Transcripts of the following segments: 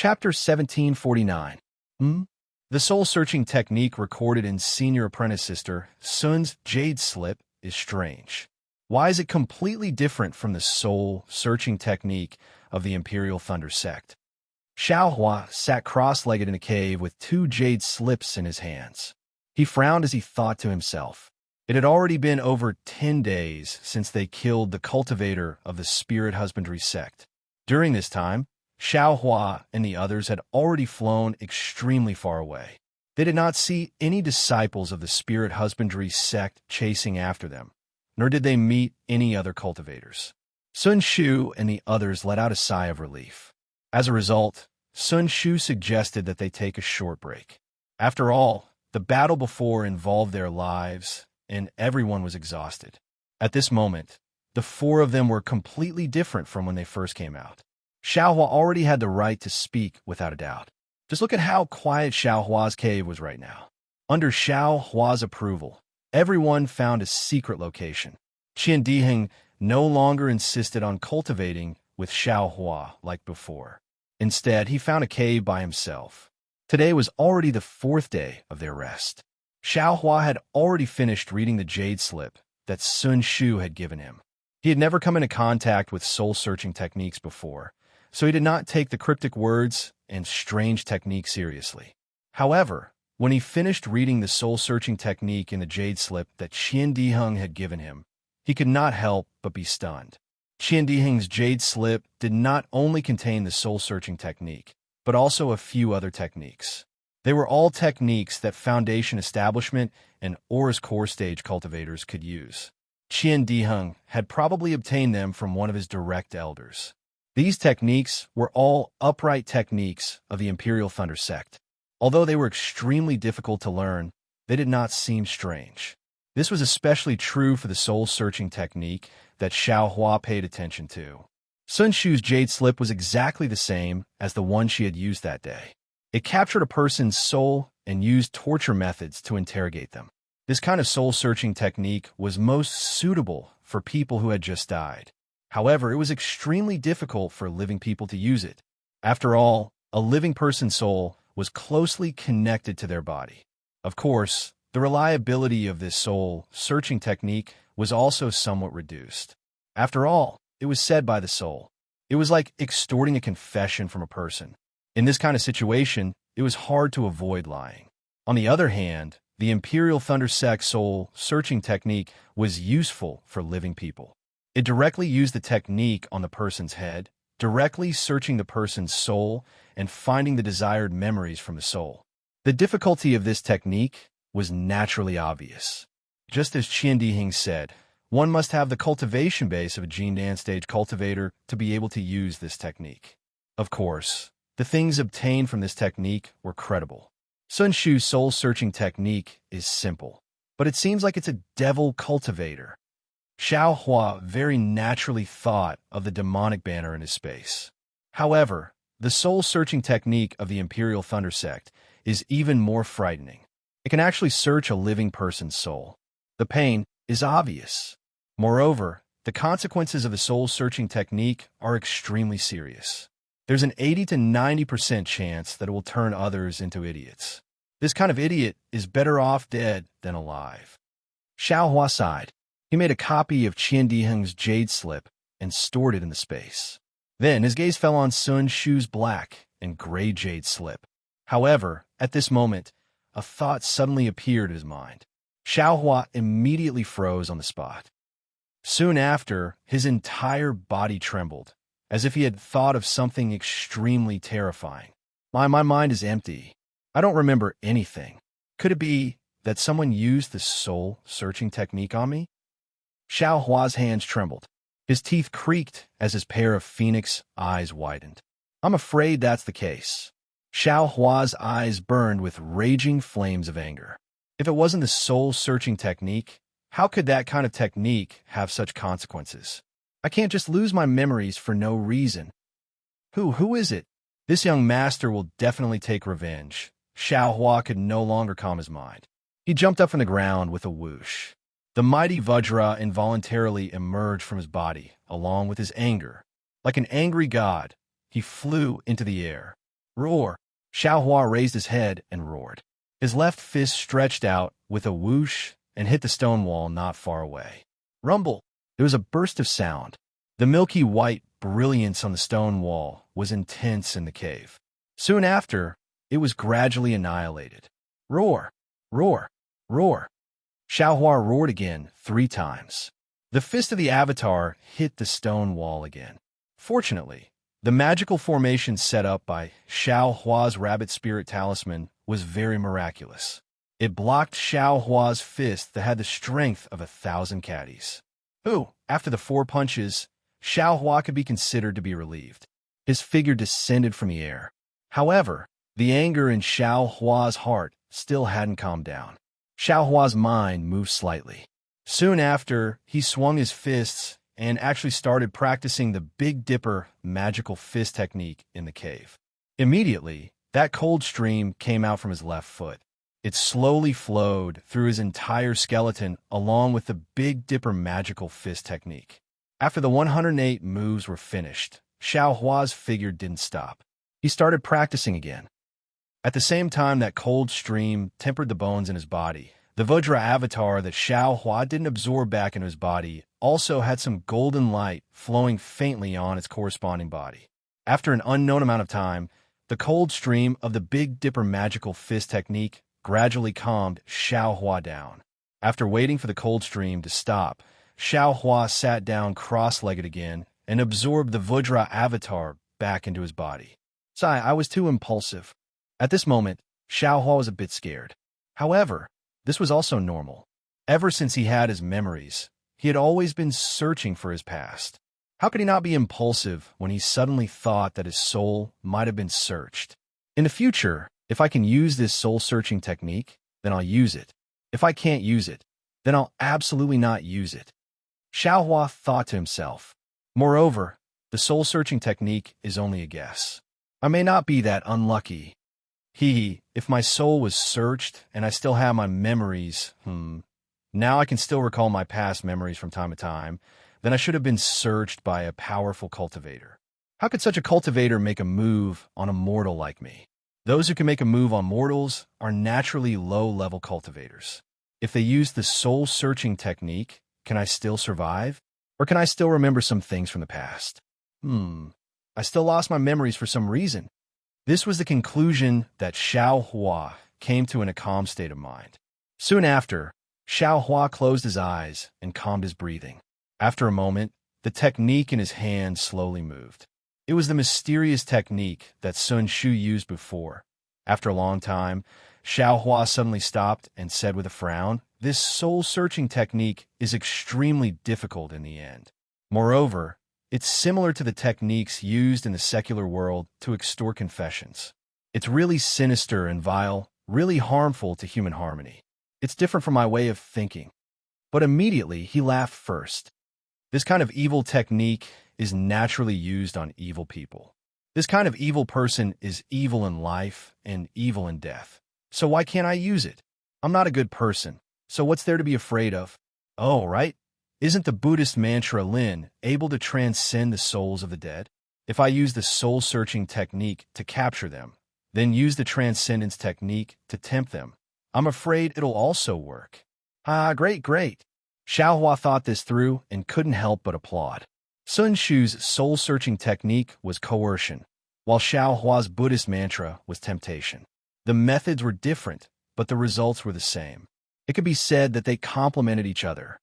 Chapter 1749. The soul-searching technique recorded in Senior Apprentice Sister Sun's Jade Slip is strange. Why is it completely different from the soul-searching technique of the Imperial Thunder Sect? Xiao Hua sat cross-legged in a cave with 2 jade slips in his hands. He frowned as he thought to himself. It had already been over 10 days since they killed the cultivator of the Spirit Husbandry Sect. During this time, Xiao Hua and the others had already flown extremely far away. They did not see any disciples of the Spirit Husbandry Sect chasing after them, nor did they meet any other cultivators. Sun Shu and the others let out a sigh of relief. As a result, Sun Shu suggested that they take a short break. After all, the battle before involved their lives, and everyone was exhausted. At this moment, the 4 of them were completely different from when they first came out. Xiao Hua already had the right to speak without a doubt. Just look at how quiet Xiao Hua's cave was right now. Under Xiao Hua's approval, everyone found a secret location. Qian Diheng no longer insisted on cultivating with Xiao Hua like before. Instead, he found a cave by himself. Today was already the 4th day of their rest. Xiao Hua had already finished reading the Jade Slip that Sun Shu had given him. He had never come into contact with soul-searching techniques before, so he did not take the cryptic words and strange technique seriously. However, when he finished reading the soul-searching technique in the Jade Slip that Qian Diheng had given him, he could not help but be stunned. Qian Diheng's Jade Slip did not only contain the soul-searching technique, but also a few other techniques. They were all techniques that Foundation Establishment and Aura's Core Stage cultivators could use. Qian Diheng had probably obtained them from one of his direct elders. These techniques were all upright techniques of the Imperial Thunder Sect. Although they were extremely difficult to learn, they did not seem strange. This was especially true for the soul-searching technique that Xiao Hua paid attention to. Sun Shu's Jade Slip was exactly the same as the one she had used that day. It captured a person's soul and used torture methods to interrogate them. This kind of soul-searching technique was most suitable for people who had just died. However, it was extremely difficult for living people to use it. After all, a living person's soul was closely connected to their body. Of course, the reliability of this soul-searching technique was also somewhat reduced. After all, it was said by the soul. It was like extorting a confession from a person. In this kind of situation, it was hard to avoid lying. On the other hand, the Imperial Thunder Sect soul-searching technique was useful for living people. It directly used the technique on the person's head, directly searching the person's soul and finding the desired memories from the soul. The difficulty of this technique was naturally obvious. Just as Qian Diheng said, one must have the cultivation base of a Gene Dance Stage cultivator to be able to use this technique. Of course, the things obtained from this technique were credible. Sun Shu's soul-searching technique is simple, but it seems like it's a devil cultivator. Xiao Hua very naturally thought of the demonic banner in his space. However, the soul-searching technique of the Imperial Thunder Sect is even more frightening. It can actually search a living person's soul. The pain is obvious. Moreover, the consequences of the soul-searching technique are extremely serious. There's an 80 to 90% chance that it will turn others into idiots. This kind of idiot is better off dead than alive. Xiao Hua sighed. He made a copy of Qian Diheng's Jade Slip and stored it in the space. Then his gaze fell on Sun Shu's black and gray Jade Slip. However, at this moment, a thought suddenly appeared in his mind. Xiao Hua immediately froze on the spot. Soon after, his entire body trembled, as if he had thought of something extremely terrifying. My mind is empty. I don't remember anything. Could it be that someone used the soul-searching technique on me? Xiao Hua's hands trembled. His teeth creaked as his pair of phoenix eyes widened. I'm afraid that's the case. Xiao Hua's eyes burned with raging flames of anger. If it wasn't the soul-searching technique, how could that kind of technique have such consequences? I can't just lose my memories for no reason. Who is it? This young master will definitely take revenge. Xiao Hua could no longer calm his mind. He jumped up from the ground with a whoosh. The mighty Vajra involuntarily emerged from his body, along with his anger. Like an angry god, he flew into the air. Roar! Xiaohua raised his head and roared. His left fist stretched out with a whoosh and hit the stone wall not far away. Rumble! There was a burst of sound. The milky white brilliance on the stone wall was intense in the cave. Soon after, it was gradually annihilated. Roar! Roar! Roar! Xiaohua roared again 3 times. The fist of the avatar hit the stone wall again. Fortunately, the magical formation set up by Xiaohua's rabbit spirit talisman was very miraculous. It blocked Xiaohua's fist that had the strength of 1,000 caddies. After the 4 punches, Xiaohua could be considered to be relieved. His figure descended from the air. However, the anger in Xiaohua's heart still hadn't calmed down. Xiaohua's mind moved slightly. Soon after, he swung his fists and actually started practicing the Big Dipper magical fist technique in the cave. Immediately, that cold stream came out from his left foot. It slowly flowed through his entire skeleton along with the Big Dipper magical fist technique. After the 108 moves were finished, Xiaohua's figure didn't stop. He started practicing again. At the same time that cold stream tempered the bones in his body, the Vajra avatar that Xiaohua didn't absorb back into his body also had some golden light flowing faintly on its corresponding body. After an unknown amount of time, the cold stream of the Big Dipper magical fist technique gradually calmed Xiaohua down. After waiting for the cold stream to stop, Xiaohua sat down cross-legged again and absorbed the Vajra avatar back into his body. I was too impulsive. At this moment, Xiaohua was a bit scared. However, this was also normal. Ever since he had his memories, he had always been searching for his past. How could he not be impulsive when he suddenly thought that his soul might have been searched? In the future, if I can use this soul-searching technique, then I'll use it. If I can't use it, then I'll absolutely not use it. Xiaohua thought to himself. Moreover, the soul-searching technique is only a guess. I may not be that unlucky. If my soul was searched and I still have my memories, now I can still recall my past memories from time to time, then I should have been searched by a powerful cultivator. How could such a cultivator make a move on a mortal like me? Those who can make a move on mortals are naturally low-level cultivators. If they use the soul-searching technique, can I still survive? Or can I still remember some things from the past? I still lost my memories for some reason. This was the conclusion that Xiaohua came to in a calm state of mind. Soon after, Xiaohua closed his eyes and calmed his breathing. After a moment, the technique in his hand slowly moved. It was the mysterious technique that Sun Shu used before. After a long time, Xiaohua suddenly stopped and said with a frown, "This soul-searching technique is extremely difficult in the end. Moreover, it's similar to the techniques used in the secular world to extort confessions. It's really sinister and vile, really harmful to human harmony. It's different from my way of thinking." But immediately he laughed first. This kind of evil technique is naturally used on evil people. This kind of evil person is evil in life and evil in death. So why can't I use it? I'm not a good person, so what's there to be afraid of? Oh, right? Isn't the Buddhist mantra Lin able to transcend the souls of the dead? If I use the soul-searching technique to capture them, then use the transcendence technique to tempt them, I'm afraid it'll also work. Great. Xiaohua thought this through and couldn't help but applaud. Sun Shu's soul-searching technique was coercion, while Xiaohua's Buddhist mantra was temptation. The methods were different, but the results were the same. It could be said that they complemented each other.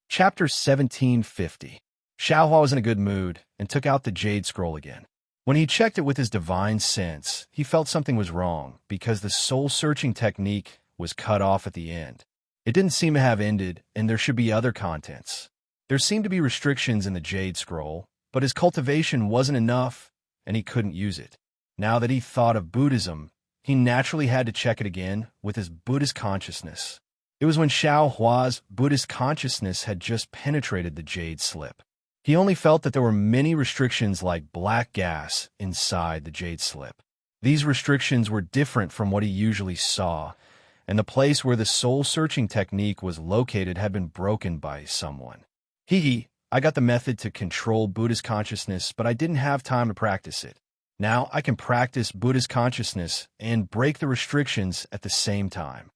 Chapter 1750. Xiaohua was in a good mood and took out the jade scroll again. When he checked it with his divine sense, he felt something was wrong because the soul-searching technique was cut off at the end. It didn't seem to have ended, and there should be other contents. There seemed to be restrictions in the jade scroll, but his cultivation wasn't enough, and he couldn't use it. Now that he thought of Buddhism, he naturally had to check it again with his Buddhist consciousness. It was when Xiaohua's Buddhist consciousness had just penetrated the jade slip. He only felt that there were many restrictions like black gas inside the jade slip. These restrictions were different from what he usually saw, and the place where the soul-searching technique was located had been broken by someone. I got the method to control Buddhist consciousness, but I didn't have time to practice it. Now I can practice Buddhist consciousness and break the restrictions at the same time.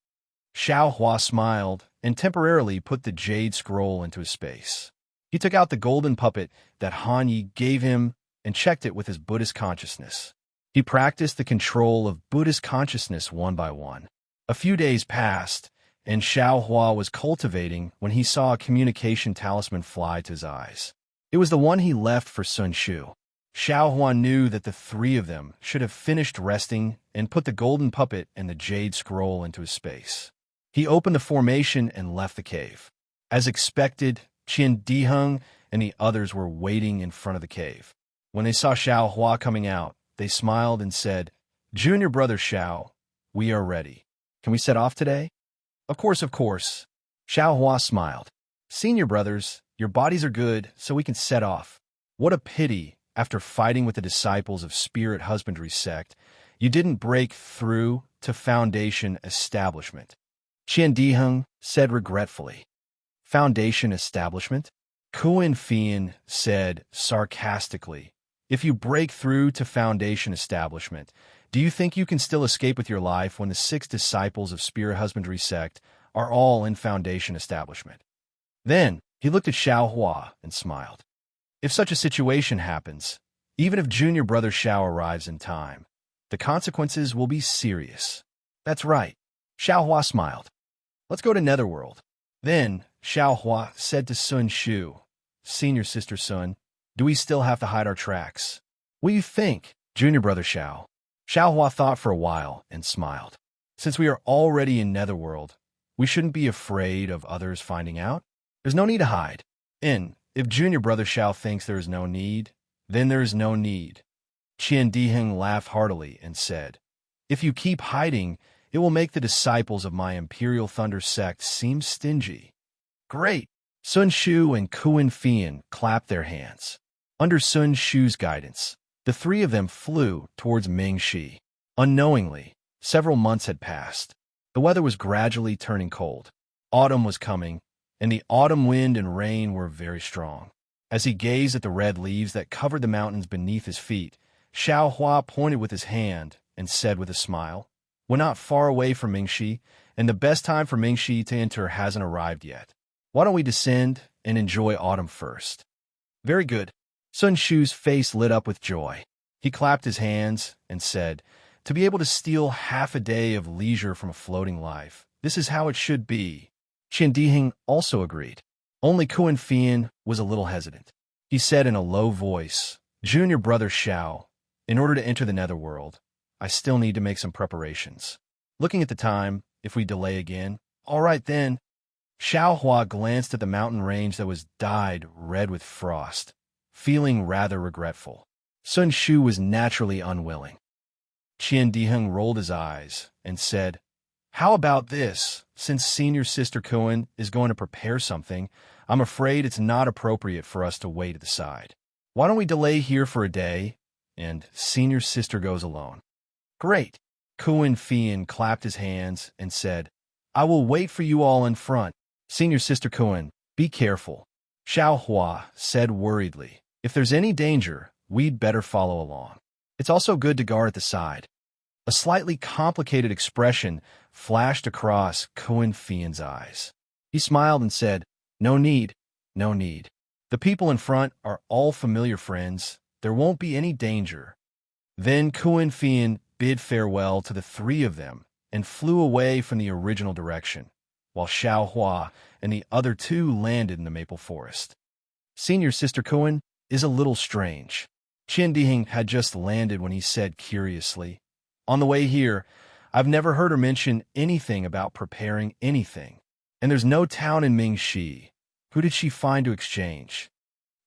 Xiao Hua smiled and temporarily put the jade scroll into his space. He took out the golden puppet that Han Yi gave him and checked it with his Buddhist consciousness. He practiced the control of Buddhist consciousness one by one. A few days passed, and Xiao Hua was cultivating when he saw a communication talisman fly to his eyes. It was the one he left for Sun Shu. Xiao Hua knew that the three of them should have finished resting and put the golden puppet and the jade scroll into his space. He opened the formation and left the cave. As expected, Qin Diheng and the others were waiting in front of the cave. When they saw Xiao Hua coming out, they smiled and said, "Junior brother Xiao, we are ready. Can we set off today?" Of course, of course." Xiao Hua smiled. "Senior brothers, your bodies are good, so we can set off. What a pity, after fighting with the disciples of Spirit Husbandry sect, you didn't break through to Foundation Establishment." Qian Diheng said regretfully. "Foundation Establishment?" Kuan Fian said sarcastically. "If you break through to Foundation Establishment, do you think you can still escape with your life when the 6 disciples of Spirit Husbandry sect are all in Foundation Establishment?" Then he looked at Xiao Hua and smiled. "If such a situation happens, even if junior brother Xiao arrives in time, the consequences will be serious." "That's right." Xiao Hua smiled. "Let's go to Netherworld." Then Xiao Hua said to Sun Shu, "Senior sister Sun, do we still have to hide our tracks?" "What do you think, junior brother Xiao?" Xiao Hua thought for a while and smiled. "Since we are already in Netherworld, we shouldn't be afraid of others finding out. There's no need to hide. And if junior brother Xiao thinks there is no need, then there is no need." Qian Diheng laughed heartily and said, "If you keep hiding, it will make the disciples of my Imperial Thunder sect seem stingy." "Great!" Sun Shu and Kuan Fian clapped their hands. Under Sun Shu's guidance, the three of them flew towards Mingxi. Unknowingly, several months had passed. The weather was gradually turning cold. Autumn was coming, and the autumn wind and rain were very strong. As he gazed at the red leaves that covered the mountains beneath his feet, Xiao Hua pointed with his hand and said with a smile, "We're not far away from Mingxi, and the best time for Mingxi to enter hasn't arrived yet. Why don't we descend and enjoy autumn first?" "Very good." Sun Shu's face lit up with joy. He clapped his hands and said, "To be able to steal half a day of leisure from a floating life, this is how it should be." Qian Diheng also agreed. Only Kuan Fian was a little hesitant. He said in a low voice, "Junior brother Xiao, in order to enter the Netherworld, I still need to make some preparations. Looking at the time, if we delay again, all right then." Xiao Hua glanced at the mountain range that was dyed red with frost, feeling rather regretful. Sun Shu was naturally unwilling. Qian Diheng rolled his eyes and said, "How about this? Since senior sister Kuan is going to prepare something, I'm afraid it's not appropriate for us to wait at the side. Why don't we delay here for a day, and senior sister goes alone?" "Great." Kuan Fian clapped his hands and said, "I will wait for you all in front. Senior sister Kuan, be careful." Xiao Hua said worriedly, "If there's any danger, we'd better follow along. It's also good to guard at the side." A slightly complicated expression flashed across Kuan Fian's eyes. He smiled and said, "No need, no need. The people in front are all familiar friends. There won't be any danger." Then Kuan Fian bid farewell to the three of them and flew away from the original direction, while Xiao Hua and the other two landed in the maple forest. Senior sister Kuan is a little strange. Qian Diheng had just landed when he said curiously, "On the way here, I've never heard her mention anything about preparing anything. And there's no town in Mingxi. Who did she find to exchange?"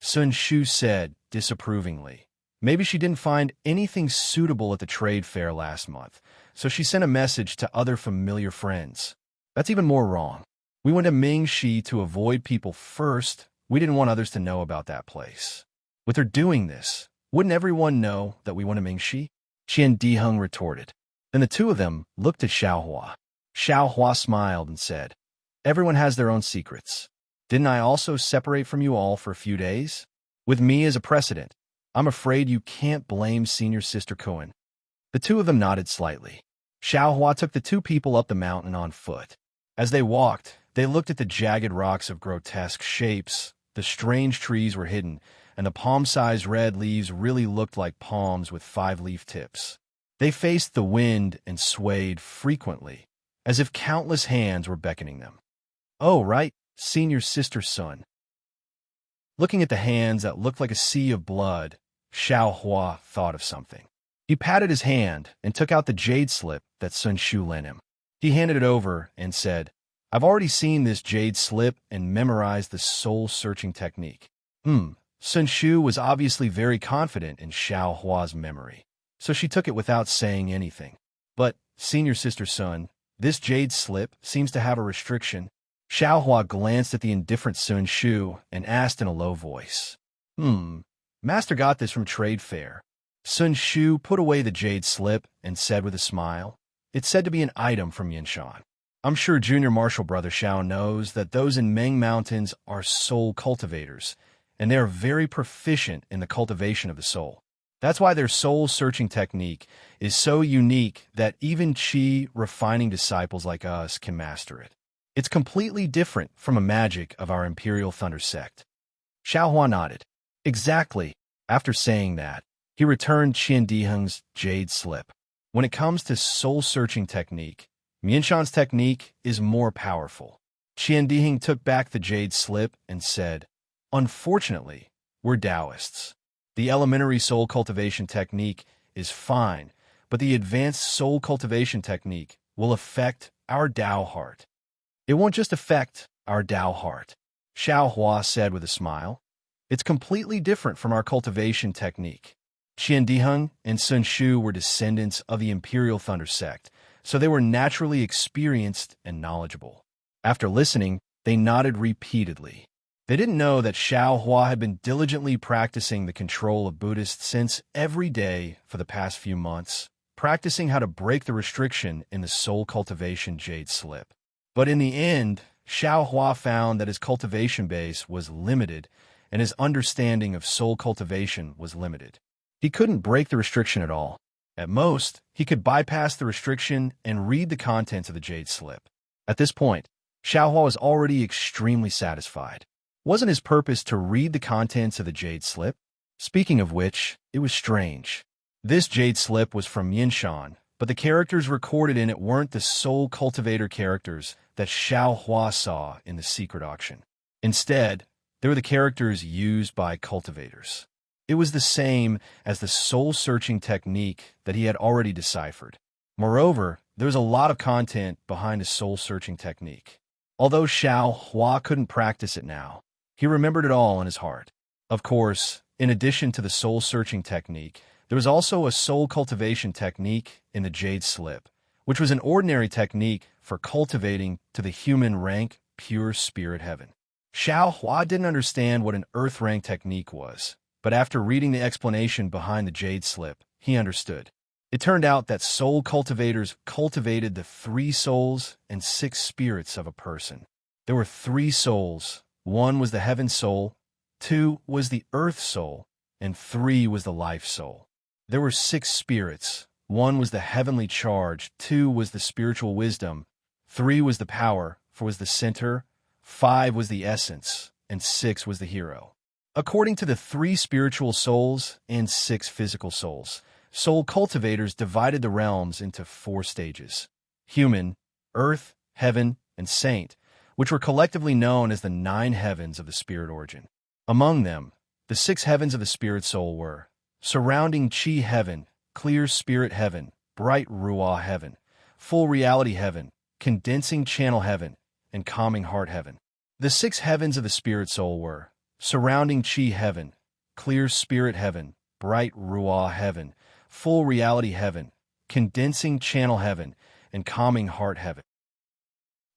Sun Shu said disapprovingly, "Maybe she didn't find anything suitable at the trade fair last month, so she sent a message to other familiar friends. That's even more wrong. We went to Mingxi to avoid people first. We didn't want others to know about that place. With her doing this, wouldn't everyone know that we went to Mingxi?" Qian Diheng retorted. Then the two of them looked at Xiao Hua. Xiao Hua smiled and said, "Everyone has their own secrets. Didn't I also separate from you all for a few days? With me as a precedent. I'm afraid you can't blame Senior Sister Cohen. The two of them nodded slightly. Xiaohua took the two people up the mountain on foot. As they walked, they looked at the jagged rocks of grotesque shapes. The strange trees were hidden, and the palm-sized red leaves really looked like palms with 5-leaf tips. They faced the wind and swayed frequently, as if countless hands were beckoning them. Oh, right, Senior Sister Sun. Looking at the hands that looked like a sea of blood, Xiaohua thought of something. He patted his hand and took out the jade slip that Sun Shu lent him. He handed it over and said, I've already seen this jade slip and memorized the soul-searching technique. Sun Shu was obviously very confident in Xiaohua's memory, so she took it without saying anything. But, Senior Sister Sun, this jade slip seems to have a restriction. Xiaohua glanced at the indifferent Sun Shu and asked in a low voice. Master got this from trade fair. Sun Shu put away the jade slip and said with a smile, It's said to be an item from Yinshan. I'm sure Junior Marshal Brother Xiao knows that those in Meng Mountains are soul cultivators, and they are very proficient in the cultivation of the soul. That's why their soul-searching technique is so unique that even Qi-refining disciples like us can master it. It's completely different from a magic of our Imperial Thunder sect. Xiaohua nodded. Exactly. After saying that, he returned Qian Diheng's jade slip. When it comes to soul-searching technique, Mianshan's technique is more powerful. Qian Diheng took back the jade slip and said, Unfortunately, we're Taoists. The elementary soul cultivation technique is fine, but the advanced soul cultivation technique will affect our Tao heart. It won't just affect our Tao heart, Xiaohua said with a smile. It's completely different from our cultivation technique. Qian Diheng and Sun Shu were descendants of the Imperial Thunder sect, so they were naturally experienced and knowledgeable. After listening, they nodded repeatedly. They didn't know that Xiaohua had been diligently practicing the control of Buddhists since every day for the past few months, practicing how to break the restriction in the soul cultivation jade slip. But in the end, Xiaohua found that his cultivation base was limited and his understanding of soul cultivation was limited. He couldn't break the restriction at all. At most, he could bypass the restriction and read the contents of the jade slip. At this point, Xiaohua was already extremely satisfied. Wasn't his purpose to read the contents of the jade slip? Speaking of which, it was strange. This jade slip was from Yinshan, but the characters recorded in it weren't the soul cultivator characters that Xiaohua saw in the secret auction. Instead, they were the characters used by cultivators. It was the same as the soul-searching technique that he had already deciphered. Moreover, there was a lot of content behind the soul-searching technique. Although Xiaohua couldn't practice it now, he remembered it all in his heart. Of course, in addition to the soul-searching technique, there was also a soul cultivation technique in the jade slip, which was an ordinary technique for cultivating to the human rank pure spirit heaven. Xiaohua didn't understand what an earth rank technique was, but after reading the explanation behind the jade slip, he understood. It turned out that soul cultivators cultivated the 3 souls and 6 spirits of a person. There were 3 souls. 1 was the heaven soul, 2 was the earth soul, and 3 was the life soul. There were 6 spirits. 1 was the heavenly charge, 2 was the spiritual wisdom, 3 was the power, 4 was the center, 5 was the essence, and 6 was the hero. According to the 3 spiritual souls and 6 physical souls, soul cultivators divided the realms into 4 stages: human, earth, heaven, and saint, which were collectively known as the 9 heavens of the spirit origin. Among them, the 6 heavens of the spirit soul were surrounding Qi heaven, clear spirit heaven, bright Ruah heaven, full reality heaven, condensing channel heaven, and calming heart heaven. The 6 heavens of the spirit soul were surrounding Qi heaven, clear spirit heaven, bright Ruah heaven, full reality heaven, condensing channel heaven, and calming heart heaven.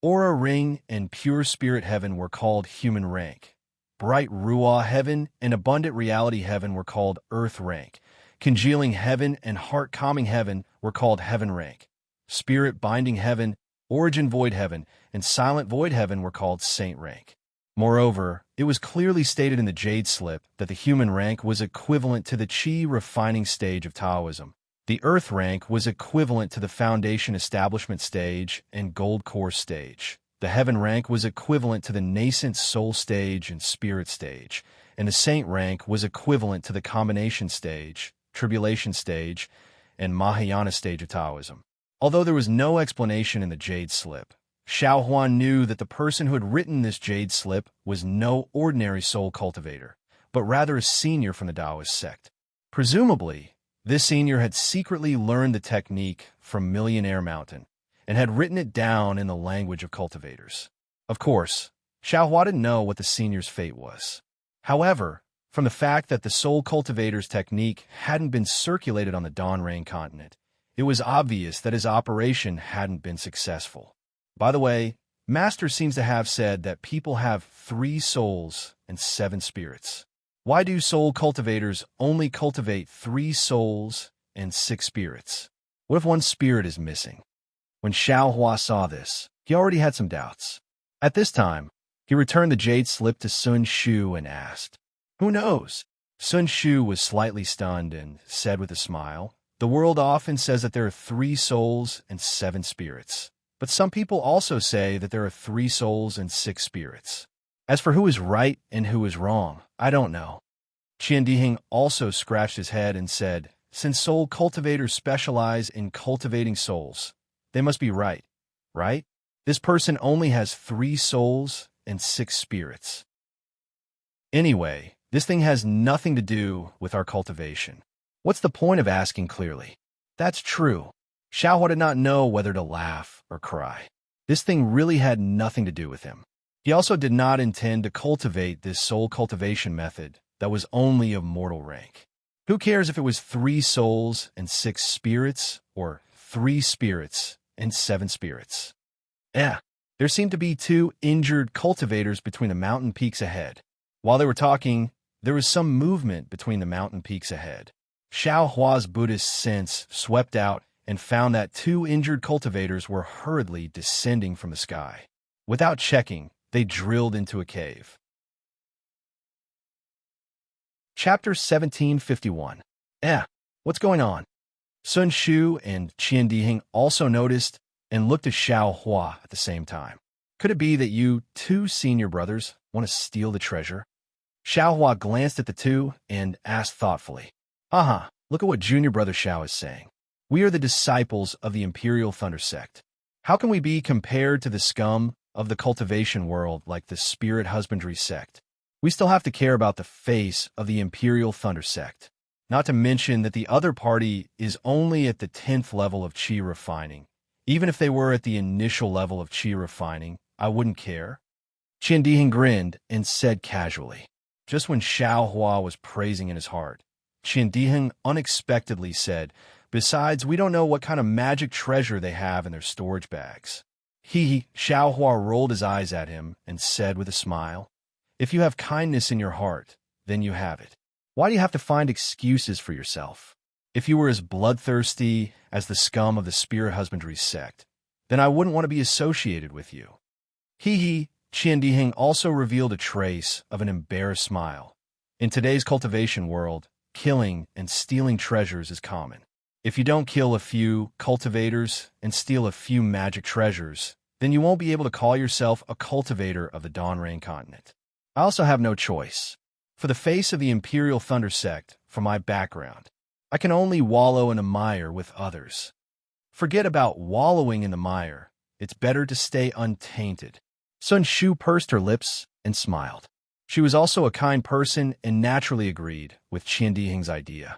Aura ring and pure spirit heaven were called human rank. Bright Ruah heaven and abundant reality heaven were called earth rank. Congealing heaven and heart calming heaven were called heaven rank. Spirit binding heaven, origin void heaven, and silent void heaven were called saint rank. Moreover, it was clearly stated in the Jade Slip that the human rank was equivalent to the Qi refining stage of Taoism. The Earth rank was equivalent to the Foundation establishment stage and Gold Core stage. The Heaven rank was equivalent to the nascent Soul stage and Spirit stage, and the Saint rank was equivalent to the Combination stage, Tribulation stage, and Mahayana stage of Taoism. Although there was no explanation in the Jade Slip, Xiao Huan knew that the person who had written this Jade Slip was no ordinary soul cultivator, but rather a senior from the Taoist sect. Presumably, this senior had secretly learned the technique from Millionaire Mountain and had written it down in the language of cultivators. Of course, Xiao Hua didn't know what the senior's fate was. However, from the fact that the soul cultivator's technique hadn't been circulated on the Donrain continent, it was obvious that his operation hadn't been successful. By the way, Master seems to have said that people have 3 souls and 7 spirits. Why do soul cultivators only cultivate 3 souls and 6 spirits? What if one spirit is missing? When Xiao Hua saw this, he already had some doubts. At this time, he returned the Jade Slip to Sun Shu and asked, "Who knows?" Sun Shu was slightly stunned and said with a smile, "The world often says that there are 3 souls and 7 spirits. But some people also say that there are 3 souls and 6 spirits. As for who is right and who is wrong, I don't know." Qian Dihing also scratched his head and said, "Since soul cultivators specialize in cultivating souls, they must be right, right? This person only has 3 souls and 6 spirits. Anyway, this thing has nothing to do with our cultivation. What's the point of asking clearly?" That's true. Xiao Hua did not know whether to laugh or cry. This thing really had nothing to do with him. He also did not intend to cultivate this soul cultivation method that was only of mortal rank. Who cares if it was 3 souls and 6 spirits or 3 spirits and 7 spirits? There seemed to be 2 injured cultivators between the mountain peaks ahead. While they were talking, there was some movement between the mountain peaks ahead. Xiao Hua's Buddhist sense swept out and found that 2 injured cultivators were hurriedly descending from the sky. Without checking, they drilled into a cave. Chapter 1751. What's going on? Sun Shu and Qian Dihing also noticed and looked at Xiao Hua at the same time. Could it be that you 2 senior brothers want to steal the treasure? Xiao Hua glanced at the 2 and asked thoughtfully, look at what junior brother Xiao is saying. We are the disciples of the Imperial Thunder Sect. How can we be compared to the scum of the cultivation world like the Spirit Husbandry Sect? We still have to care about the face of the Imperial Thunder Sect. Not to mention that the other party is only at the 10th level of Qi refining. Even if they were at the initial level of Qi refining, I wouldn't care. Qian Dihing grinned and said casually. Just when Xiao Hua was praising in his heart, Qian Dihing unexpectedly said, "Besides, we don't know what kind of magic treasure they have in their storage bags." Xiao Hua rolled his eyes at him and said with a smile, "If you have kindness in your heart, then you have it. Why do you have to find excuses for yourself? If you were as bloodthirsty as the scum of the Spirit Husbandry Sect, then I wouldn't want to be associated with you." Qian Dihing also revealed a trace of an embarrassed smile. In today's cultivation world, killing and stealing treasures is common. If you don't kill a few cultivators and steal a few magic treasures, then you won't be able to call yourself a cultivator of the Donrain continent. I also have no choice. For the face of the Imperial Thunder Sect, from my background, I can only wallow in a mire with others. Forget about wallowing in the mire. It's better to stay untainted. Sun Shu pursed her lips and smiled. She was also a kind person and naturally agreed with Qian Dihing's idea.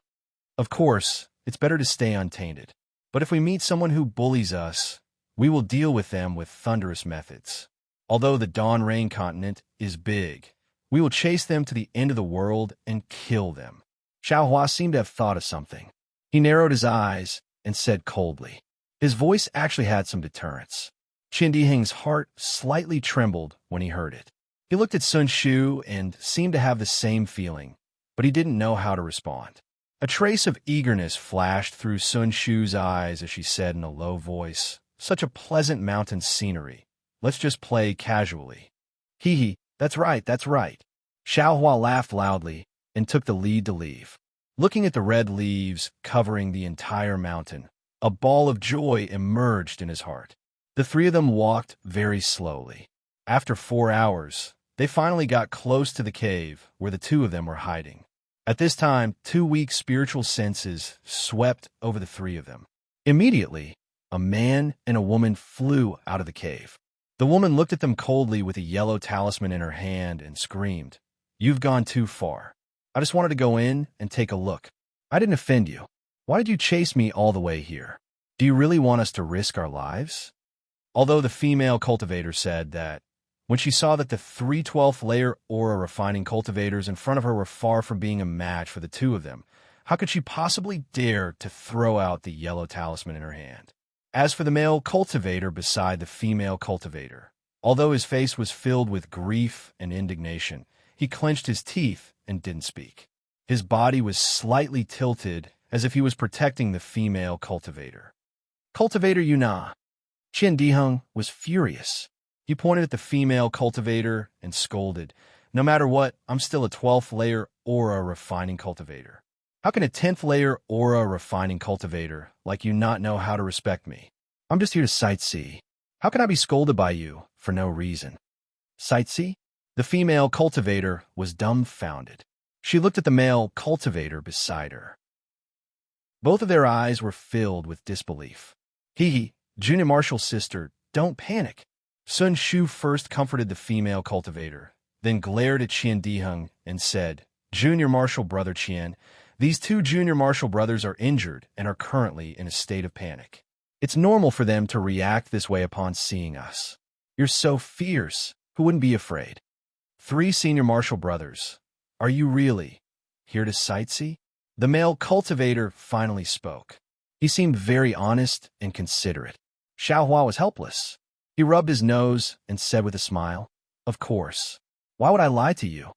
Of course, it's better to stay untainted. But if we meet someone who bullies us, we will deal with them with thunderous methods. Although the Donrain continent is big, we will chase them to the end of the world and kill them. Xiao Hua seemed to have thought of something. He narrowed his eyes and said coldly. His voice actually had some deterrence. Qian Dihing's heart slightly trembled when he heard it. He looked at Sun Shu and seemed to have the same feeling, but he didn't know how to respond. A trace of eagerness flashed through Sun Shu's eyes as she said in a low voice, "Such a pleasant mountain scenery. Let's just play casually." That's right, that's right. Xiaohua laughed loudly and took the lead to leave. Looking at the red leaves covering the entire mountain, a ball of joy emerged in his heart. The three of them walked very slowly. After 4 hours, they finally got close to the cave where the two of them were hiding. At this time, two weak spiritual senses swept over the three of them. Immediately, a man and a woman flew out of the cave. The woman looked at them coldly with a yellow talisman in her hand and screamed, "You've gone too far. I just wanted to go in and take a look. I didn't offend you. Why did you chase me all the way here? Do you really want us to risk our lives?" Although the female cultivator said that when she saw that the 3/12th layer aura refining cultivators in front of her were far from being a match for the two of them, how could she possibly dare to throw out the yellow talisman in her hand? As for the male cultivator beside the female cultivator, although his face was filled with grief and indignation, he clenched his teeth and didn't speak. His body was slightly tilted as if he was protecting the female cultivator. "Cultivator Yuna." Qian Diheng was furious. He pointed at the female cultivator and scolded, "No matter what, I'm still a 12th layer aura refining cultivator. How can a 10th layer aura refining cultivator like you not know how to respect me? I'm just here to sightsee. How can I be scolded by you for no reason?" "Sightsee?" The female cultivator was dumbfounded. She looked at the male cultivator beside her. Both of their eyes were filled with disbelief. "Hee, Junior Marshall's sister, don't panic." Sun Shu first comforted the female cultivator, then glared at Qian Diheng and said, "Junior Marshall brother Qian, these two junior Marshall brothers are injured and are currently in a state of panic. It's normal for them to react this way upon seeing us. You're so fierce, who wouldn't be afraid? Three senior Marshall brothers, are you really here to sightsee?" The male cultivator finally spoke. He seemed very honest and considerate. Xiaohua was helpless. He rubbed his nose and said with a smile, "Of course. Why would I lie to you?"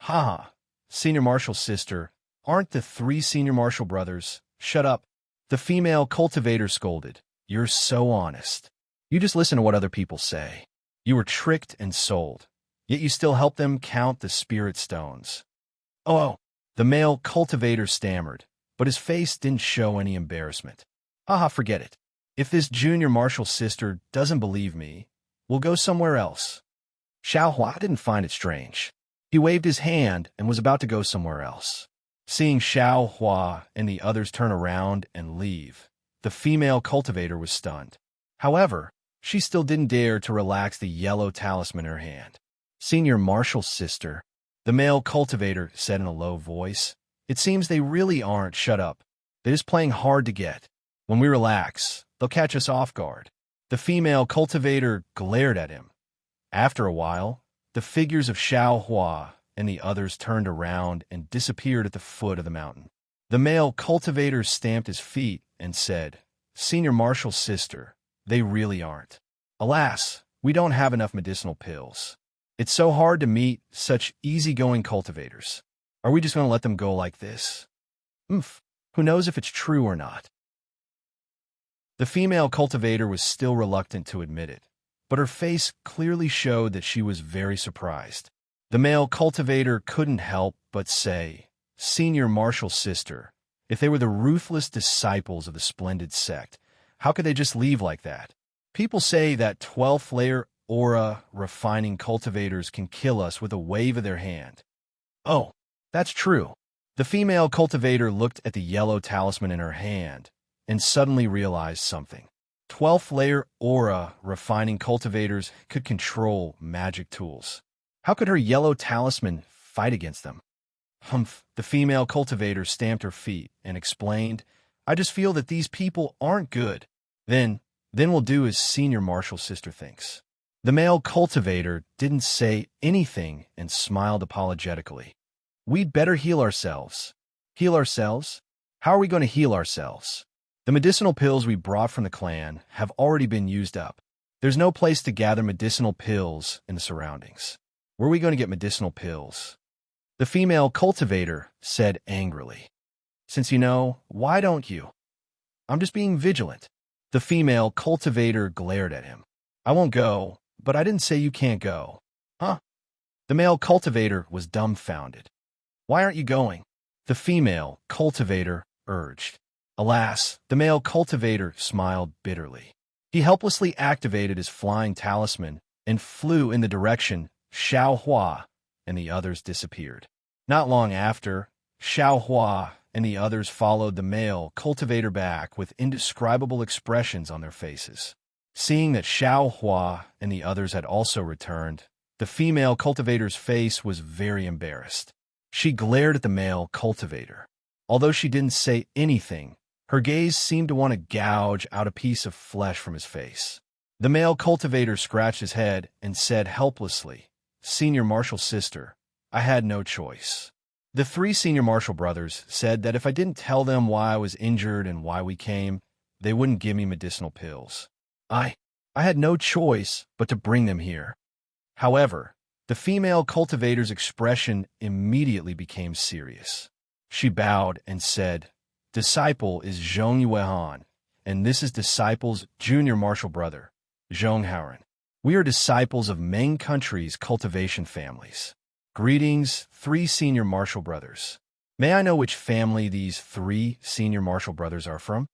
"Ha ha, Senior Marshall's sister, aren't the three Senior Marshall brothers?" "Shut up." The female cultivator scolded. "You're so honest. You just listen to what other people say. You were tricked and sold, yet you still help them count the spirit stones." Oh, the male cultivator stammered, but his face didn't show any embarrassment. "Haha, forget it. If this junior Marshall sister doesn't believe me, we'll go somewhere else." Xiaohua didn't find it strange. He waved his hand and was about to go somewhere else. Seeing Xiaohua and the others turn around and leave, the female cultivator was stunned. However, she still didn't dare to relax the yellow talisman in her hand. "Senior Marshall's sister," the male cultivator said in a low voice, "it seems they really aren't shut up. They're just playing hard to get. When we relax, they'll catch us off guard." The female cultivator glared at him. After a while, the figures of Xiaohua and the others turned around and disappeared at the foot of the mountain. The male cultivator stamped his feet and said, "Senior Marshall's sister, they really aren't. Alas, we don't have enough medicinal pills. It's so hard to meet such easygoing cultivators. Are we just going to let them go like this? Who knows if it's true or not?" The female cultivator was still reluctant to admit it, but her face clearly showed that she was very surprised. The male cultivator couldn't help but say, "Senior Marshall's sister, if they were the ruthless disciples of the splendid sect, how could they just leave like that? People say that 12th layer aura refining cultivators can kill us with a wave of their hand." "Oh, that's true." The female cultivator looked at the yellow talisman in her hand and suddenly realized something. 12th layer aura refining cultivators could control magic tools. How could her yellow talisman fight against them? The female cultivator stamped her feet and explained, "I just feel that these people aren't good. Then we'll do as Senior Marshall's sister thinks." The male cultivator didn't say anything and smiled apologetically. "We'd better heal ourselves." "Heal ourselves? How are we going to heal ourselves? The medicinal pills we brought from the clan have already been used up. There's no place to gather medicinal pills in the surroundings. Where are we going to get medicinal pills?" The female cultivator said angrily. "Since you know, why don't you?" "I'm just being vigilant." The female cultivator glared at him. "I won't go, but I didn't say you can't go." "Huh? The male cultivator was dumbfounded. "Why aren't you going?" the female cultivator urged. Alas, the male cultivator smiled bitterly. He helplessly activated his flying talisman and flew in the direction Xiao Hua and the others disappeared. Not long after, Xiao Hua and the others followed the male cultivator back with indescribable expressions on their faces. Seeing that Xiao Hua and the others had also returned, the female cultivator's face was very embarrassed. She glared at the male cultivator. Although she didn't say anything, her gaze seemed to want to gouge out a piece of flesh from his face. The male cultivator scratched his head and said helplessly, "Senior Marshal Sister, I had no choice." The three senior Marshal brothers said that if I didn't tell them why I was injured and why we came, they wouldn't give me medicinal pills. I had no choice but to bring them here. However, the female cultivator's expression immediately became serious. She bowed and said, "Disciple is Zhong Yuehan, and this is Disciple's junior Marshal brother, Zhong Haoren. We are disciples of Meng Country's cultivation families. Greetings, three senior Marshal brothers. May I know which family these three senior Marshal brothers are from?"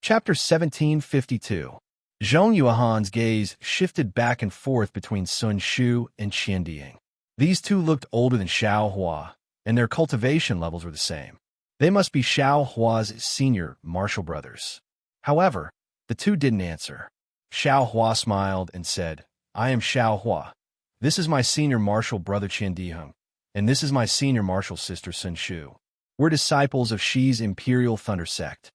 Chapter 1752. Zhong Yuehan's gaze shifted back and forth between Sun Shu and Qian Diying. These two looked older than Xiao Hua, and their cultivation levels were the same. They must be Xiao Hua's senior Marshal brothers. However, the two didn't answer. Xiao Hua smiled and said, "I am Xiao Hua. This is my senior Marshal brother Qian Diheng, and this is my senior Marshal sister Sun Shu. We're disciples of Shi's Imperial Thunder Sect."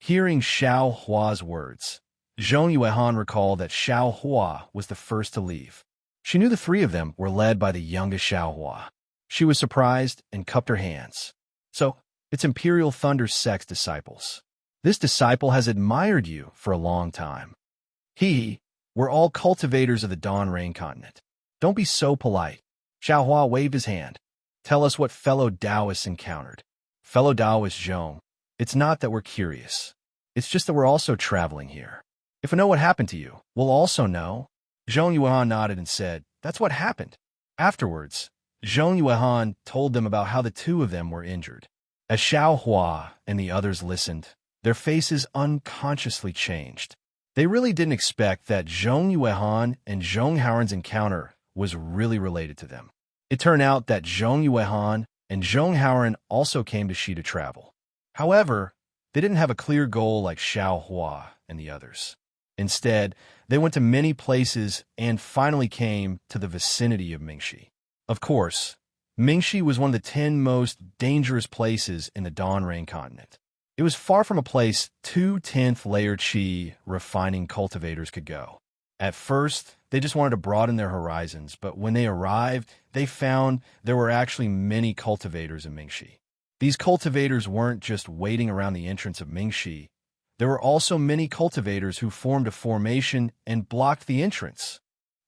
Hearing Xiao Hua's words, Zhong Yuehan recalled that Xiao Hua was the first to leave. She knew the three of them were led by the youngest Xiao Hua. She was surprised and cupped her hands. "So, it's Imperial Thunder Sect's disciples. This disciple has admired you for a long time. We're all cultivators of the Dawn Rain Continent. Don't be so polite." Xiao Hua waved his hand. "Tell us what fellow Taoists encountered." "Fellow Taoist Zhong, it's not that we're curious. It's just that we're also traveling here. If we know what happened to you, we'll also know." Zhong Yuehan nodded and said, "That's what happened." Afterwards, Zhong Yuehan told them about how the two of them were injured. As Xiao Hua and the others listened, their faces unconsciously changed. They really didn't expect that Zhong Yuehan and Zhong Haoren's encounter was really related to them. It turned out that Zhong Yuehan and Zhong Haoren also came to Shi to travel. However, they didn't have a clear goal like Xiao Hua and the others. Instead, they went to many places and finally came to the vicinity of Mingxi. Of course, Mingxi was one of the 10 most dangerous places in the Dawn Rain Continent. It was far from a place 2 10th layer Qi refining cultivators could go. At first, they just wanted to broaden their horizons, but when they arrived, they found there were actually many cultivators in Mingxi. These cultivators weren't just waiting around the entrance of Mingxi. There were also many cultivators who formed a formation and blocked the entrance.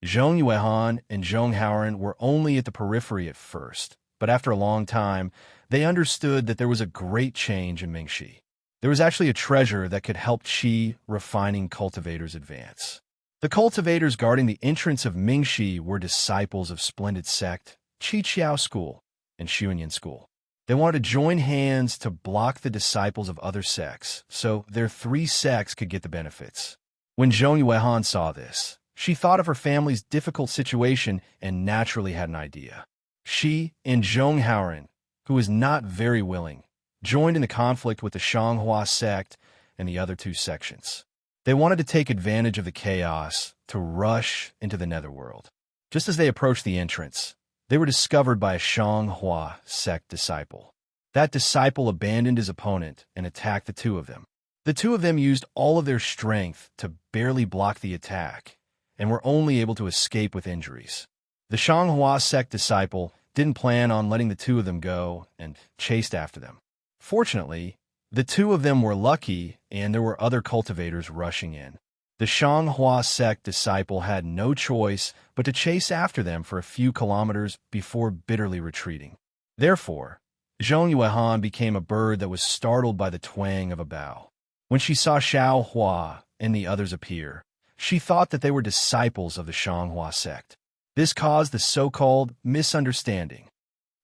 Zhong Yuehan and Zhong Haoren were only at the periphery at first, but after a long time, they understood that there was a great change in Mingxi. There was actually a treasure that could help Qi refining cultivators advance. The cultivators guarding the entrance of Mingxi were disciples of Splendid Sect, Qi Qiao School, and Xuanyan School. They wanted to join hands to block the disciples of other sects, so their 3 sects could get the benefits. When Zhong Yuehan saw this, she thought of her family's difficult situation and naturally had an idea. She and Zhong Haoren, who was not very willing, joined in the conflict with the Shanghua sect and the other 2 sections. They wanted to take advantage of the chaos to rush into the netherworld. Just as they approached the entrance, they were discovered by a Shanghua sect disciple. That disciple abandoned his opponent and attacked the 2 of them. The 2 of them used all of their strength to barely block the attack and were only able to escape with injuries. The Shanghua sect disciple didn't plan on letting the 2 of them go and chased after them. Fortunately, the 2 of them were lucky and there were other cultivators rushing in. The Shanghua sect disciple had no choice but to chase after them for a few kilometers before bitterly retreating. Therefore, Zhong Yuehan became a bird that was startled by the twang of a bow. When she saw Xiao Hua and the others appear, She thought that they were disciples of the Shanghua sect. This caused the so-called misunderstanding.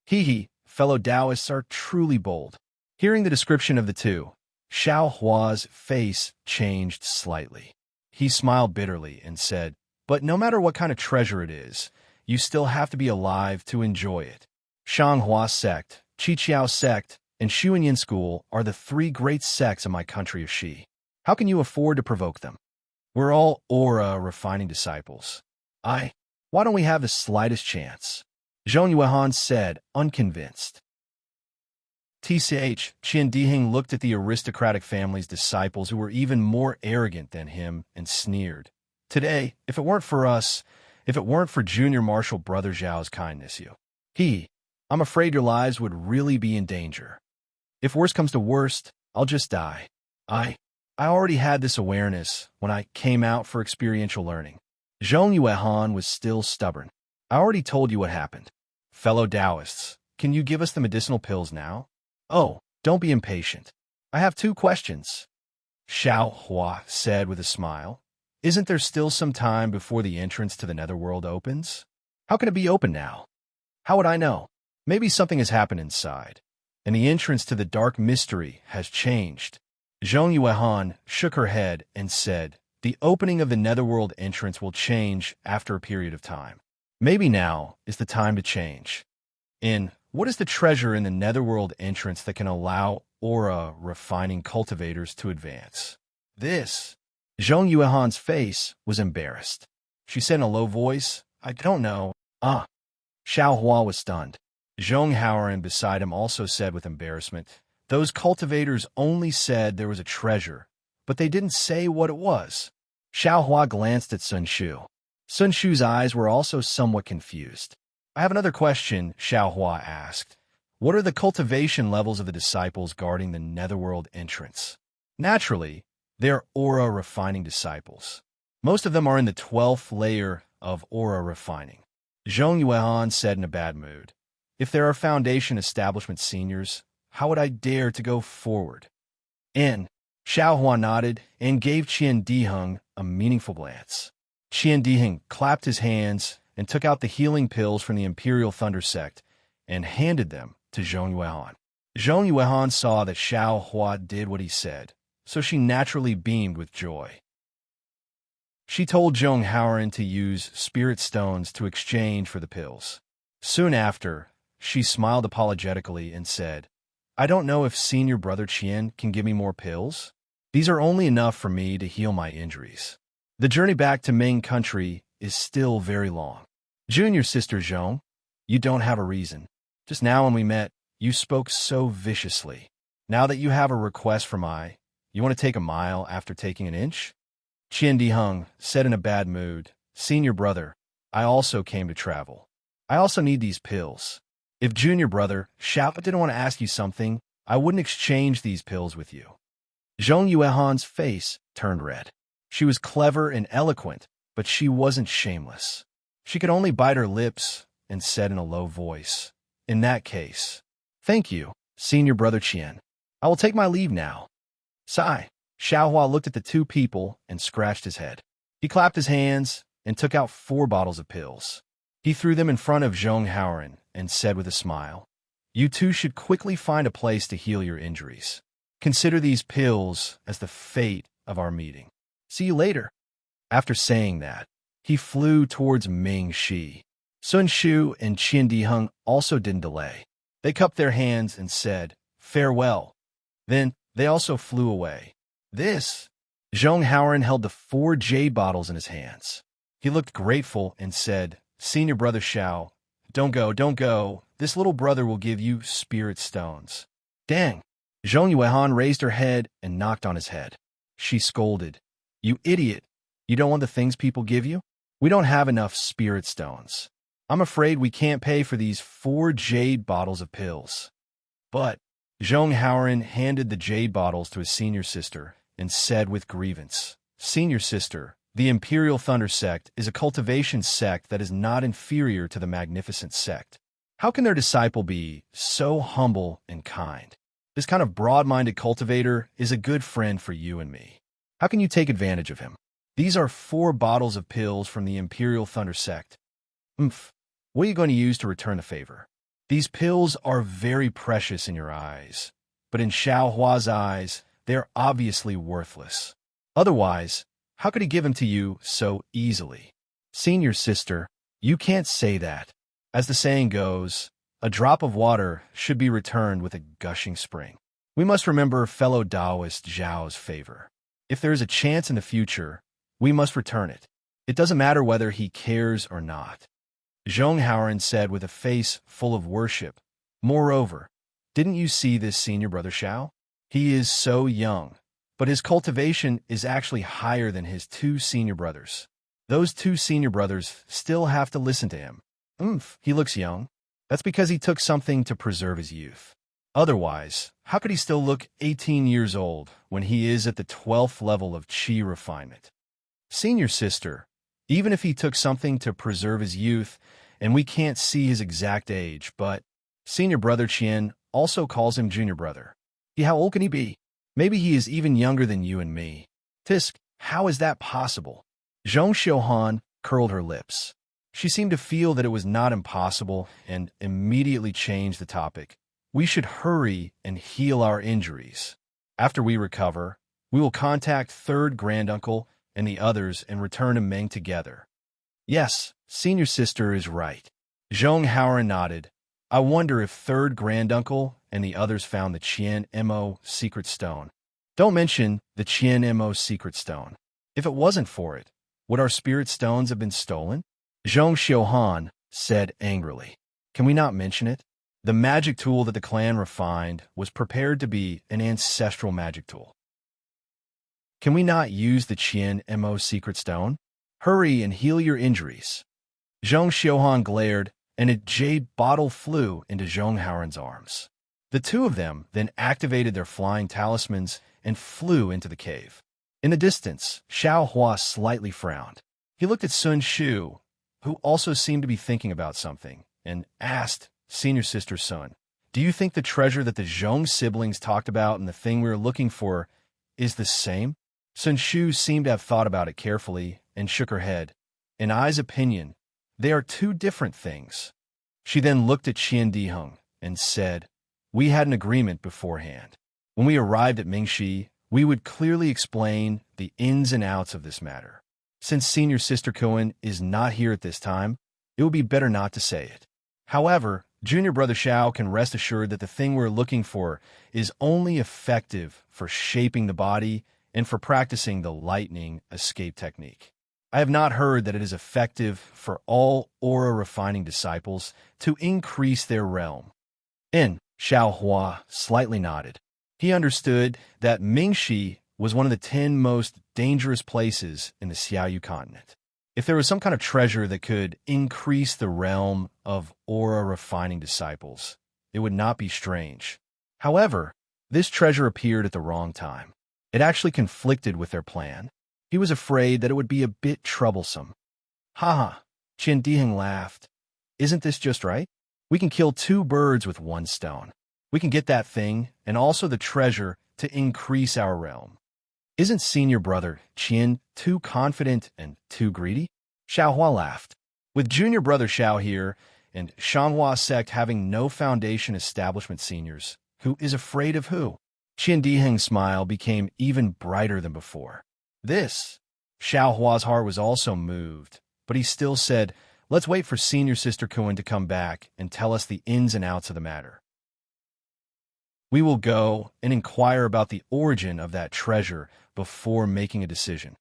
Hee, fellow Taoists are truly bold. Hearing the description of the two, Xiao Hua's face changed slightly. He smiled bitterly and said, "But no matter what kind of treasure it is, you still have to be alive to enjoy it. Shanghua sect, Qiqiao sect, and Xuanyin school are the three great sects of my country of Xi. How can you afford to provoke them? We're all aura-refining disciples. Why don't we have the slightest chance?" Zhong Yuehan said, unconvinced. Qian Diheng looked at the aristocratic family's disciples who were even more arrogant than him and sneered. "Today, if it weren't for Junior Marshal Brother Zhao's kindness, I'm afraid your lives would really be in danger. If worst comes to worst, I'll just die. I already had this awareness when I came out for experiential learning." Zhong Yuehan was still stubborn. "I already told you what happened. Fellow Taoists, can you give us the medicinal pills now?" "Oh, don't be impatient. I have 2 questions," Xiao Hua said with a smile. "Isn't there still some time before the entrance to the netherworld opens? How can it be open now?" "How would I know? Maybe something has happened inside, and the entrance to the dark mystery has changed." Zhong Yuehan shook her head and said, "The opening of the netherworld entrance will change after a period of time. Maybe now is the time to change. What is the treasure in the netherworld entrance that can allow aura-refining cultivators to advance?" This. Zhong Yuehan's face was embarrassed. She said in a low voice, "I don't know." Xiao Hua was stunned. Zhong Haoran beside him also said with embarrassment, "Those cultivators only said there was a treasure, but they didn't say what it was." Xiao Hua glanced at Sun Shu. Sun Shu's eyes were also somewhat confused. "I have another question," Xiao Hua asked. "What are the cultivation levels of the disciples guarding the netherworld entrance?" "Naturally, they are aura-refining disciples. Most of them are in the 12th layer of aura-refining," Zhong Yuehan said in a bad mood. "If there are Foundation Establishment seniors, how would I dare to go forward?" And Xiao Hua nodded and gave Qian Diheng a meaningful glance. Qian Diheng clapped his hands and took out the healing pills from the Imperial Thunder Sect and handed them to Zhong Yuehan. Zhong Yuehan saw that Xiao Hua did what he said, so she naturally beamed with joy. She told Zhong Haoran to use spirit stones to exchange for the pills. Soon after, she smiled apologetically and said, "I don't know if Senior Brother Qian can give me more pills. These are only enough for me to heal my injuries. The journey back to Ming country is still very long. Junior Sister Zhong, you don't have a reason. Just now when we met, you spoke so viciously. Now that you have a request from you want to take a mile after taking an inch?" Qian Diheng said in a bad mood, "Senior Brother, I also came to travel. I also need these pills. If Junior Brother Xiao didn't want to ask you something, I wouldn't exchange these pills with you." Zhong Yuehan's face turned red. She was clever and eloquent, but she wasn't shameless. She could only bite her lips and said in a low voice, "In that case, thank you, Senior Brother Qian. I will take my leave now." Sigh. Xiao Hua looked at the 2 people and scratched his head. He clapped his hands and took out 4 bottles of pills. He threw them in front of Zhong Haoran and said with a smile, "You 2 should quickly find a place to heal your injuries. Consider these pills as the fate of our meeting. See you later." After saying that, he flew towards Ming Shi. Sun Shu and Qian Diheng also didn't delay. They cupped their hands and said, "Farewell." Then they also flew away. This. Zhong Haoran held the 4 jade bottles in his hands. He looked grateful and said, "Senior Brother Xiao, don't go. This little brother will give you spirit stones." "Dang." Zhong Yuehan raised her head and knocked on his head. She scolded, "You idiot. You don't want the things people give you? We don't have enough spirit stones. I'm afraid we can't pay for these 4 jade bottles of pills." But Zhong Haoran handed the jade bottles to his senior sister and said with grievance, "Senior Sister, the Imperial Thunder Sect is a cultivation sect that is not inferior to the Magnificent Sect. How can their disciple be so humble and kind? This kind of broad-minded cultivator is a good friend for you and me. How can you take advantage of him?" These are 4 bottles of pills from the Imperial Thunder Sect. Oomph. What are you going to use to return the favor? These pills are very precious in your eyes, but in Xiao Hua's eyes, they're obviously worthless. Otherwise, how could he give them to you so easily? Senior sister, you can't say that. As the saying goes, a drop of water should be returned with a gushing spring. We must remember fellow Taoist Zhao's favor. If there is a chance in the future, we must return it. It doesn't matter whether he cares or not. Zhong Haoran said with a face full of worship. Moreover, didn't you see this senior brother Xiao? He is so young, but his cultivation is actually higher than his 2 senior brothers. Those 2 senior brothers still have to listen to him. He looks young. That's because he took something to preserve his youth. Otherwise, how could he still look 18 years old when he is at the 12th level of qi refinement? Senior sister, even if he took something to preserve his youth, and we can't see his exact age, but senior brother Qian also calls him junior brother. How old can he be? Maybe he is even younger than you and me. Tisk, how is that possible? Zhong Xiuhan curled her lips. She seemed to feel that it was not impossible and immediately changed the topic. We should hurry and heal our injuries. After we recover, we will contact third granduncle and the others and return to Meng together. Yes, senior sister is right. Zhong Haoran nodded. I wonder if third granduncle and the others found the Qian Mo secret stone. Don't mention the Qian Mo secret stone. If it wasn't for it, would our spirit stones have been stolen? Zhong Xiuhan said angrily. Can we not mention it? The magic tool that the clan refined was prepared to be an ancestral magic tool. Can we not use the Qian Mo secret stone? Hurry and heal your injuries. Zhong Xiuhan glared, and a jade bottle flew into Zhong Haoran's arms. The 2 of them then activated their flying talismans and flew into the cave. In the distance, Xiao Hua slightly frowned. He looked at Sun Shu, who also seemed to be thinking about something, and asked senior sister Sun, do you think the treasure that the Zhong siblings talked about and the thing we are looking for is the same? Sun Shu seemed to have thought about it carefully and shook her head. In Ai's opinion, they are 2 different things. She then looked at Qian Diheng and said, we had an agreement beforehand. When we arrived at Mingxi, we would clearly explain the ins and outs of this matter. Since senior sister Cohen is not here at this time, it would be better not to say it. However, junior brother Xiao can rest assured that the thing we're looking for is only effective for shaping the body and for practicing the lightning escape technique. I have not heard that it is effective for all aura refining disciples to increase their realm. Xiao Hua slightly nodded. He understood that Mingxi was one of the 10 most dangerous places in the Xiaoyu continent. If there was some kind of treasure that could increase the realm of aura refining disciples, it would not be strange. However, this treasure appeared at the wrong time. It actually conflicted with their plan. He was afraid that it would be a bit troublesome. Haha, Qian Diheng laughed. Isn't this just right? We can kill 2 birds with 1 stone. We can get that thing and also the treasure to increase our realm. Isn't senior brother Qian too confident and too greedy? Xiao Hua laughed. With junior brother Xiao here and Shanghua sect having no foundation establishment seniors, who is afraid of who? Qian Diheng's smile became even brighter than before. Xiao Hua's heart was also moved, but he still said, let's wait for senior sister Kuan to come back and tell us the ins and outs of the matter. We will go and inquire about the origin of that treasure before making a decision.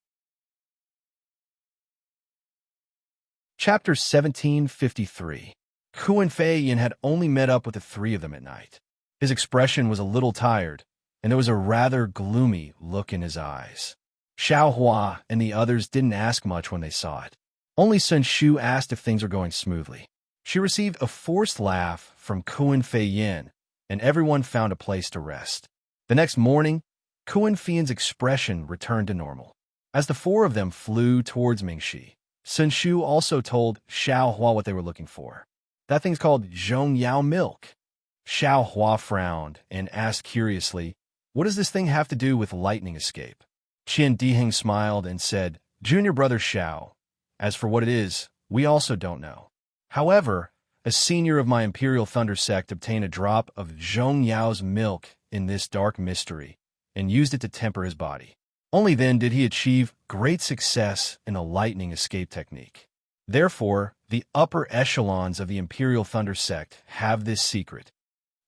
Chapter 1753. Kuan Feiyin had only met up with the 3 of them at night. His expression was a little tired, and there was a rather gloomy look in his eyes. Xiao Hua and the others didn't ask much when they saw it. Only Sun Shu asked if things were going smoothly. She received a forced laugh from Kuan Feiyin, and everyone found a place to rest. The next morning, Kuan Feiyan's expression returned to normal. As the 4 of them flew towards Mingxi, Sun Shu also told Xiao Hua what they were looking for. That thing's called Zhong Yao milk. Xiao Hua frowned and asked curiously, what does this thing have to do with lightning escape? Qian Diheng smiled and said, Junior brother Xiao. As for what it is, we also don't know. However, a senior of my Imperial Thunder sect obtained a drop of Zhong Yao's milk in this dark mystery and used it to temper his body. Only then did he achieve great success in the lightning escape technique. Therefore, the upper echelons of the Imperial Thunder sect have this secret.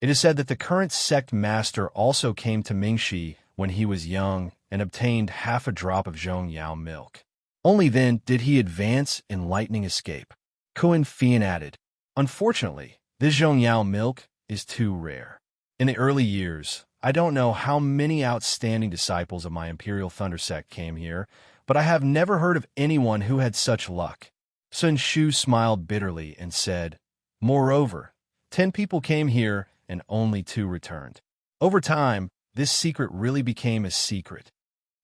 It is said that the current sect master also came to Mingxi when he was young and obtained half a drop of Zhong Yao milk. Only then did he advance in lightning escape. Kuan Fian added, "Unfortunately, this Zhong Yao milk is too rare. In the early years, I don't know how many outstanding disciples of my Imperial Thunder sect came here, but I have never heard of anyone who had such luck." Sun Shu smiled bitterly and said, "Moreover, 10 people came here and only 2 returned. Over time, this secret really became a secret."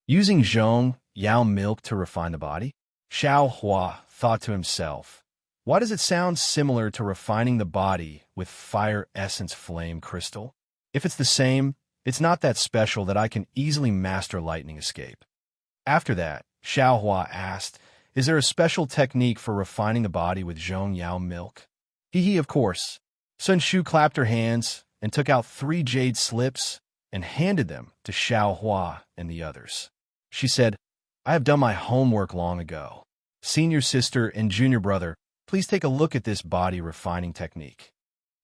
Using Zhong Yao milk to refine the body? Xiao Hua thought to himself, why does it sound similar to refining the body with fire essence flame crystal? If it's the same, it's not that special that I can easily master lightning escape. After that, Xiao Hua asked, is there a special technique for refining the body with Zhong Yao milk? Hee, of course. Sun Shu clapped her hands and took out 3 jade slips and handed them to Xiao Hua and the others. She said, I have done my homework long ago. Senior sister and junior brother, please take a look at this body refining technique.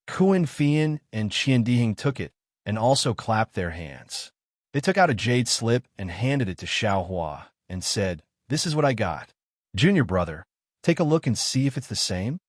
Kuan Fian and Qian Dihing took it and also clapped their hands. They took out a jade slip and handed it to Xiao Hua and said, this is what I got. Junior brother, take a look and see if it's the same.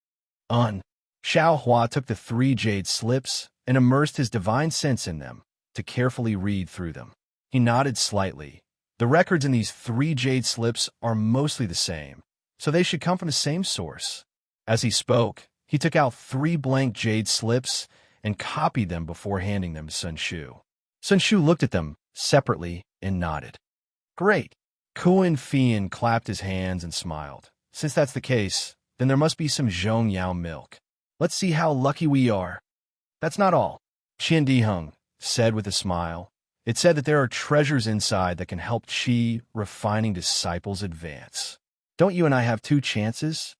Xiao Hua took the 3 jade slips and immersed his divine sense in them to carefully read through them. He nodded slightly. The records in these 3 jade slips are mostly the same, so they should come from the same source. As he spoke, he took out 3 blank jade slips and copied them before handing them to Sun Shu. Sun Shu looked at them separately and nodded. Great. Kuan Fian clapped his hands and smiled. Since that's the case, then there must be some Zhong Yao milk. Let's see how lucky we are. That's not all, Qian Diheng said with a smile. It said that there are treasures inside that can help Qi refining disciples advance. Don't you and I have 2 chances?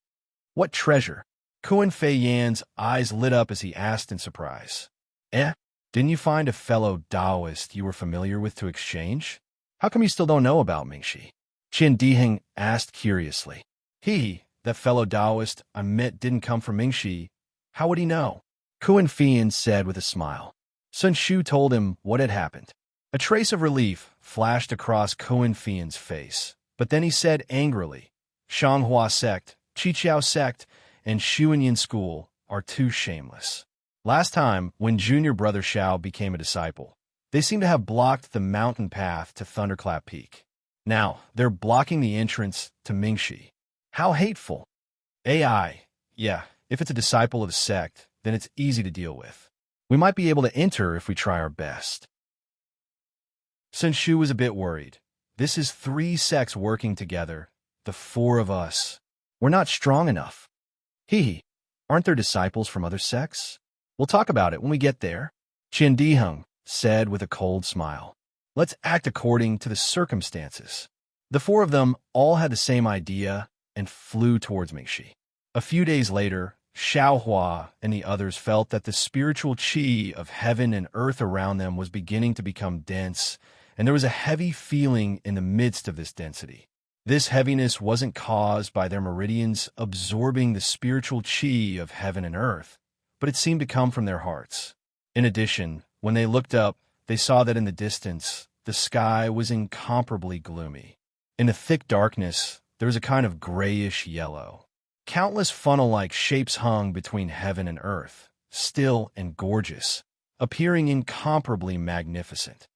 What treasure? Kuan Fei Yan's eyes lit up as he asked in surprise. Didn't you find a fellow Taoist you were familiar with to exchange? How come you still don't know about Mingxi? Qian Diheng asked curiously. That fellow Taoist I met didn't come from Mingxi. How would he know? Kuan Fian said with a smile. Sun Shu told him what had happened. A trace of relief flashed across Kuan Fian's face, but then he said angrily, Shanghua sect, Qiqiao sect, and Xuanyin school are too shameless. Last time, when junior brother Xiao became a disciple, they seem to have blocked the mountain path to Thunderclap Peak. Now, they're blocking the entrance to Mingxi. How hateful. AI. Yeah, if it's a disciple of the sect, then it's easy to deal with. We might be able to enter if we try our best. Sun Shu was a bit worried. This is 3 sects working together. The 4 of us. We're not strong enough. Aren't there disciples from other sects? We'll talk about it when we get there. Qian Diheng said with a cold smile. Let's act according to the circumstances. The 4 of them all had the same idea and flew towards Mingxi. A few days later, Xiao Hua and the others felt that the spiritual qi of heaven and earth around them was beginning to become dense, and there was a heavy feeling in the midst of this density. This heaviness wasn't caused by their meridians absorbing the spiritual qi of heaven and earth, but it seemed to come from their hearts. In addition, when they looked up, they saw that in the distance, the sky was incomparably gloomy. In the thick darkness, there was a kind of grayish yellow. Countless funnel-like shapes hung between heaven and earth, still and gorgeous, appearing incomparably magnificent.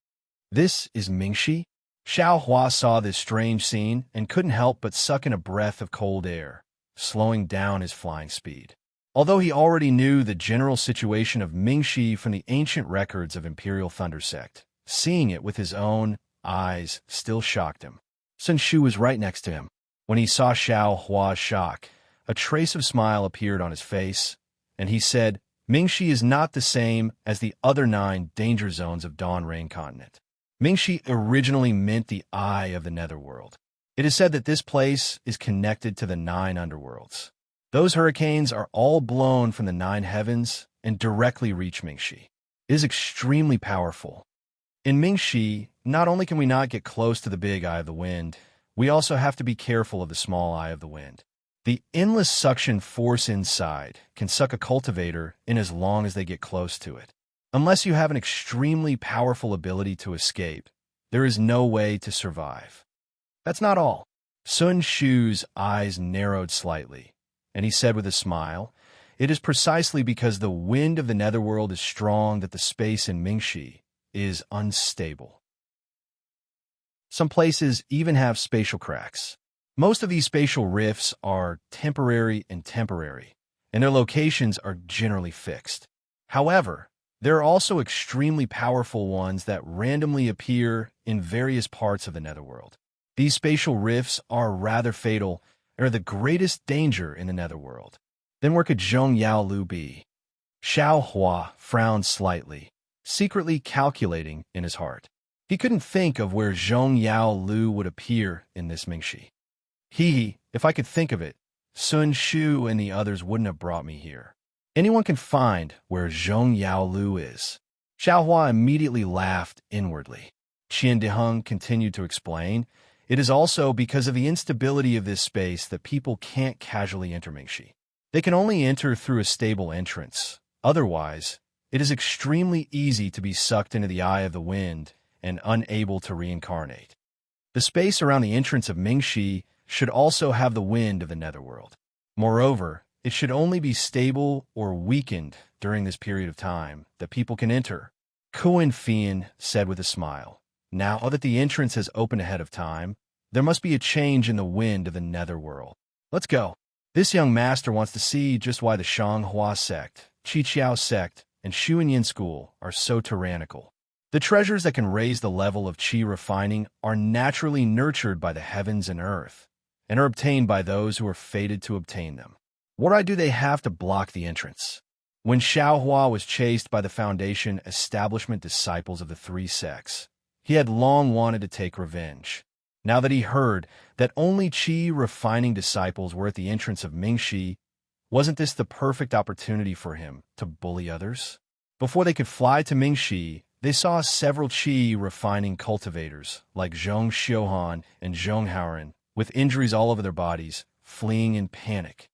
This is Mingxi? Xiao Hua saw this strange scene and couldn't help but suck in a breath of cold air, slowing down his flying speed. Although he already knew the general situation of Mingxi from the ancient records of Imperial Thunder Sect, seeing it with his own eyes still shocked him. Sun Shu was right next to him. When he saw Xiao Hua's shock, a trace of smile appeared on his face, and he said, Mingxi is not the same as the other 9 danger zones of Dawn Rain Continent. Mingxi originally meant the eye of the netherworld. It is said that this place is connected to the 9 underworlds. Those hurricanes are all blown from the 9 heavens and directly reach Mingxi. It is extremely powerful. In Mingxi, not only can we not get close to the big eye of the wind, we also have to be careful of the small eye of the wind. The endless suction force inside can suck a cultivator in as long as they get close to it. Unless you have an extremely powerful ability to escape, there is no way to survive. That's not all. Sun Shu's eyes narrowed slightly, and he said with a smile, "It is precisely because the wind of the netherworld is strong that the space in Mingxi is unstable. Some places even have spatial cracks. Most of these spatial rifts are temporary, and their locations are generally fixed. However, there are also extremely powerful ones that randomly appear in various parts of the netherworld. These spatial rifts are rather fatal and are the greatest danger in the netherworld. Then where could Zhong Yao Lu be?" Xiao Hua frowned slightly, secretly calculating in his heart. He couldn't think of where Zhong Yao Lu would appear in this Mingxi. If I could think of it, Sun Shu and the others wouldn't have brought me here. Anyone can find where Zhong Yao Lu is. Xiao Hua immediately laughed inwardly. Qian Diheng continued to explain, "It is also because of the instability of this space that people can't casually enter Mingxi. They can only enter through a stable entrance. Otherwise, it is extremely easy to be sucked into the eye of the wind and unable to reincarnate. The space around the entrance of Mingxi should also have the wind of the netherworld. Moreover, it should only be stable or weakened during this period of time that people can enter." Kuan Fian said with a smile, "Now that the entrance has opened ahead of time, there must be a change in the wind of the netherworld. Let's go. This young master wants to see just why the Shanghua sect, Qiqiao sect, and Shuanyin school are so tyrannical. The treasures that can raise the level of qi refining are naturally nurtured by the heavens and earth, and are obtained by those who are fated to obtain them. What right do they have to block the entrance?" When Xiaohua was chased by the Foundation establishment disciples of the 3 sects, he had long wanted to take revenge. Now that he heard that only qi refining disciples were at the entrance of Mingxi, wasn't this the perfect opportunity for him to bully others? Before they could fly to Mingxi, they saw several qi refining cultivators like Zhong Xiuhan and Zhong Haoren, with injuries all over their bodies, fleeing in panic.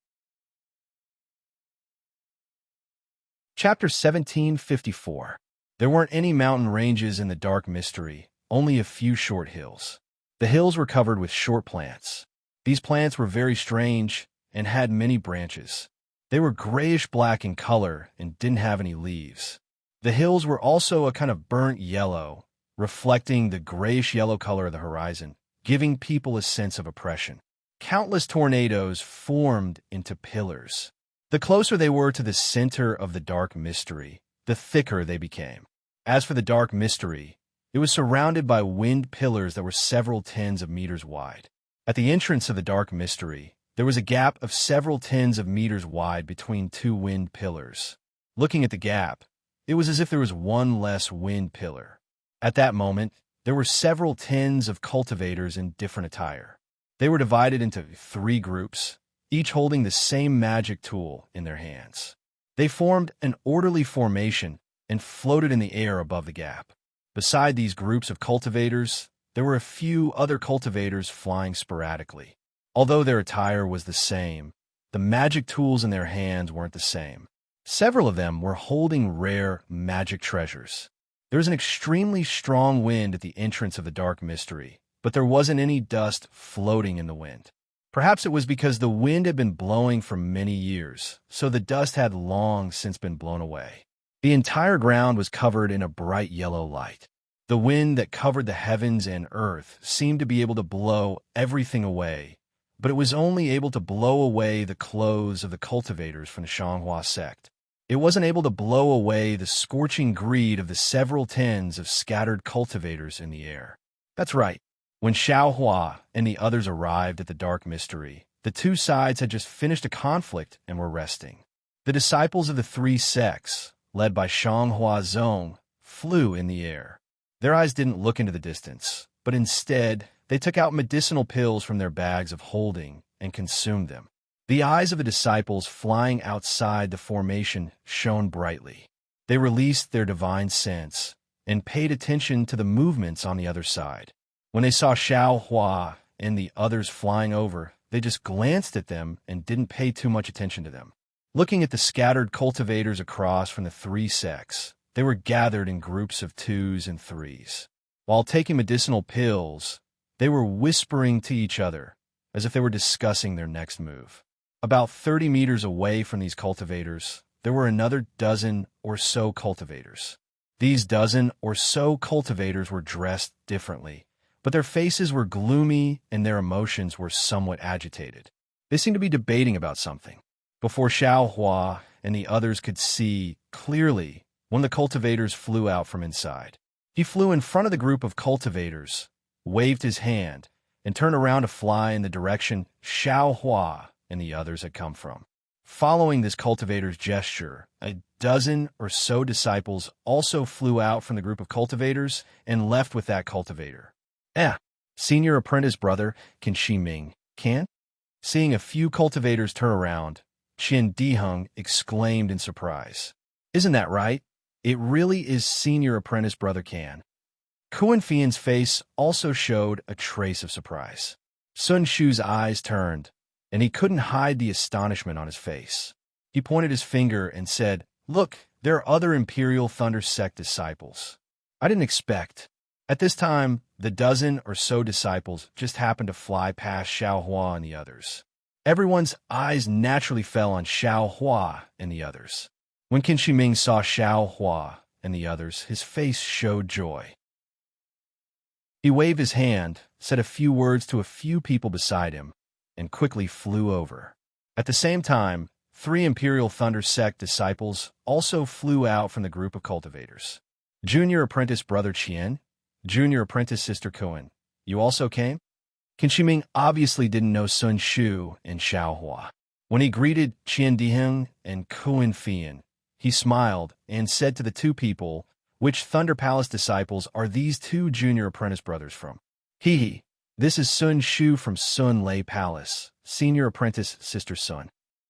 Chapter 1754. There weren't any mountain ranges in the dark mystery, only a few short hills. The hills were covered with short plants. These plants were very strange and had many branches. They were grayish-black in color and didn't have any leaves. The hills were also a kind of burnt yellow, reflecting the grayish-yellow color of the horizon, giving people a sense of oppression. Countless tornadoes formed into pillars. The closer they were to the center of the dark mystery, the thicker they became. As for the dark mystery, it was surrounded by wind pillars that were several tens of meters wide. At the entrance of the dark mystery, there was a gap of several tens of meters wide between 2 wind pillars. Looking at the gap, it was as if there was one less wind pillar. At that moment, there were several tens of cultivators in different attire. They were divided into 3 groups, each holding the same magic tool in their hands. They formed an orderly formation and floated in the air above the gap. Beside these groups of cultivators, there were a few other cultivators flying sporadically. Although their attire was the same, the magic tools in their hands weren't the same. Several of them were holding rare magic treasures. There was an extremely strong wind at the entrance of the dark mystery, but there wasn't any dust floating in the wind. Perhaps it was because the wind had been blowing for many years, so the dust had long since been blown away. The entire ground was covered in a bright yellow light. The wind that covered the heavens and earth seemed to be able to blow everything away, but it was only able to blow away the clothes of the cultivators from the Shanghua sect. It wasn't able to blow away the scorching greed of the several tens of scattered cultivators in the air. That's right. When Xiaohua and the others arrived at the dark mystery, the 2 sides had just finished a conflict and were resting. The disciples of the 3 sects, led by Shanghua Zong, flew in the air. Their eyes didn't look into the distance, but instead They took out medicinal pills from their bags of holding and consumed them. The eyes of the disciples flying outside the formation shone brightly. They released their divine sense and paid attention to the movements on the other side. When they saw Xiao Hua and the others flying over, they just glanced at them and didn't pay too much attention to them. Looking at the scattered cultivators across from the three sects, they were gathered in groups of 2s and 3s. While taking medicinal pills, they were whispering to each other as if they were discussing their next move. About 30 meters away from these cultivators, there were another dozen or so cultivators. These dozen or so cultivators were dressed differently, but their faces were gloomy and their emotions were somewhat agitated. They seemed to be debating about something. Before Xiao Hua and the others could see clearly, one of the cultivators flew out from inside. He flew in front of the group of cultivators, waved his hand, and turned around to fly in the direction Xiao Hua and the others had come from. Following this cultivator's gesture, a dozen or so disciples also flew out from the group of cultivators and left with that cultivator. Senior apprentice brother Qin Shi Ming, can? Seeing a few cultivators turn around, Qian Diheng exclaimed in surprise. Isn't that right? It really is senior apprentice brother Can. Kuan Fian's face also showed a trace of surprise. Sun Shu's eyes turned, and he couldn't hide the astonishment on his face. He pointed his finger and said, "Look, there are other Imperial Thunder Sect disciples. I didn't expect." At this time, the dozen or so disciples just happened to fly past Xiao Hua and the others. Everyone's eyes naturally fell on Xiao Hua and the others. When Qin Shi Ming saw Xiao Hua and the others, his face showed joy. He waved his hand, said a few words to a few people beside him, and quickly flew over. At the same time, 3 Imperial Thunder Sect disciples also flew out from the group of cultivators. Junior apprentice brother Qian, junior apprentice sister Kuan, you also came? Qin Shi Ming obviously didn't know Sun Shu and Xiao Hua. When he greeted Qian Diheng and Kuan Fian, he smiled and said to the 2 people, "Which Thunder Palace disciples are these 2 junior apprentice brothers from?" He, this is Sun Shu from Sun Lei Palace, senior apprentice sister Sun.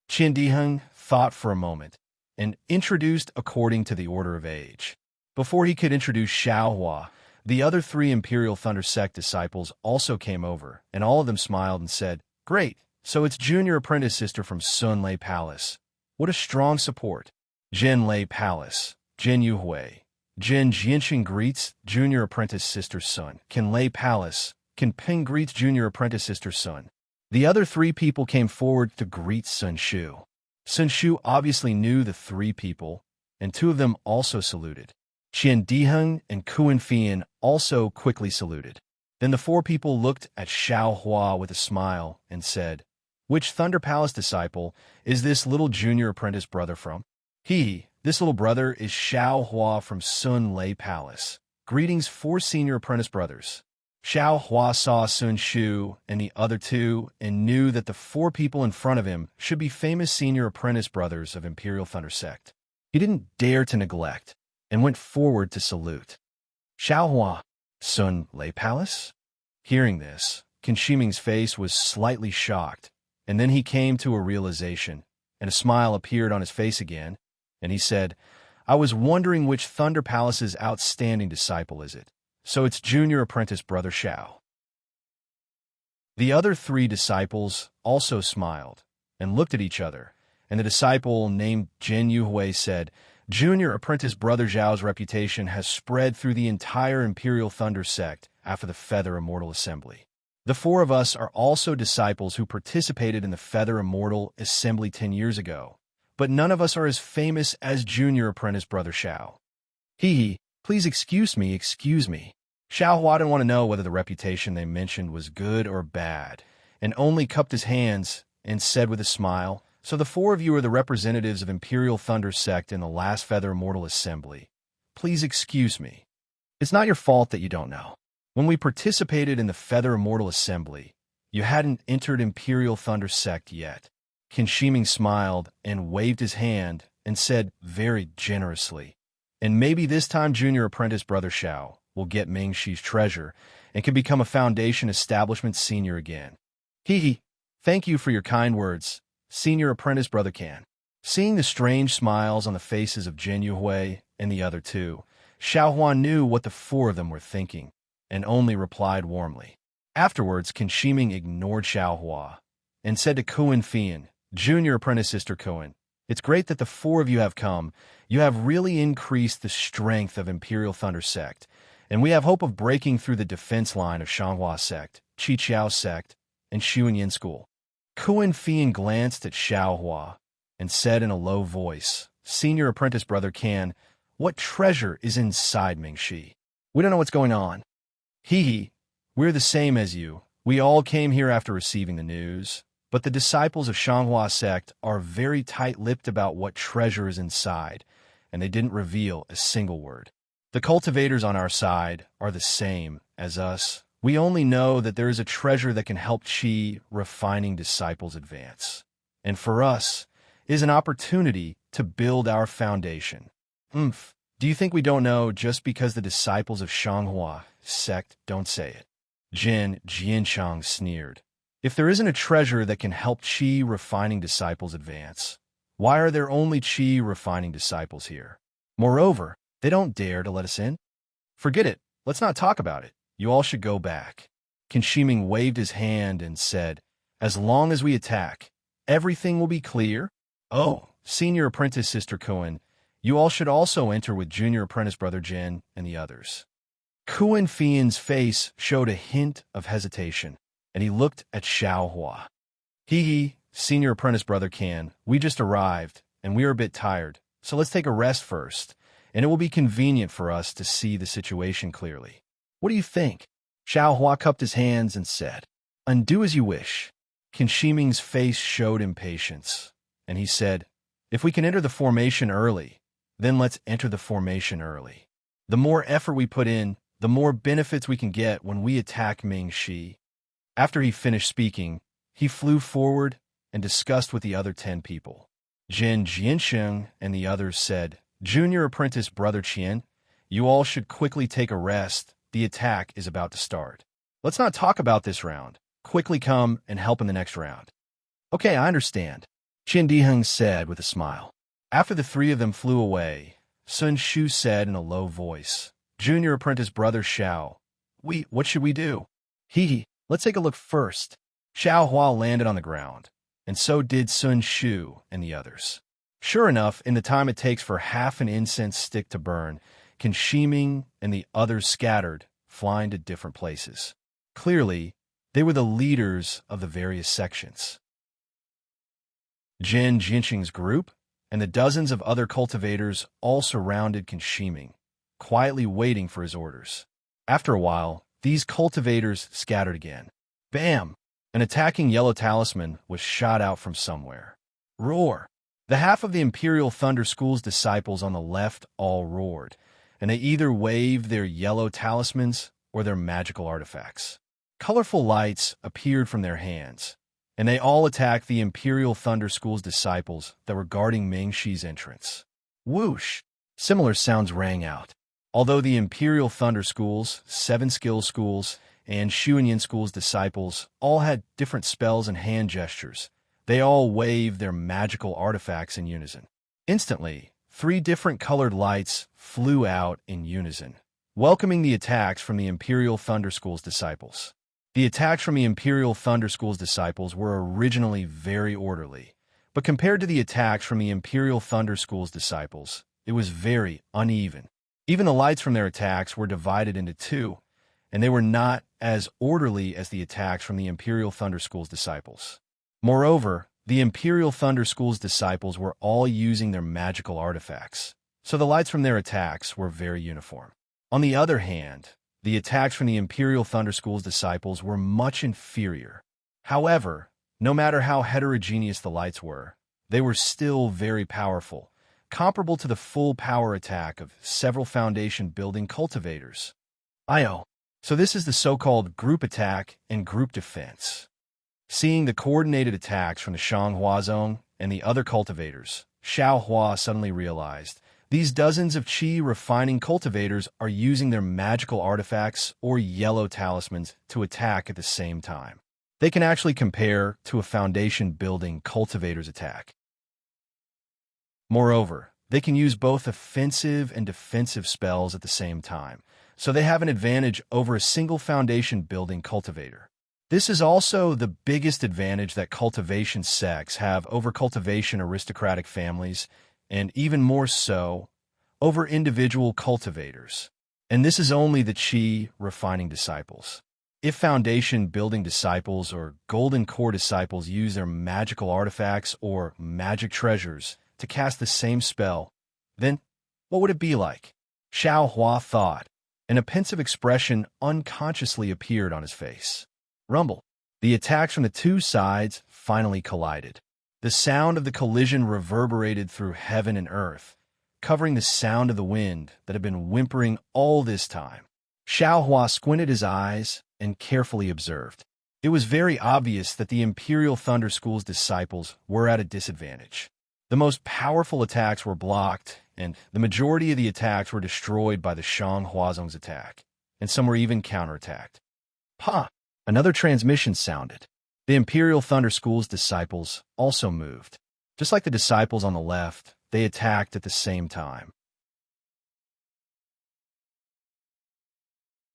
Qian Diheng thought for a moment and introduced according to the order of age. Before he could introduce Xiao Hua, the other 3 Imperial Thunder Sect disciples also came over, and all of them smiled and said, "Great, so it's junior apprentice sister from Sun Lei Palace. What a strong support." Jin Lei Palace, Jin Yuhui. Jin Jianxin greets junior apprentice sister Sun. Qin Lei Palace, Qin Ping greets junior apprentice sister Sun. The other 3 people came forward to greet Sun Shu. Sun Shu obviously knew the 3 people, and 2 of them also saluted. Qian Diheng and Kuan Fian also quickly saluted. Then the 4 people looked at Xiao Hua with a smile and said, "Which Thunder Palace disciple is this little junior apprentice brother from?" This little brother is Xiao Hua from Sun Lei Palace. Greetings 4 senior apprentice brothers. Xiao Hua saw Sun Shu and the other 2 and knew that the 4 people in front of him should be famous senior apprentice brothers of Imperial Thunder Sect. He didn't dare to neglect and went forward to salute. "Xiao Hua, Sun Lei Palace?" Hearing this, Qin Shi Ming's face was slightly shocked, and then he came to a realization, and a smile appeared on his face again, and he said, "I was wondering which Thunder Palace's outstanding disciple is it. So it's junior apprentice brother Xiao." The other 3 disciples also smiled and looked at each other, and the disciple named Jin Yuhui said, "Junior apprentice brother Zhao's reputation has spread through the entire Imperial Thunder Sect after the Feather Immortal Assembly. The 4 of us are also disciples who participated in the Feather Immortal Assembly 10 years ago, but none of us are as famous as junior apprentice brother Xiao." Please excuse me. Xiao Hua didn't want to know whether the reputation they mentioned was good or bad, and only cupped his hands and said with a smile, "So the 4 of you are the representatives of Imperial Thunder Sect in the last Feather Immortal Assembly. Please excuse me. It's not your fault that you don't know. When we participated in the Feather Immortal Assembly, you hadn't entered Imperial Thunder Sect yet." Qin Shi Ming smiled and waved his hand and said very generously, "And maybe this time junior apprentice brother Xiao will get Mingxi's treasure and can become a Foundation Establishment senior again. Hee. Thank you for your kind words, Senior Apprentice Brother Can. Seeing the strange smiles on the faces of Jin Yuhui and the other two, Xiaohua knew what the four of them were thinking, and only replied warmly. Afterwards, Qin Shiming ignored Xiaohua and said to Kuan Fian, Junior Apprentice Sister Kuan, it's great that the four of you have come. You have really increased the strength of Imperial Thunder Sect, and we have hope of breaking through the defense line of Shanghua Sect, Qiqiao Sect, and Xuanyin School. Kuan Fian glanced at Xiaohua and said in a low voice, Senior Apprentice Brother Can, what treasure is inside Mingxi? We don't know what's going on. Hee. We're the same as you. We all came here after receiving the news. But the disciples of Shanghua Sect are very tight-lipped about what treasure is inside, and they didn't reveal a single word. The cultivators on our side are the same as us. We only know that there is a treasure that can help Qi refining disciples advance. And for us, is an opportunity to build our foundation. Do you think we don't know just because the disciples of Shanghua Sect don't say it? Jin Jianshang sneered. If there isn't a treasure that can help Qi refining disciples advance, why are there only Qi refining disciples here? Moreover, they don't dare to let us in. Forget it. Let's not talk about it. You all should go back. Qin Shiming waved his hand and said, as long as we attack, everything will be clear. Oh, Senior Apprentice Sister Kuan, you all should also enter with Junior Apprentice Brother Jin and the others. Kuan Fian's face showed a hint of hesitation, and he looked at Xiaohua. Hee, Senior Apprentice Brother Can, we just arrived, and we are a bit tired, so let's take a rest first, and it will be convenient for us to see the situation clearly. What do you think? Xiaohua cupped his hands and said, undo as you wish. Qin Shiming's face showed impatience, and he said, if we can enter the formation early, then let's enter the formation early. The more effort we put in, the more benefits we can get when we attack Mingxi. After he finished speaking, he flew forward and discussed with the other 10 people. Jin Jiansheng and the others said, Junior Apprentice Brother Qian, you all should quickly take a rest. The attack is about to start. Let's not talk about this round. Quickly come and help in the next round. Okay, I understand, Qin Diheng said with a smile. After the three of them flew away, Sun Shu said in a low voice, Junior Apprentice Brother Xiao, what should we do? Hee. Let's take a look first. Xiaohua landed on the ground, and so did Sun Shu and the others. Sure enough, in the time it takes for half an incense stick to burn, Qin Shiming and the others scattered, flying to different places. Clearly, they were the leaders of the various sections. Jin Jinxing's group and the dozens of other cultivators all surrounded Qin Shiming, quietly waiting for his orders. After a while, these cultivators scattered again. Bam! An attacking yellow talisman was shot out from somewhere. Roar! The half of the Imperial Thunder School's disciples on the left all roared, and they either waved their yellow talismans or their magical artifacts. Colorful lights appeared from their hands, and they all attacked the Imperial Thunder School's disciples that were guarding Mingxi's entrance. Whoosh! Similar sounds rang out. Although the Imperial Thunder School's, 7 Skill Schools, and Xuanyin School's disciples all had different spells and hand gestures, they all waved their magical artifacts in unison. Instantly, 3 different colored lights flew out in unison, welcoming the attacks from the Imperial Thunder School's disciples. The attacks from the Imperial Thunder School's disciples were originally very orderly, but compared to the attacks from the Imperial Thunder School's disciples, it was very uneven. Even the lights from their attacks were divided into 2, and they were not as orderly as the attacks from the Imperial Thunder School's disciples. Moreover, the Imperial Thunder School's disciples were all using their magical artifacts, so the lights from their attacks were very uniform. On the other hand, the attacks from the Imperial Thunder School's disciples were much inferior. However, no matter how heterogeneous the lights were, they were still very powerful, comparable to the full power attack of several foundation-building cultivators. So this is the so-called group attack and group defense. Seeing the coordinated attacks from the Shanghua Zone and the other cultivators, Xiaohua suddenly realized These dozens of Qi refining cultivators are using their magical artifacts or yellow talismans to attack at the same time. They can actually compare to a foundation-building cultivator's attack. Moreover, they can use both offensive and defensive spells at the same time, so they have an advantage over a single foundation-building cultivator. This is also the biggest advantage that cultivation sects have over cultivation aristocratic families, and even more so, over individual cultivators. And this is only the Qi refining disciples. If foundation-building disciples or golden core disciples use their magical artifacts or magic treasures to cast the same spell, then what would it be like? Xiao Hua thought, and a pensive expression unconsciously appeared on his face. Rumble. The attacks from the two sides finally collided. The sound of the collision reverberated through heaven and earth, covering the sound of the wind that had been whimpering all this time. Xiao Hua squinted his eyes and carefully observed. It was very obvious that the Imperial Thunder School's disciples were at a disadvantage. The most powerful attacks were blocked, and the majority of the attacks were destroyed by the Shang Huazong's attack, and some were even counterattacked. Ha! Another transmission sounded. The Imperial Thunder School's disciples also moved. Just like the disciples on the left, they attacked at the same time.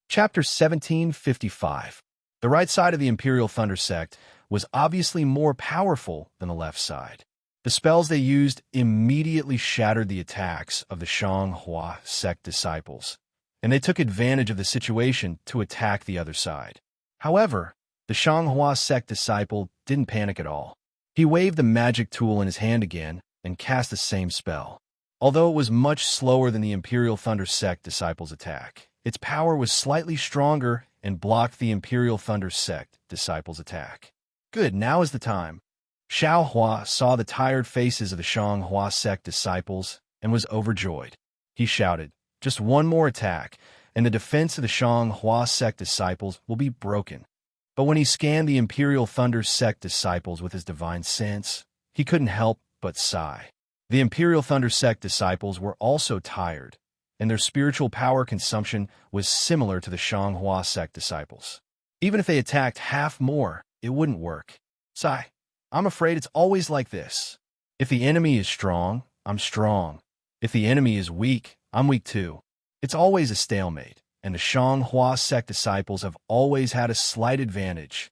Chapter 1755. The right side of the Imperial Thunder sect was obviously more powerful than the left side. The spells they used immediately shattered the attacks of the Shanghua sect disciples, and they took advantage of the situation to attack the other side. However, the Shanghua sect disciple didn't panic at all. He waved the magic tool in his hand again and cast the same spell. Although it was much slower than the Imperial Thunder sect disciple's attack, its power was slightly stronger and blocked the Imperial Thunder sect disciple's attack. Good, now is the time. Xiao Hua saw the tired faces of the Shanghua sect disciples and was overjoyed. He shouted, "Just one more attack, and the defense of the Shanghua sect disciples will be broken." But when he scanned the Imperial Thunder sect disciples with his divine sense, he couldn't help but sigh. The Imperial Thunder sect disciples were also tired, and their spiritual power consumption was similar to the Shanghua sect disciples. Even if they attacked half more, it wouldn't work. Sigh. I'm afraid it's always like this. If the enemy is strong, I'm strong. If the enemy is weak, I'm weak too. It's always a stalemate, and the Shanghua sect disciples have always had a slight advantage.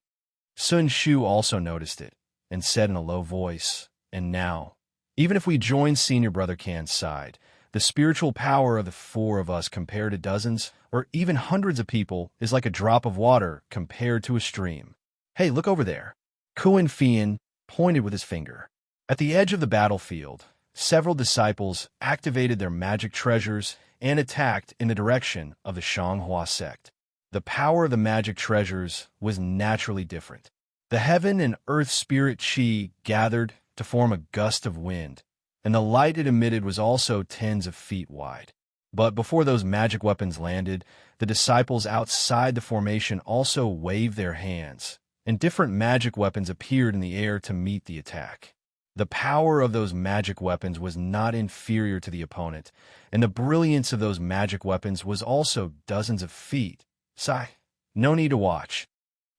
Sun Shu also noticed it, and said in a low voice, "And now, even if we join Senior Brother Kan's side, the spiritual power of the four of us compared to dozens, or even hundreds of people is like a drop of water compared to a stream. Hey, look over there." Kuan Fian pointed with his finger. At the edge of the battlefield, several disciples activated their magic treasures and attacked in the direction of the Shanghua sect. The power of the magic treasures was naturally different. The heaven and earth spirit Qi gathered to form a gust of wind, and the light it emitted was also tens of feet wide. But before those magic weapons landed, the disciples outside the formation also waved their hands, and different magic weapons appeared in the air to meet the attack. The power of those magic weapons was not inferior to the opponent, and the brilliance of those magic weapons was also dozens of feet. Sigh. No need to watch.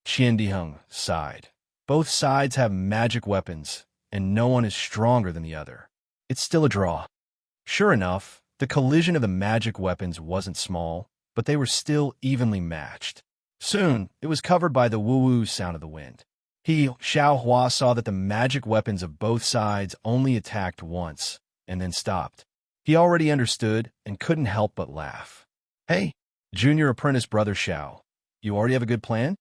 Qian Diheng sighed. Both sides have magic weapons, and no one is stronger than the other. It's still a draw. Sure enough, the collision of the magic weapons wasn't small, but they were still evenly matched. Soon, it was covered by the woo-woo sound of the wind. Xiao Hua saw that the magic weapons of both sides only attacked once, and then stopped. He already understood and couldn't help but laugh. "Hey, junior apprentice brother Xiao, you already have a good plan?"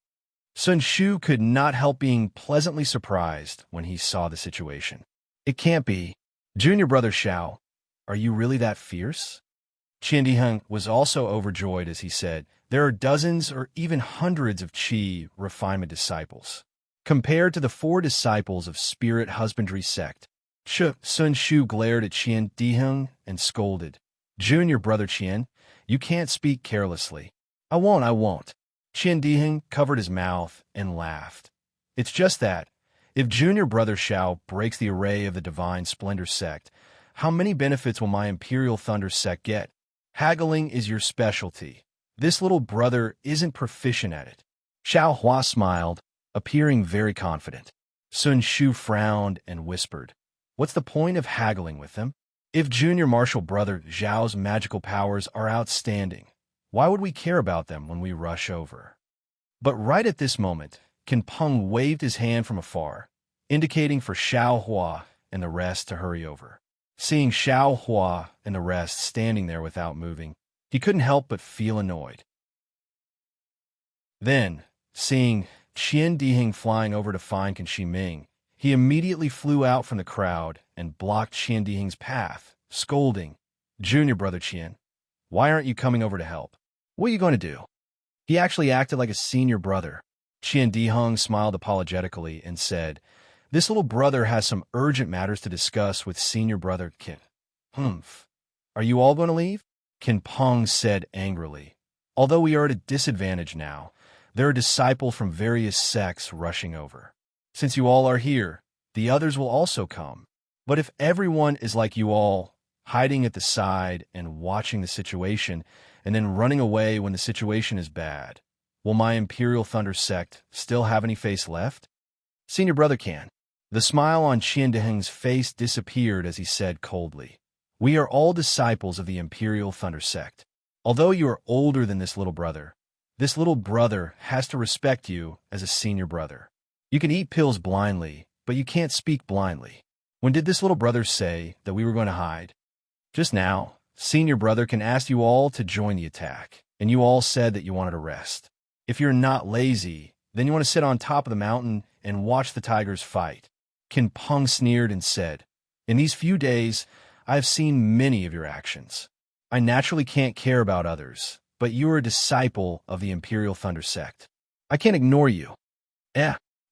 Sun Shu could not help being pleasantly surprised when he saw the situation. "It can't be. Junior brother Xiao, are you really that fierce?" Qian Diheng was also overjoyed as he said, "There are dozens or even hundreds of Qi refinement disciples. Compared to the 4 disciples of Spirit Husbandry sect." Sun Shu glared at Qian Diheng and scolded, "Junior brother Qian, you can't speak carelessly." I won't. Qian Diheng covered his mouth and laughed. "It's just that, if junior brother Xiao breaks the array of the Divine Splendor sect, How many benefits will my Imperial Thunder sect get? Haggling is your specialty. This little brother isn't proficient at it. Xiao Hua smiled, appearing very confident. Sun Shu frowned and whispered, "What's the point of haggling with them? If Junior Martial Brother Zhao's magical powers are outstanding, why would we care about them when we rush over?" But right at this moment, Qin Peng waved his hand from afar, indicating for Xiao Hua and the rest to hurry over. Seeing Xiao Hua and the rest standing there without moving, he couldn't help but feel annoyed. Then, seeing Qian Dihing flying over to find Qin Shi Ming, he immediately flew out from the crowd and blocked Qian Dihing's path, scolding, "Junior Brother Qian, why aren't you coming over to help? What are you going to do?" He actually acted like a senior brother. Qian Diheng smiled apologetically and said, "This little brother has some urgent matters to discuss with senior brother Qin." "Humph. Are you all going to leave?" Qin Peng said angrily. "Although we are at a disadvantage now, there are disciples from various sects rushing over. Since you all are here, the others will also come. But if everyone is like you all, hiding at the side and watching the situation, and then running away when the situation is bad, will my Imperial Thunder sect still have any face left?" Senior brother can. The smile on Qian Diheng's face disappeared as he said coldly, "We are all disciples of the Imperial Thunder sect. Although you are older than this little brother has to respect you as a senior brother. You can eat pills blindly, but you can't speak blindly. When did this little brother say that we were going to hide? Just now, senior brother can ask you all to join the attack, and you all said that you wanted to rest. If you're not lazy, then you want to sit on top of the mountain and watch the tigers fight." Qin Peng sneered and said, "In these few days, I have seen many of your actions. I naturally can't care about others, but you are a disciple of the Imperial Thunder sect. I can't ignore you."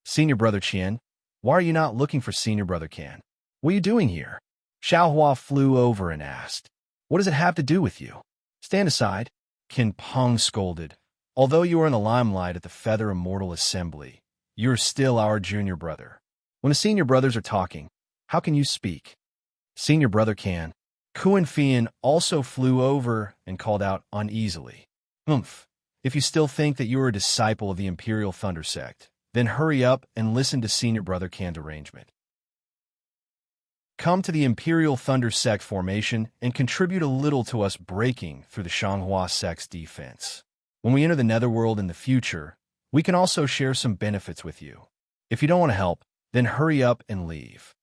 Senior brother Qian, why are you not looking for senior brother Can? What are you doing here?" Xiao Hua flew over and asked, "What does it have to do with you?" "Stand aside," Qin Peng scolded. "Although you are in the limelight at the Feather Immortal Assembly, you are still our junior brother. When the senior brothers are talking, how can you speak?" Senior brother Can. Kuan Fian also flew over and called out uneasily, "Humph. If you still think that you are a disciple of the Imperial Thunder sect, then hurry up and listen to senior brother Can's arrangement. Come to the Imperial Thunder sect formation and contribute a little to us breaking through the Shanghua sect's defense. When we enter the Netherworld in the future, we can also share some benefits with you. If you don't want to help, then hurry up and leave.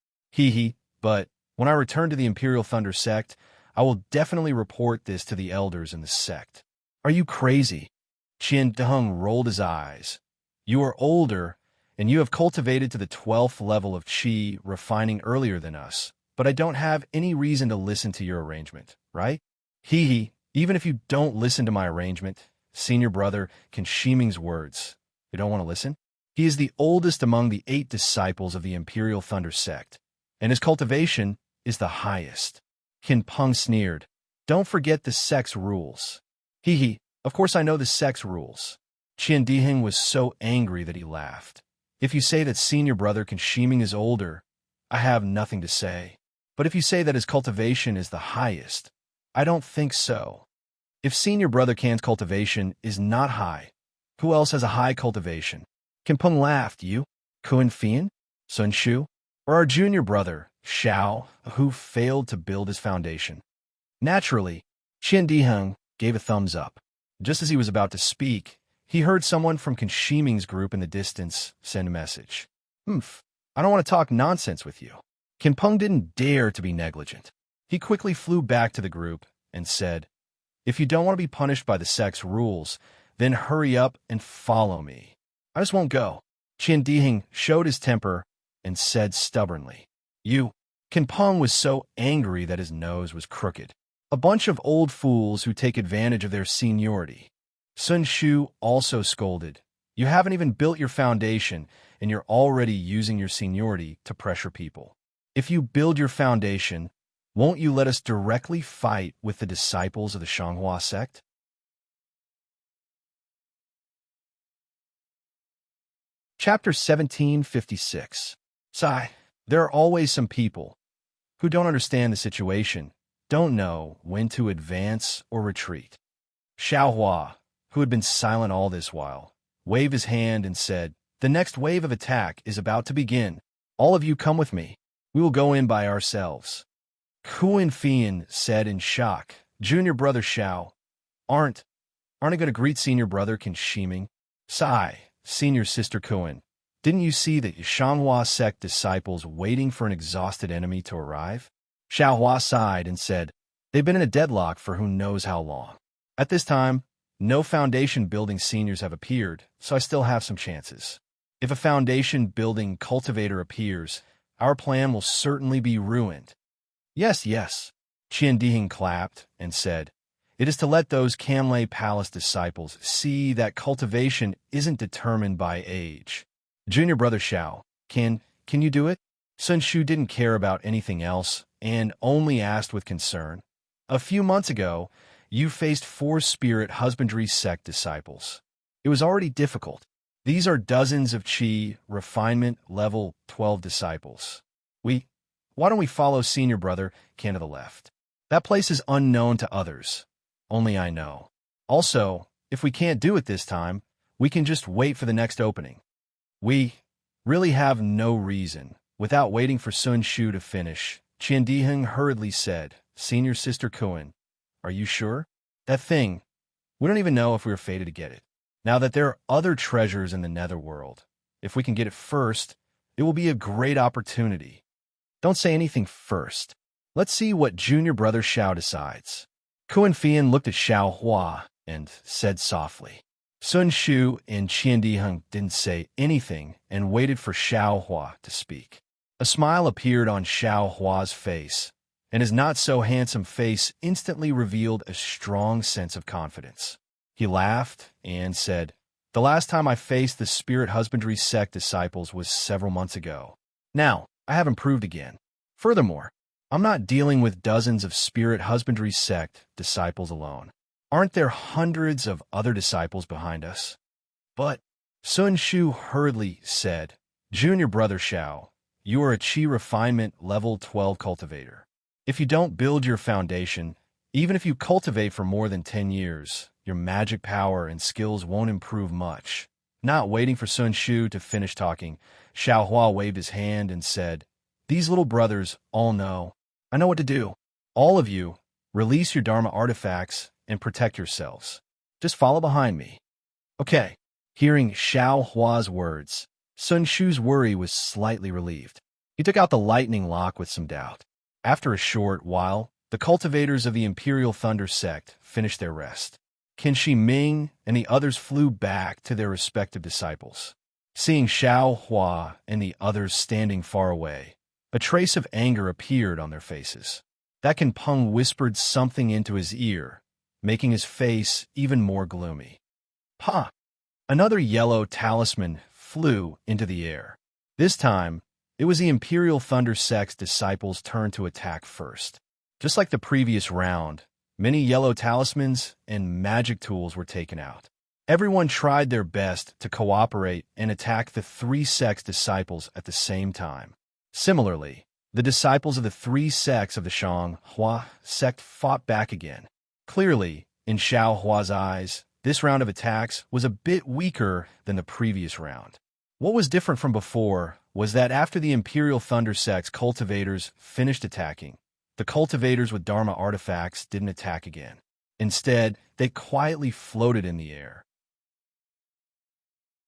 But when I return to the Imperial Thunder sect, I will definitely report this to the elders in the sect." "Are you crazy?" Qian Deheng rolled his eyes. "You are older, and you have cultivated to the 12th level of Qi refining earlier than us, but I don't have any reason to listen to your arrangement, right?" Even if you don't listen to my arrangement, senior brother Qin Shi Ming's words, you don't want to listen? He is the oldest among the 8 disciples of the Imperial Thunder sect, and his cultivation is the highest. Qin Peng sneered. "Don't forget the sect's rules." Of course I know the sect's rules." Qian Diheng was so angry that he laughed. "If you say that senior brother Qin Shi Ming is older, I have nothing to say. But if you say that his cultivation is the highest, I don't think so. If senior brother Can's cultivation is not high, who else has a high cultivation?" Qin Peng laughed. "You? Kuan Fian? Sun Shu? Or our junior brother, Xiao, who failed to build his foundation?" Naturally, Qian Diheng gave a thumbs up. Just as he was about to speak, he heard someone from Qin Shi Ming's group in the distance send a message. I don't want to talk nonsense with you." Qin Peng didn't dare to be negligent. He quickly flew back to the group and said, "If you don't want to be punished by the sect's rules, then hurry up and follow me. I just won't go." Qian Diheng showed his temper and said stubbornly, "You." Qin Peng was so angry that his nose was crooked. A bunch of old fools who take advantage of their seniority. Sun Shu also scolded, "You haven't even built your foundation, and you're already using your seniority to pressure people. If you build your foundation, won't you let us directly fight with the disciples of the Shanghua sect?" Chapter 1756. Sigh, there are always some people. who don't understand the situation, don't know when to advance or retreat. Xiaohua, who had been silent all this while, waved his hand and said, "The next wave of attack is about to begin. All of you come with me. We will go in by ourselves." Kuan Fian said in shock, "Junior brother Xiao, aren't I going to greet senior brother Qin Shiming?" "Sigh, senior sister Kuan. Didn't you see the Shanghua sect disciples waiting for an exhausted enemy to arrive?" Xiaohua sighed and said, "They've been in a deadlock for who knows how long. At this time, no foundation-building seniors have appeared, so I still have some chances. If a foundation-building cultivator appears, our plan will certainly be ruined." "Yes, yes," Qian Dihing clapped and said, "It is to let those Canlay Palace disciples see that cultivation isn't determined by age." "Junior brother Xiao, can you do it?" Sun Shu didn't care about anything else and only asked with concern. "A few months ago, you faced 4 spirit husbandry sect disciples. It was already difficult. These are dozens of Qi refinement level 12 disciples. Why don't we follow senior brother Qian to the left? That place is unknown to others. Only I know. Also, if we can't do it this time, we can just wait for the next opening." "We really have no reason." Without waiting for Sun Shu to finish, Qian Diheng hurriedly said, "Senior sister Kuan, are you sure? That thing, we don't even know if we were fated to get it. Now that there are other treasures in the netherworld, if we can get it first, it will be a great opportunity. Don't say anything first. Let's see what junior brother Xiao decides." Kuan Fian looked at Xiao Hua and said softly. Sun Shu and Qian Diheng didn't say anything and waited for Xiao Hua to speak. A smile appeared on Xiao Hua's face, and his not-so-handsome face instantly revealed a strong sense of confidence. He laughed and said, "The last time I faced the spirit husbandry sect disciples was several months ago. Now, I have improved again. Furthermore, I'm not dealing with dozens of spirit husbandry sect disciples alone. Aren't there hundreds of other disciples behind us?" "But," Sun Shu hurriedly said, "Junior brother Xiao, you are a Qi refinement level 12 cultivator. If you don't build your foundation, even if you cultivate for more than 10 years, your magic power and skills won't improve much." Not waiting for Sun Shu to finish talking, Xiao Hua waved his hand and said, "These little brothers all know. I know what to do. All of you, release your Dharma artifacts and protect yourselves. Just follow behind me." "Okay." Hearing Xiao Hua's words, Sun Shu's worry was slightly relieved. He took out the lightning lock with some doubt. After a short while, the cultivators of the Imperial Thunder sect finished their rest. Qin Shi Ming and the others flew back to their respective disciples. Seeing Xiao Hua and the others standing far away, a trace of anger appeared on their faces. That Qin Peng whispered something into his ear, making his face even more gloomy. "Ha!" Another yellow talisman flew into the air. This time, it was the Imperial Thunder Sect's disciples' turn to attack first. Just like the previous round, many yellow talismans and magic tools were taken out. Everyone tried their best to cooperate and attack the 3 sects' disciples at the same time. Similarly, the disciples of the 3 sects of the Shanghua sect fought back again. Clearly, in Xiao Hua's eyes, this round of attacks was a bit weaker than the previous round. What was different from before was that after the Imperial Thunder Sect's cultivators finished attacking, the cultivators with Dharma artifacts didn't attack again. Instead, they quietly floated in the air.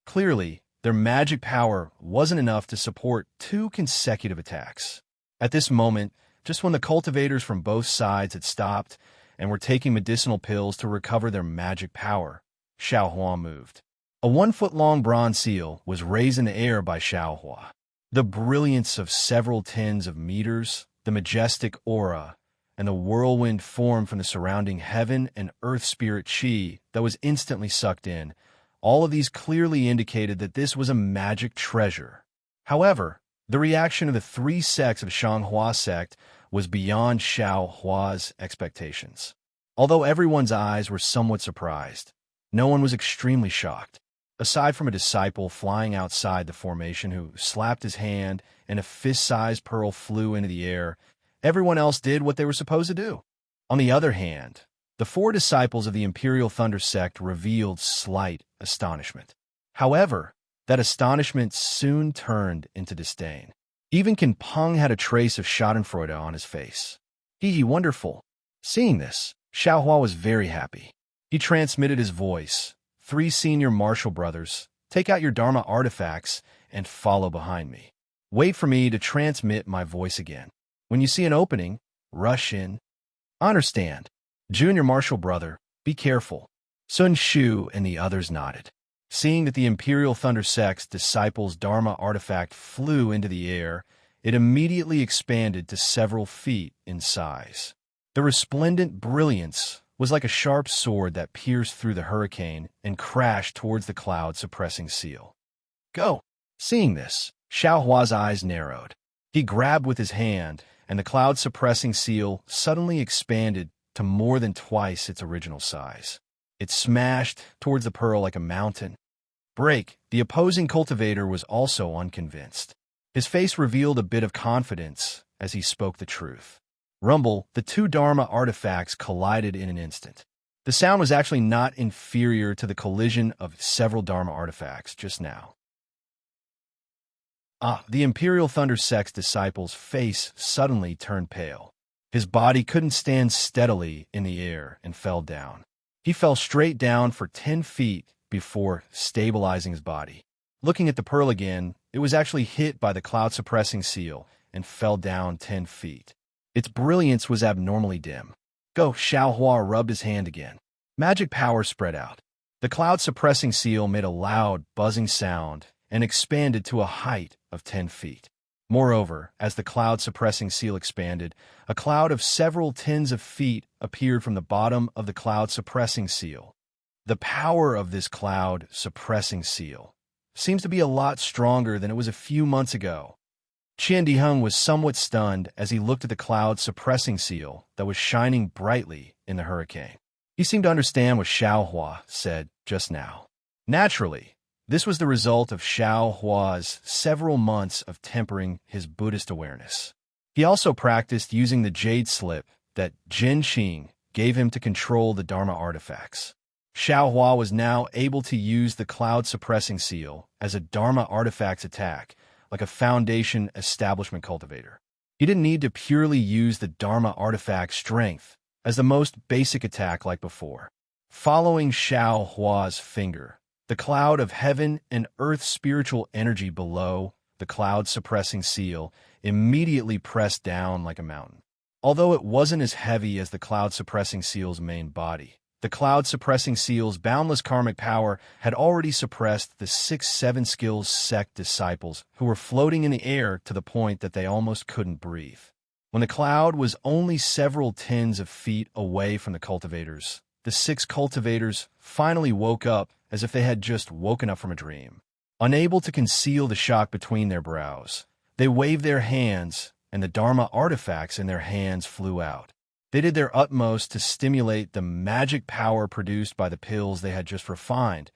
Clearly, their magic power wasn't enough to support 2 consecutive attacks. At this moment, just when the cultivators from both sides had stopped and were taking medicinal pills to recover their magic power, Xiao Hua moved. A 1-foot-long bronze seal was raised in the air by Xiao Hua. The brilliance of several tens of meters, the majestic aura, and the whirlwind form from the surrounding heaven and earth spirit Qi that was instantly sucked in, all of these clearly indicated that this was a magic treasure. However, the reaction of the 3 sects of Shanghua sect was beyond Xiao Hua's expectations. Although everyone's eyes were somewhat surprised, no one was extremely shocked. Aside from a disciple flying outside the formation who slapped his hand and a fist-sized pearl flew into the air, Everyone else did what they were supposed to do. On the other hand, the 4 disciples of the Imperial Thunder sect revealed slight astonishment. However, that astonishment soon turned into disdain. Even Kin Peng had a trace of schadenfreude on his face. Hee wonderful. Seeing this, Xiaohua was very happy. He transmitted his voice. 3 senior martial brothers, take out your Dharma artifacts and follow behind me. Wait for me to transmit my voice again. When you see an opening, rush in. Understand. Junior martial brother, be careful. Sun Shu and the others nodded. Seeing that the Imperial Thunder Sect's disciples' Dharma artifact flew into the air, it immediately expanded to several feet in size. The resplendent brilliance was like a sharp sword that pierced through the hurricane and crashed towards the cloud-suppressing seal. Go! Seeing this, Xiaohua's eyes narrowed. He grabbed with his hand, and the cloud-suppressing seal suddenly expanded to more than twice its original size. It smashed towards the pearl like a mountain. Break, the opposing cultivator, was also unconvinced. His face revealed a bit of confidence as he spoke the truth. Rumble, the 2 Dharma artifacts collided in an instant. The sound was actually not inferior to the collision of several Dharma artifacts just now. The Imperial Thunder Sect's disciple's face suddenly turned pale. His body couldn't stand steadily in the air and fell down. He fell straight down for 10 feet before stabilizing his body. Looking at the pearl again, it was actually hit by the cloud-suppressing seal and fell down 10 feet. Its brilliance was abnormally dim. Go, Xiaohua rubbed his hand again. Magic power spread out. The cloud-suppressing seal made a loud, buzzing sound and expanded to a height of 10 feet. Moreover, as the cloud-suppressing seal expanded, a cloud of several tens of feet appeared from the bottom of the cloud-suppressing seal. The power of this cloud-suppressing seal seems to be a lot stronger than it was a few months ago. Qian Diheng was somewhat stunned as he looked at the cloud-suppressing seal that was shining brightly in the hurricane. He seemed to understand what Xiaohua said just now. Naturally, this was the result of Xiaohua's several months of tempering his Buddhist awareness. He also practiced using the jade slip that Jin Qing gave him to control the Dharma artifacts. Xiaohua was now able to use the cloud-suppressing seal as a Dharma artifacts attack, like a foundation establishment cultivator. He didn't need to purely use the Dharma artifact strength as the most basic attack like before. Following Xiaohua's finger, the cloud of heaven and earth spiritual energy below the cloud-suppressing seal immediately pressed down like a mountain. Although it wasn't as heavy as the cloud-suppressing seal's main body, the cloud-suppressing seal's boundless karmic power had already suppressed the 6-7 skills sect disciples who were floating in the air to the point that they almost couldn't breathe. When the cloud was only several tens of feet away from the cultivators, the 6 cultivators finally woke up as if they had just woken up from a dream. Unable to conceal the shock between their brows, they waved their hands, and the Dharma artifacts in their hands flew out. They did their utmost to stimulate the magic power produced by the pills they had just refined,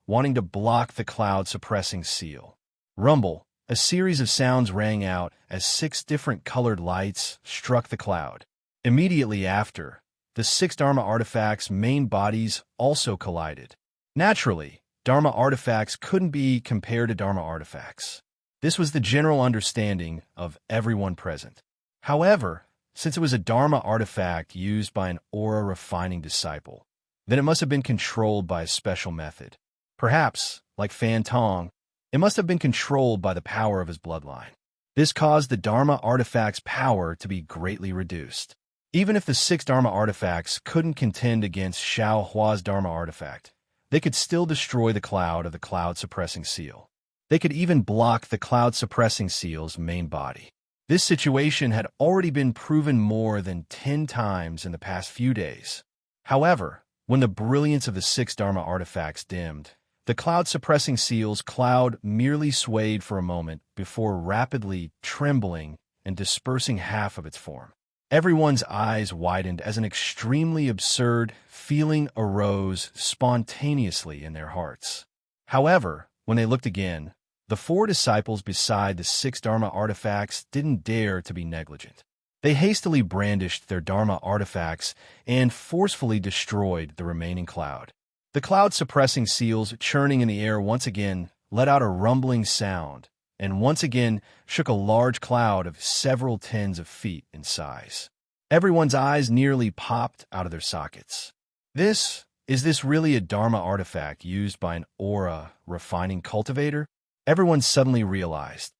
wanting to block the cloud-suppressing seal. Rumble, a series of sounds rang out as 6 different colored lights struck the cloud. Immediately after, the 6 Dharma artifacts' main bodies also collided. Naturally, Dharma artifacts couldn't be compared to Dharma artifacts. This was the general understanding of everyone present. However, since it was a Dharma artifact used by an aura-refining disciple, then it must have been controlled by a special method. Perhaps, like Fan Tong, it must have been controlled by the power of his bloodline. This caused the Dharma artifact's power to be greatly reduced. Even if the 6 Dharma artifacts couldn't contend against Xiaohua's Dharma artifact, they could still destroy the cloud of the cloud-suppressing seal. They could even block the cloud-suppressing seal's main body. This situation had already been proven more than 10 times in the past few days. However, when the brilliance of the 6 Dharma artifacts dimmed, the cloud-suppressing seal's cloud merely swayed for a moment before rapidly trembling and dispersing half of its form. Everyone's eyes widened as an extremely absurd feeling arose spontaneously in their hearts. However, when they looked again, the 4 disciples beside the 6 Dharma artifacts didn't dare to be negligent. They hastily brandished their Dharma artifacts and forcefully destroyed the remaining cloud. The cloud-suppressing seals churning in the air once again let out a rumbling sound, and once again shook a large cloud of several tens of feet in size. Everyone's eyes nearly popped out of their sockets. Is this really a Dharma artifact used by an aura refining cultivator? Everyone suddenly realized.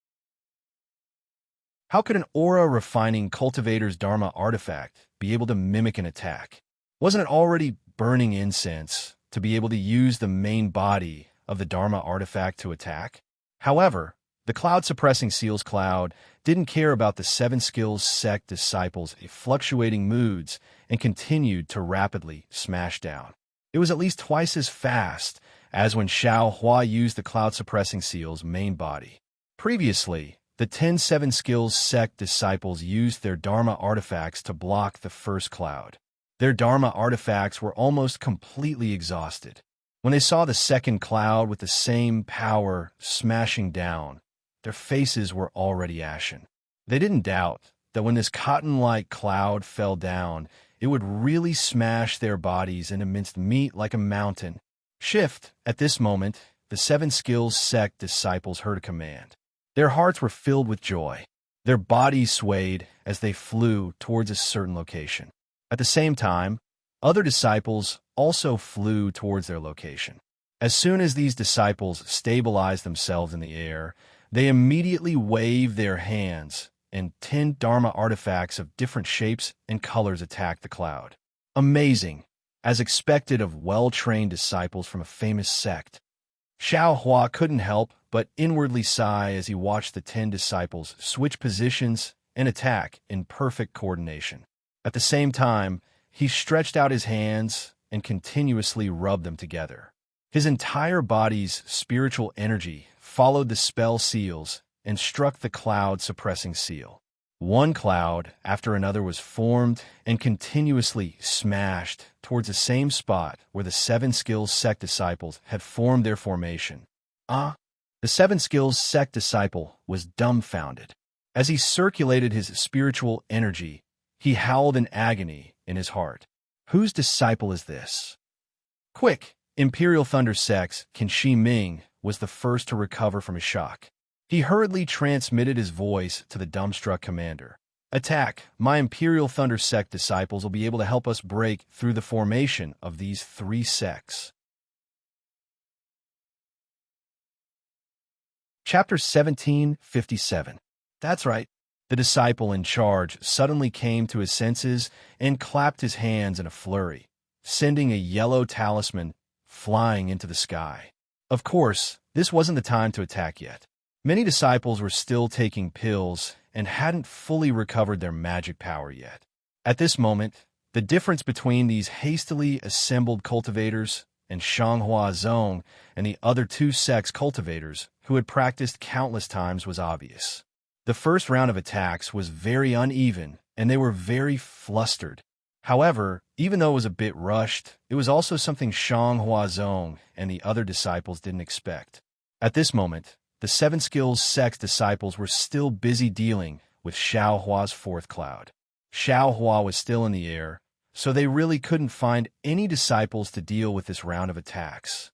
How could an aura refining cultivator's Dharma artifact be able to mimic an attack? Wasn't it already burning incense to be able to use the main body of the Dharma artifact to attack? However, the cloud-suppressing seals cloud didn't care about the Seven Skills sect disciples' fluctuating moods and continued to rapidly smash down. It was at least twice as fast as when Xiao Hua used the cloud-suppressing seal's main body. Previously, the 10 Seven Skills sect disciples used their Dharma artifacts to block the first cloud. Their Dharma artifacts were almost completely exhausted. When they saw the second cloud with the same power smashing down, their faces were already ashen. They didn't doubt that when this cotton-like cloud fell down, it would really smash their bodies into minced meat like a mountain. At this moment, the Seven Skills sect disciples heard a command. Their hearts were filled with joy. Their bodies swayed as they flew towards a certain location. At the same time, other disciples also flew towards their location. As soon as these disciples stabilized themselves in the air, they immediately waved their hands, and 10 Dharma artifacts of different shapes and colors attacked the cloud. Amazing, as expected of well-trained disciples from a famous sect. Xiao Hua couldn't help but inwardly sigh as he watched the 10 disciples switch positions and attack in perfect coordination. At the same time, he stretched out his hands and continuously rubbed them together. His entire body's spiritual energy followed the spell seals and struck the cloud-suppressing seal. One cloud after another was formed and continuously smashed towards the same spot where the Seven Skills sect disciples had formed their formation. The Seven Skills sect disciple was dumbfounded. As he circulated his spiritual energy, he howled in agony in his heart. Whose disciple is this? Quick! Imperial Thunder Sect's Qin Shi Ming was the first to recover from his shock. He hurriedly transmitted his voice to the dumbstruck commander. Attack! My Imperial Thunder Sect disciples will be able to help us break through the formation of these 3 sects. Chapter 1757. That's right. The disciple in charge suddenly came to his senses and clapped his hands in a flurry, sending a yellow talisman flying into the sky. Of course, this wasn't the time to attack yet. Many disciples were still taking pills and hadn't fully recovered their magic power yet. At this moment, the difference between these hastily assembled cultivators and Shanghua Zong and the other 2 sects cultivators who had practiced countless times was obvious. The first round of attacks was very uneven, and they were very flustered. However, even though it was a bit rushed, it was also something Shanghua Zong and the other disciples didn't expect. At this moment, the Seven Skills sect disciples were still busy dealing with Xiao Hua's 4th cloud. Xiao Hua was still in the air, so they really couldn't find any disciples to deal with this round of attacks.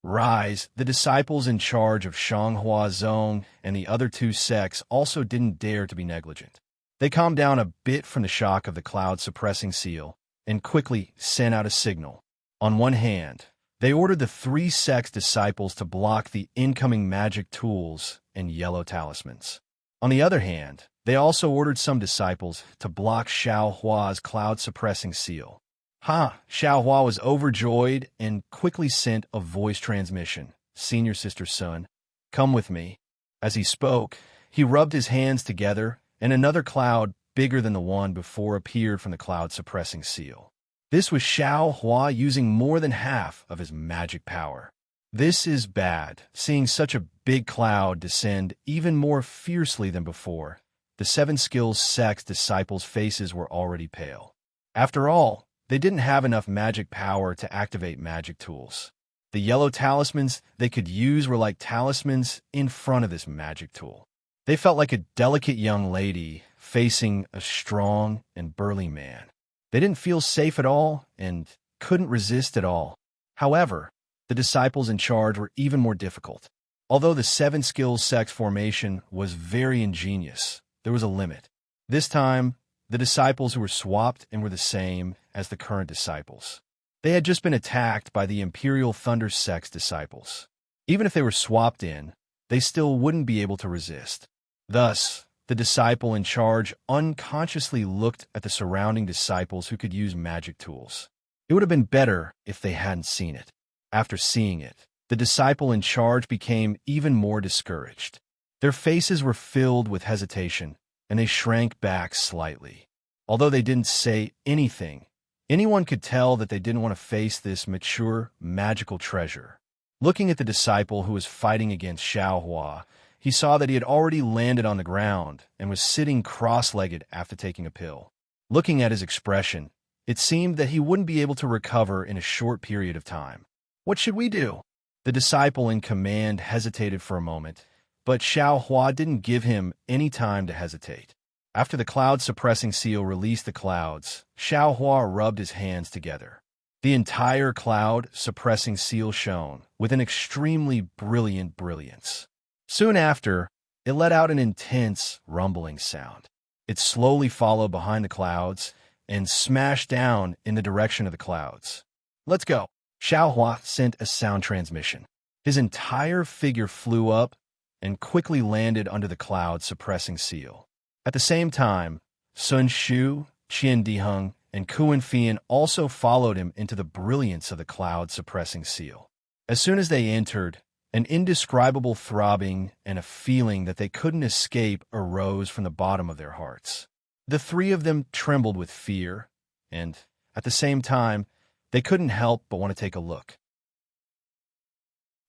Rise, the disciples in charge of Shanghua Zong and the other 2 sects also didn't dare to be negligent. They calmed down a bit from the shock of the cloud-suppressing seal and quickly sent out a signal. On one hand, they ordered the 3 sects disciples to block the incoming magic tools and yellow talismans. On the other hand, they also ordered some disciples to block Xiao Hua's cloud-suppressing seal. Xiao Hua was overjoyed and quickly sent a voice transmission. Senior Sister Sun, come with me. As he spoke, he rubbed his hands together, and another cloud bigger than the one before appeared from the cloud-suppressing seal. This was Xiao Hua using more than half of his magic power. This is bad, seeing such a big cloud descend even more fiercely than before. The Seven Skills sect's disciples' faces were already pale. After all, they didn't have enough magic power to activate magic tools. The yellow talismans they could use were like talismans in front of this magic tool. They felt like a delicate young lady facing a strong and burly man. They didn't feel safe at all and couldn't resist at all. However, the disciples in charge were even more difficult. Although the seven skills sex formation was very ingenious, there was a limit. This time, the disciples who were swapped and were the same as the current disciples. They had just been attacked by the Imperial Thunder Sex disciples. Even if they were swapped in, they still wouldn't be able to resist. Thus, the disciple in charge unconsciously looked at the surrounding disciples who could use magic tools. It would have been better if they hadn't seen it. After seeing it, the disciple in charge became even more discouraged. Their faces were filled with hesitation, and they shrank back slightly. Although they didn't say anything, anyone could tell that they didn't want to face this mature, magical treasure. Looking at the disciple who was fighting against Xiaohua, he saw that he had already landed on the ground and was sitting cross-legged after taking a pill. Looking at his expression, it seemed that he wouldn't be able to recover in a short period of time. What should we do? The disciple in command hesitated for a moment, but Xiaohua didn't give him any time to hesitate. After the cloud-suppressing seal released the clouds, Xiaohua rubbed his hands together. The entire cloud-suppressing seal shone with an extremely brilliant brilliance. Soon after, it let out an intense rumbling sound. It slowly followed behind the clouds and smashed down in the direction of the clouds. "Let's go." Xiaohua sent a sound transmission. His entire figure flew up and quickly landed under the cloud-suppressing seal. At the same time, Sun Shu, Qian Diheng, and Kuan Fian also followed him into the brilliance of the cloud-suppressing seal. As soon as they entered, an indescribable throbbing and a feeling that they couldn't escape arose from the bottom of their hearts. The three of them trembled with fear, and, at the same time, they couldn't help but want to take a look.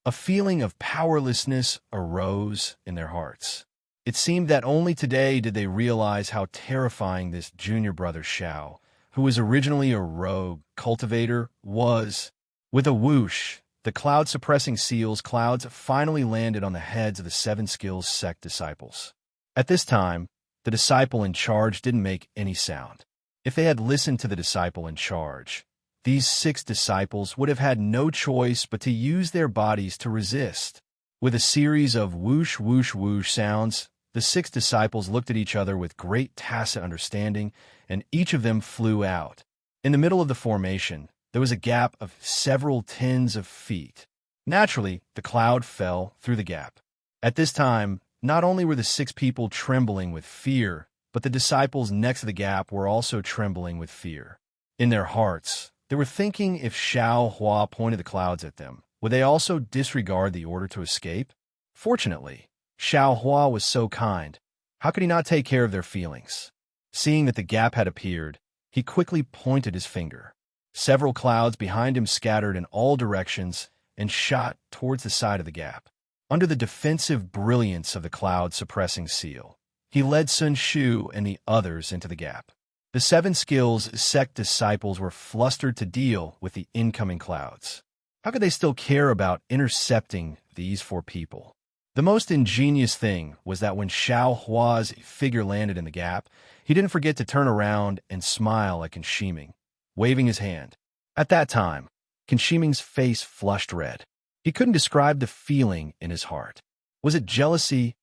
A feeling of powerlessness arose in their hearts. It seemed that only today did they realize how terrifying this junior brother Xiao, who was originally a rogue cultivator, was. With a whoosh, the cloud-suppressing seal's clouds finally landed on the heads of the seven skills sect disciples. At this time, the disciple in charge didn't make any sound. If they had listened to the disciple in charge, these 6 disciples would have had no choice but to use their bodies to resist. With a series of whoosh, whoosh, whoosh sounds, the 6 disciples looked at each other with great tacit understanding, and each of them flew out. In the middle of the formation, there was a gap of several tens of feet. Naturally, the cloud fell through the gap. At this time, not only were the 6 people trembling with fear, but the disciples next to the gap were also trembling with fear. In their hearts, they were thinking if Xiaohua pointed the clouds at them, would they also disregard the order to escape? Fortunately, Xiaohua was so kind. How could he not take care of their feelings? Seeing that the gap had appeared, he quickly pointed his finger. Several clouds behind him scattered in all directions and shot towards the side of the gap. Under the defensive brilliance of the cloud-suppressing seal, he led Sun Shu and the others into the gap. The 7 skills sect disciples were flustered to deal with the incoming clouds. How could they still care about intercepting these 4 people? The most ingenious thing was that when Xiaohua's figure landed in the gap, he didn't forget to turn around and smile at Kenshiming, waving his hand. At that time, Kenshiming's face flushed red. He couldn't describe the feeling in his heart. Was it jealousy,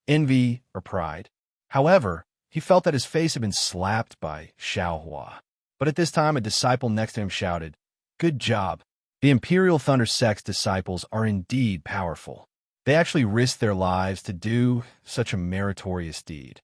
envy, or pride? However, he felt that his face had been slapped by Xiaohua. But at this time, a disciple next to him shouted, "Good job. The Imperial Thunder Sex disciples are indeed powerful. They actually risked their lives to do such a meritorious deed.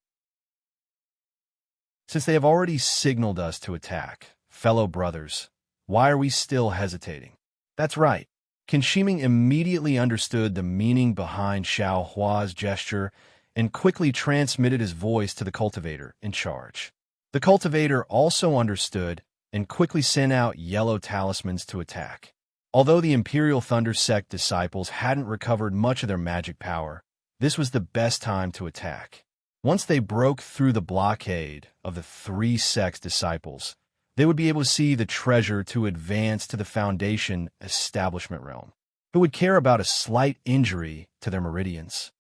Since they have already signaled us to attack, fellow brothers, why are we still hesitating?" That's right. Kenshiming immediately understood the meaning behind Xiaohua's gesture and quickly transmitted his voice to the cultivator in charge. The cultivator also understood and quickly sent out yellow talismans to attack. Although the Imperial Thunder Sect disciples hadn't recovered much of their magic power, this was the best time to attack. Once they broke through the blockade of the 3 sects disciples, they would be able to see the treasure to advance to the Foundation establishment realm. Who would care about a slight injury to their meridians?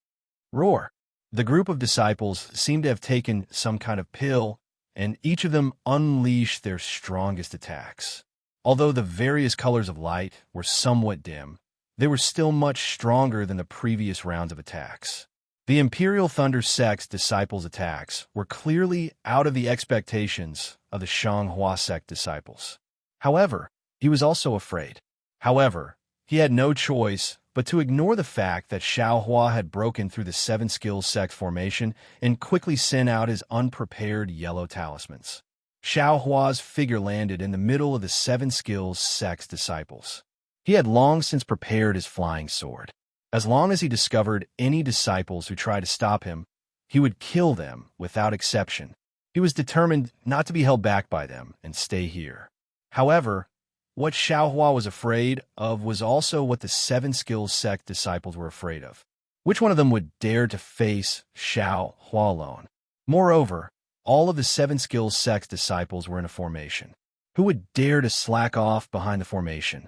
Roar! The group of disciples seemed to have taken some kind of pill, and each of them unleashed their strongest attacks. Although the various colors of light were somewhat dim, they were still much stronger than the previous rounds of attacks. The Imperial Thunder Sect's disciples' attacks were clearly out of the expectations of the Shanghua Sect disciples. However, he was also afraid. However, he had no choice but to ignore the fact that Xiaohua had broken through the Seven Skills Sect formation and quickly sent out his unprepared yellow talismans. Xiaohua's figure landed in the middle of the Seven Skills Sect's disciples. He had long since prepared his flying sword. As long as he discovered any disciples who tried to stop him, he would kill them without exception. He was determined not to be held back by them and stay here. However, what Xiaohua was afraid of was also what the Seven Skills Sect disciples were afraid of. Which one of them would dare to face Xiaohua alone? Moreover, all of the Seven Skills Sect disciples were in a formation. Who would dare to slack off behind the formation?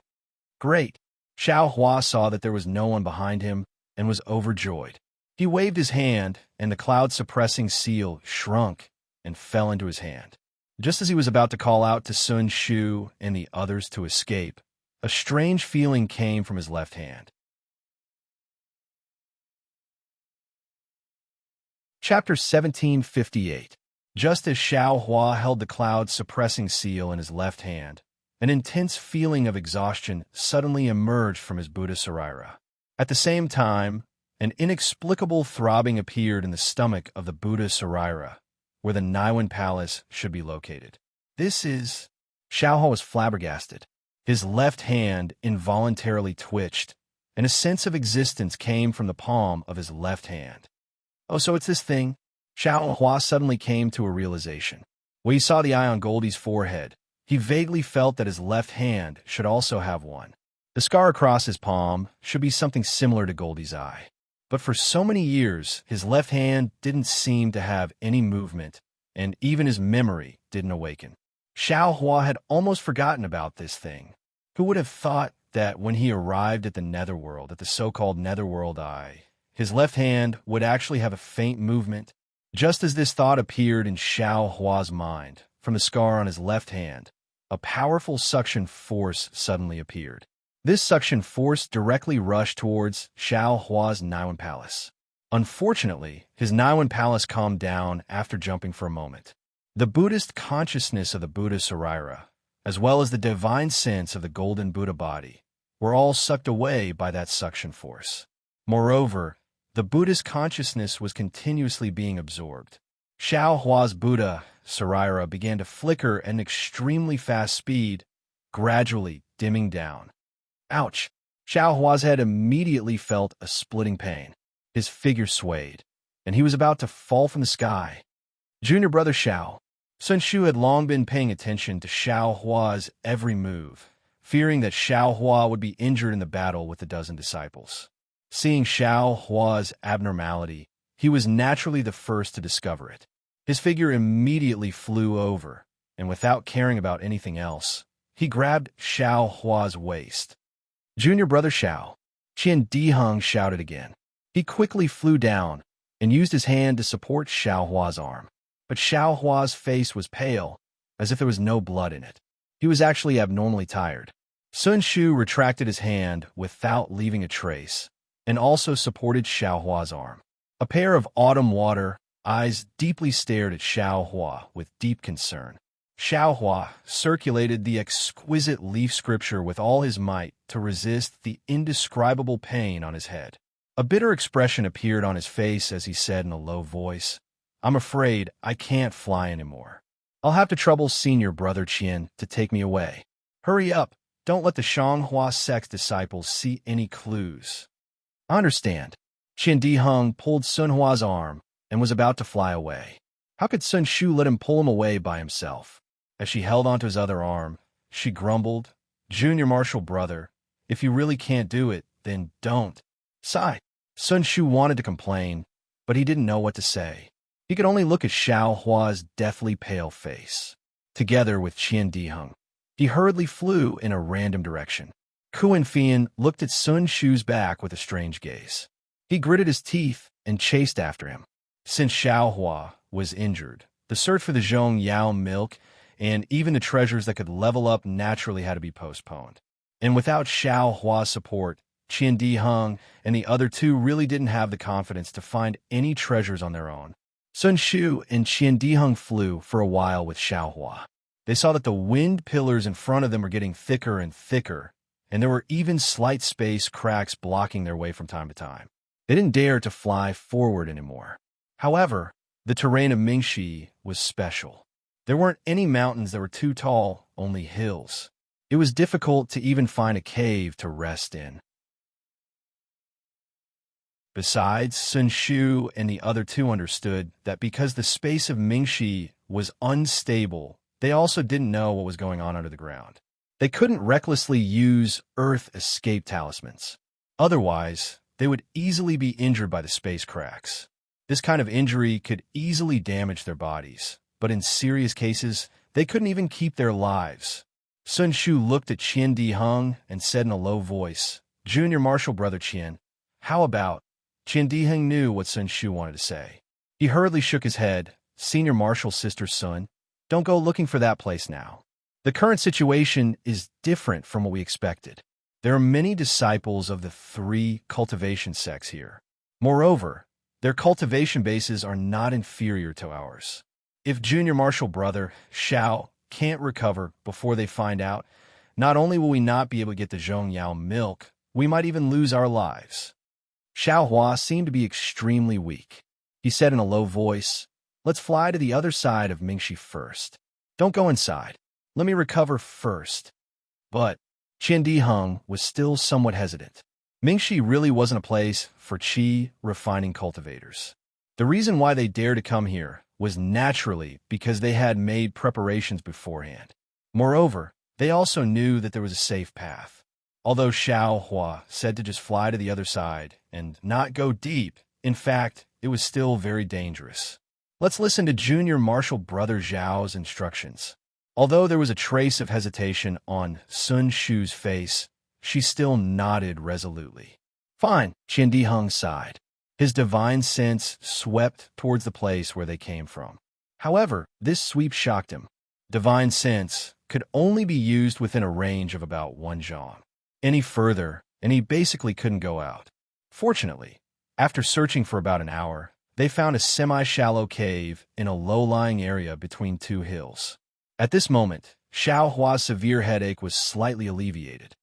Great! Xiaohua saw that there was no one behind him and was overjoyed. He waved his hand, and the cloud-suppressing seal shrunk and fell into his hand. Just as he was about to call out to Sun Shu and the others to escape, a strange feeling came from his left hand. Chapter 1758. Just as Xiaohua held the cloud-suppressing seal in his left hand, an intense feeling of exhaustion suddenly emerged from his Buddha Sarira. At the same time, an inexplicable throbbing appeared in the stomach of the Buddha Sarira, where the Niwen Palace should be located. Xiaohua was flabbergasted. His left hand involuntarily twitched, and a sense of existence came from the palm of his left hand. Oh, so it's this thing? Xiaohua suddenly came to a realization. When he saw the eye on Goldie's forehead, he vaguely felt that his left hand should also have one. The scar across his palm should be something similar to Goldie's eye. But for so many years, his left hand didn't seem to have any movement, and even his memory didn't awaken. Xiaohua had almost forgotten about this thing. Who would have thought that when he arrived at the Netherworld, at the so-called Netherworld Eye, his left hand would actually have a faint movement? Just as this thought appeared in Xiaohua's mind, from the scar on his left hand, a powerful suction force suddenly appeared. This suction force directly rushed towards Xiaohua's Niwen Palace. Unfortunately, his Niwen Palace calmed down after jumping for a moment. The Buddhist consciousness of the Buddha Sarira, as well as the divine sense of the golden Buddha body, were all sucked away by that suction force. Moreover, the Buddhist consciousness was continuously being absorbed. Xiaohua's Buddha Sarira began to flicker at an extremely fast speed, gradually dimming down. Ouch! Xiaohua's head immediately felt a splitting pain. His figure swayed, and he was about to fall from the sky. Junior brother Xiao. Sun Shu had long been paying attention to Xiaohua's every move, fearing that Xiaohua would be injured in the battle with the dozen disciples. Seeing Xiaohua's abnormality, he was naturally the first to discover it. His figure immediately flew over, and without caring about anything else, he grabbed Xiaohua's waist. Junior brother Xiao. Qian Diheng shouted again. He quickly flew down and used his hand to support Xiaohua's arm. But Xiaohua's face was pale, as if there was no blood in it. He was actually abnormally tired. Sun Shu retracted his hand without leaving a trace, and also supported Xiaohua's arm. A pair of autumn water eyes deeply stared at Xiaohua with deep concern. Xiaohua circulated the exquisite leaf scripture with all his might to resist the indescribable pain on his head. A bitter expression appeared on his face as he said in a low voice, "I'm afraid I can't fly anymore. I'll have to trouble senior brother Qian to take me away. Hurry up, don't let the Shanghua Sect's disciples see any clues." "I understand." Qian Diheng pulled Sun Hua's arm and was about to fly away. How could Sun Shu let him pull him away by himself? As she held onto his other arm, she grumbled, "Junior martial brother, if you really can't do it, then don't." Sigh. Sun Shu wanted to complain, but he didn't know what to say. He could only look at Xiaohua's deathly pale face. Together with Qian Diheng, he hurriedly flew in a random direction. Kuan Fian looked at Sun Shu's back with a strange gaze. He gritted his teeth and chased after him. Since Xiaohua was injured, the search for the Zhong Yao milk and even the treasures that could level up naturally had to be postponed. And without Xiaohua's support, Qian Diheng and the other two really didn't have the confidence to find any treasures on their own. Sun Shu and Qian Diheng flew for a while with Xiaohua. They saw that the wind pillars in front of them were getting thicker and thicker, and there were even slight space cracks blocking their way from time to time. They didn't dare to fly forward anymore. However, the terrain of Mingxi was special. There weren't any mountains that were too tall, only hills. It was difficult to even find a cave to rest in. Besides, Sun Shu and the other two understood that because the space of Mingxi was unstable, they also didn't know what was going on under the ground. They couldn't recklessly use Earth escape talismans. Otherwise, they would easily be injured by the space cracks. This kind of injury could easily damage their bodies, but in serious cases, they couldn't even keep their lives. Sun Shu looked at Qian Diheng and said in a low voice, "Junior Marshal Brother Qian, how about?" Qian Diheng knew what Sun Shu wanted to say. He hurriedly shook his head. "Senior Marshal's sister Sun, don't go looking for that place now. The current situation is different from what we expected. There are many disciples of the three cultivation sects here. Moreover, their cultivation bases are not inferior to ours. If Junior Marshal Brother Xiao can't recover before they find out, not only will we not be able to get the Zhong Yao milk, we might even lose our lives." Xiaohua seemed to be extremely weak. He said in a low voice, "Let's fly to the other side of Mingxi first. Don't go inside. Let me recover first." But Qian Diheng was still somewhat hesitant. Mingxi really wasn't a place for qi refining cultivators. The reason why they dared to come here was naturally because they had made preparations beforehand. Moreover, they also knew that there was a safe path. Although Xiaohua said to just fly to the other side and not go deep, in fact, it was still very dangerous. Let's listen to Junior Marshal Brother Zhao's instructions. Although there was a trace of hesitation on Sun Shu's face, she still nodded resolutely. "Fine," Qian Diheng sighed. His divine sense swept towards the place where they came from. However, this sweep shocked him. Divine sense could only be used within a range of about 1 zhang. Any further, and he basically couldn't go out. Fortunately, after searching for about an hour, they found a semi-shallow cave in a low-lying area between 2 hills. At this moment, Xiaohua's severe headache was slightly alleviated.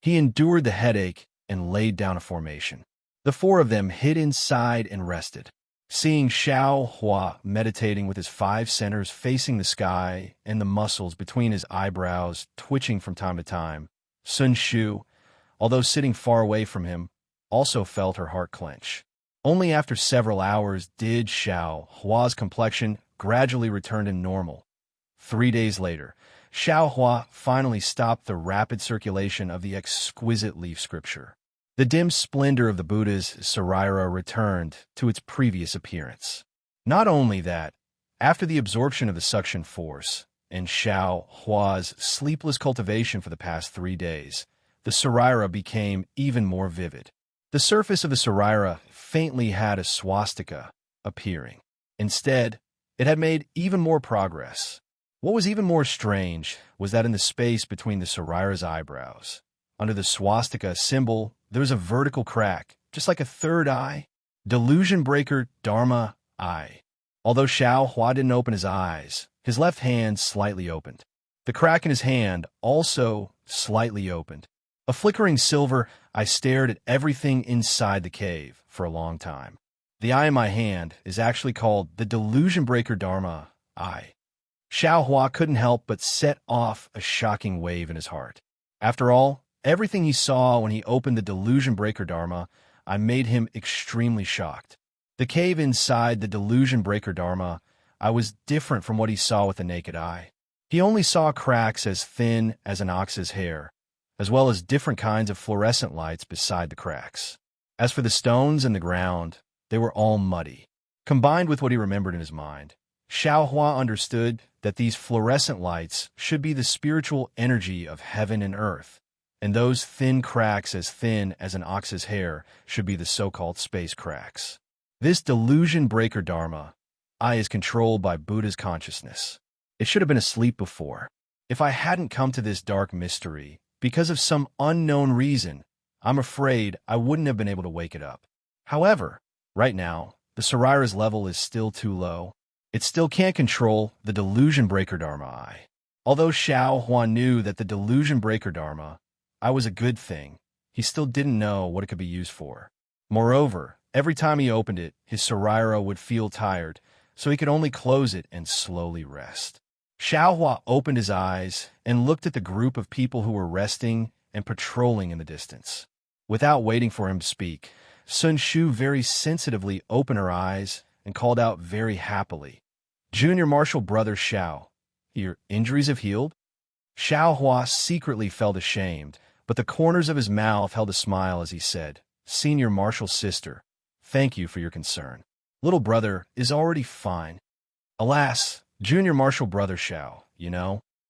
He endured the headache and laid down a formation. The 4 of them hid inside and rested. Seeing Xiaohua meditating with his 5 centers facing the sky and the muscles between his eyebrows twitching from time to time, Sun Shu, although sitting far away from him, also felt her heart clench. Only after several hours did Xiaohua's complexion gradually return to normal. 3 days later, Xiaohua finally stopped the rapid circulation of the exquisite leaf scripture. The dim splendor of the Buddha's Saraira returned to its previous appearance. Not only that, after the absorption of the suction force and Xiaohua's sleepless cultivation for the past 3 days, the Saraira became even more vivid. The surface of the Saraira faintly had a swastika appearing. Instead, it had made even more progress. What was even more strange was that in the space between the Saraira's eyebrows, under the swastika symbol, there was a vertical crack, just like a third eye. Delusion breaker Dharma eye. Although Xiaohua didn't open his eyes, his left hand slightly opened. The crack in his hand also slightly opened. A flickering silver, I stared at everything inside the cave for a long time. The eye in my hand is actually called the Delusion breaker Dharma eye. Xiaohua couldn't help but set off a shocking wave in his heart. After all, everything he saw when he opened the Delusion breaker Dharma, I made him extremely shocked. The cave inside the Delusion breaker Dharma, I was different from what he saw with the naked eye. He only saw cracks as thin as an ox's hair, as well as different kinds of fluorescent lights beside the cracks. As for the stones in the ground, they were all muddy. Combined with what he remembered in his mind, Xiaohua understood that these fluorescent lights should be the spiritual energy of heaven and earth, and those thin cracks as thin as an ox's hair should be the so-called space cracks. This delusion breaker Dharma, I is controlled by Buddha's consciousness. It should have been asleep before. If I hadn't come to this dark mystery, because of some unknown reason, I'm afraid I wouldn't have been able to wake it up. However, right now, the Sarira's level is still too low. It still can't control the delusion breaker Dharma I. Although Xiao Huan knew that the delusion breaker Dharma I was a good thing, he still didn't know what it could be used for. Moreover, every time he opened it, his Sarira would feel tired, so he could only close it and slowly rest. Xiao Hua opened his eyes and looked at the group of people who were resting and patrolling in the distance. Without waiting for him to speak, Sun Shu very sensitively opened her eyes and called out very happily, "Junior Marshal Brother Xiao, your injuries have healed?" Xiao Hua secretly felt ashamed, but the corners of his mouth held a smile as he said, "Senior Marshal Sister, thank you for your concern. Little brother is already fine. Alas, Junior Marshal Brother Xiao,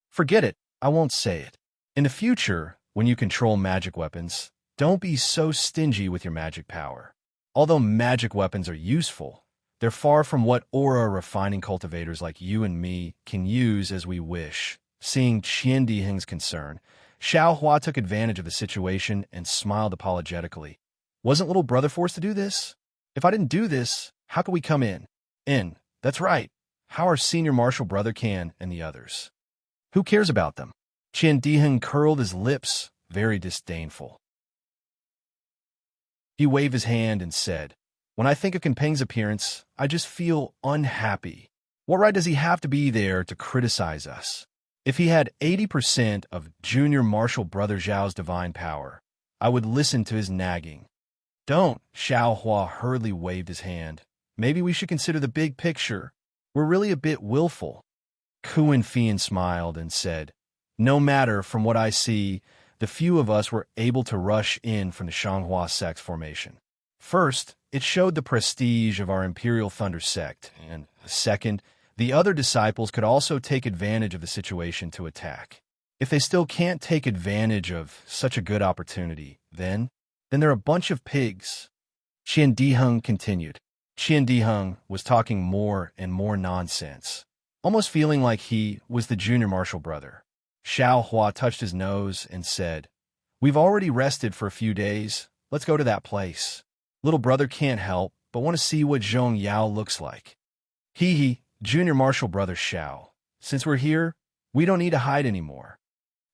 forget it, I won't say it. In the future, when you control magic weapons, don't be so stingy with your magic power. Although magic weapons are useful, they're far from what aura-refining cultivators like you and me can use as we wish." Seeing Qian Diheng's concern, Xiao Hua took advantage of the situation and smiled apologetically. "Wasn't little brother forced to do this? If I didn't do this, how could we come in? That's right. How our senior marshal brother can and the others? Who cares about them?" Qian Diheng curled his lips, very disdainful. He waved his hand and said, "When I think of Kunpeng's appearance, I just feel unhappy. What right does he have to be there to criticize us? If he had 80% of Junior Marshal Brother Zhao's divine power, I would listen to his nagging." "Don't," Xiao Hua hurriedly waved his hand. "Maybe we should consider the big picture. We're really a bit willful." Kuan Fian smiled and said, "No matter, from what I see, the few of us were able to rush in from the Shanghua sect formation. First, it showed the prestige of our Imperial Thunder sect, and second, the other disciples could also take advantage of the situation to attack. If they still can't take advantage of such a good opportunity, then they're a bunch of pigs." Qian Diheng continued. Qian Diheng was talking more and more nonsense, almost feeling like he was the junior marshal brother. Xiao Hua touched his nose and said, "We've already rested for a few days. Let's go to that place. Little brother can't help but want to see what Zhong Yao looks like." "Hee, Junior Marshal Brother Xiao. Since we're here, we don't need to hide anymore."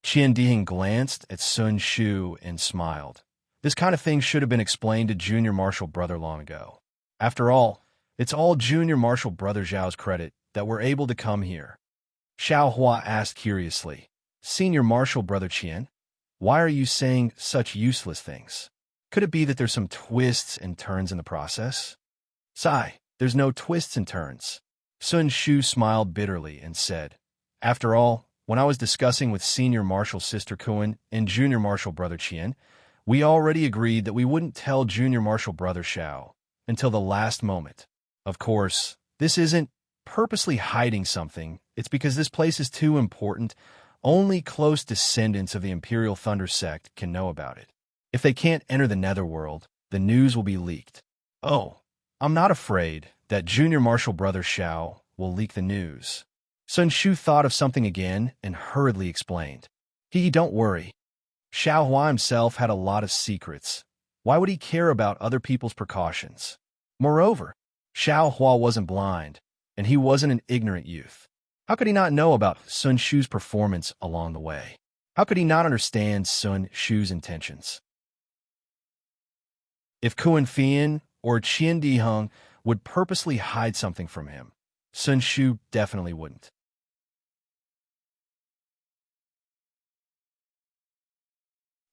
Qian Diheng glanced at Sun Shu and smiled. This kind of thing should have been explained to Junior Marshal Brother long ago. After all, it's all Junior Marshal Brother Zhao's credit that we're able to come here. Xiao Hua asked curiously, "Senior Marshal Brother Qian, why are you saying such useless things? Could it be that there's some twists and turns in the process?" "Sigh, there's no twists and turns." Sun Shu smiled bitterly and said, "After all, when I was discussing with Senior Marshal Sister Kuan and Junior Marshal Brother Qian, we already agreed that we wouldn't tell Junior Marshal Brother Xiao until the last moment. Of course, this isn't purposely hiding something. It's because this place is too important. Only close descendants of the Imperial Thunder sect can know about it. If they can't enter the Netherworld, the news will be leaked. Oh, I'm not afraid that Junior Marshal Brother Xiao will leak the news." Sun Shu thought of something again and hurriedly explained. Don't worry. Xiao Hua himself had a lot of secrets. Why would he care about other people's precautions? Moreover, Xiao Hua wasn't blind, and he wasn't an ignorant youth. How could he not know about Sun Shu's performance along the way? How could he not understand Sun Shu's intentions? If Kuan Fian or Qian Diheng would purposely hide something from him, Sun Shu definitely wouldn't.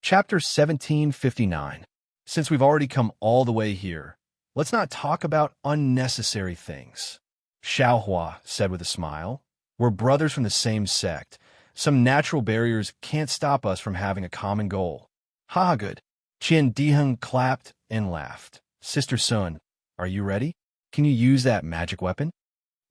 Chapter 1759. Since we've already come all the way here, let's not talk about unnecessary things. Xiao Hua said with a smile. We're brothers from the same sect. Some natural barriers can't stop us from having a common goal. Ha, good. Qian Diheng clapped and laughed. Sister Sun, are you ready? Can you use that magic weapon?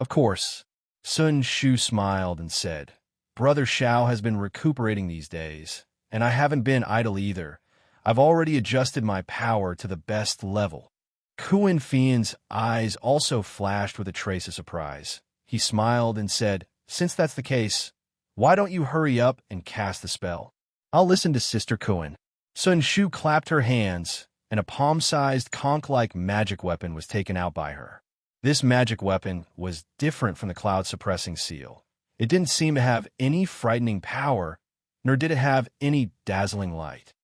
Of course. Sun Shu smiled and said, Brother Xiao has been recuperating these days, and I haven't been idle either. I've already adjusted my power to the best level. Kuan Fian's eyes also flashed with a trace of surprise. He smiled and said, "Since that's the case, why don't you hurry up and cast the spell? I'll listen to Sister Kuan." Sun Shu clapped her hands, and a palm-sized conch-like magic weapon was taken out by her. This magic weapon was different from the cloud-suppressing seal. It didn't seem to have any frightening power, nor did it have any dazzling light.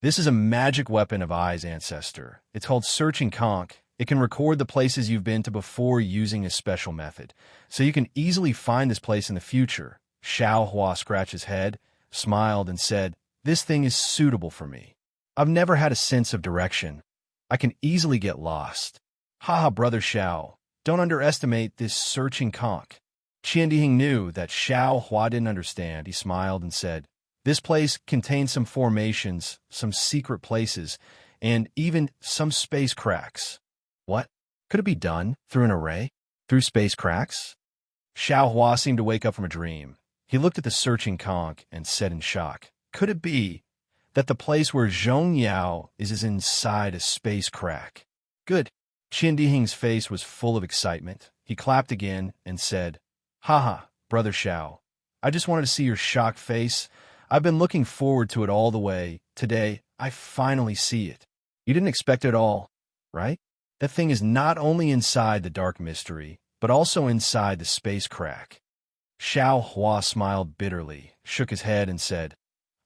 This is a magic weapon of Ai's ancestor. It's called Searching Conch. It can record the places you've been to before using a special method, so you can easily find this place in the future. Xiao Hua scratched his head, smiled, and said, "This thing is suitable for me. I've never had a sense of direction. I can easily get lost." "Haha, Brother Xiao, don't underestimate this Searching Conch." Qian Dihing knew that Xiao Hua didn't understand. He smiled and said, "This place contains some formations, some secret places, and even some space cracks." "What? Could it be done through an array? Through space cracks?" Xiao Hua seemed to wake up from a dream. He looked at the Searching Conch and said in shock, "Could it be that the place where Zhong Yao is inside a space crack?" "Good." Qian Dihing's face was full of excitement. He clapped again and said, "Haha, Brother Xiao, I just wanted to see your shocked face. I've been looking forward to it all the way. Today, I finally see it. You didn't expect it at all, right? That thing is not only inside the dark mystery, but also inside the space crack." Xiao Hua smiled bitterly, shook his head, and said,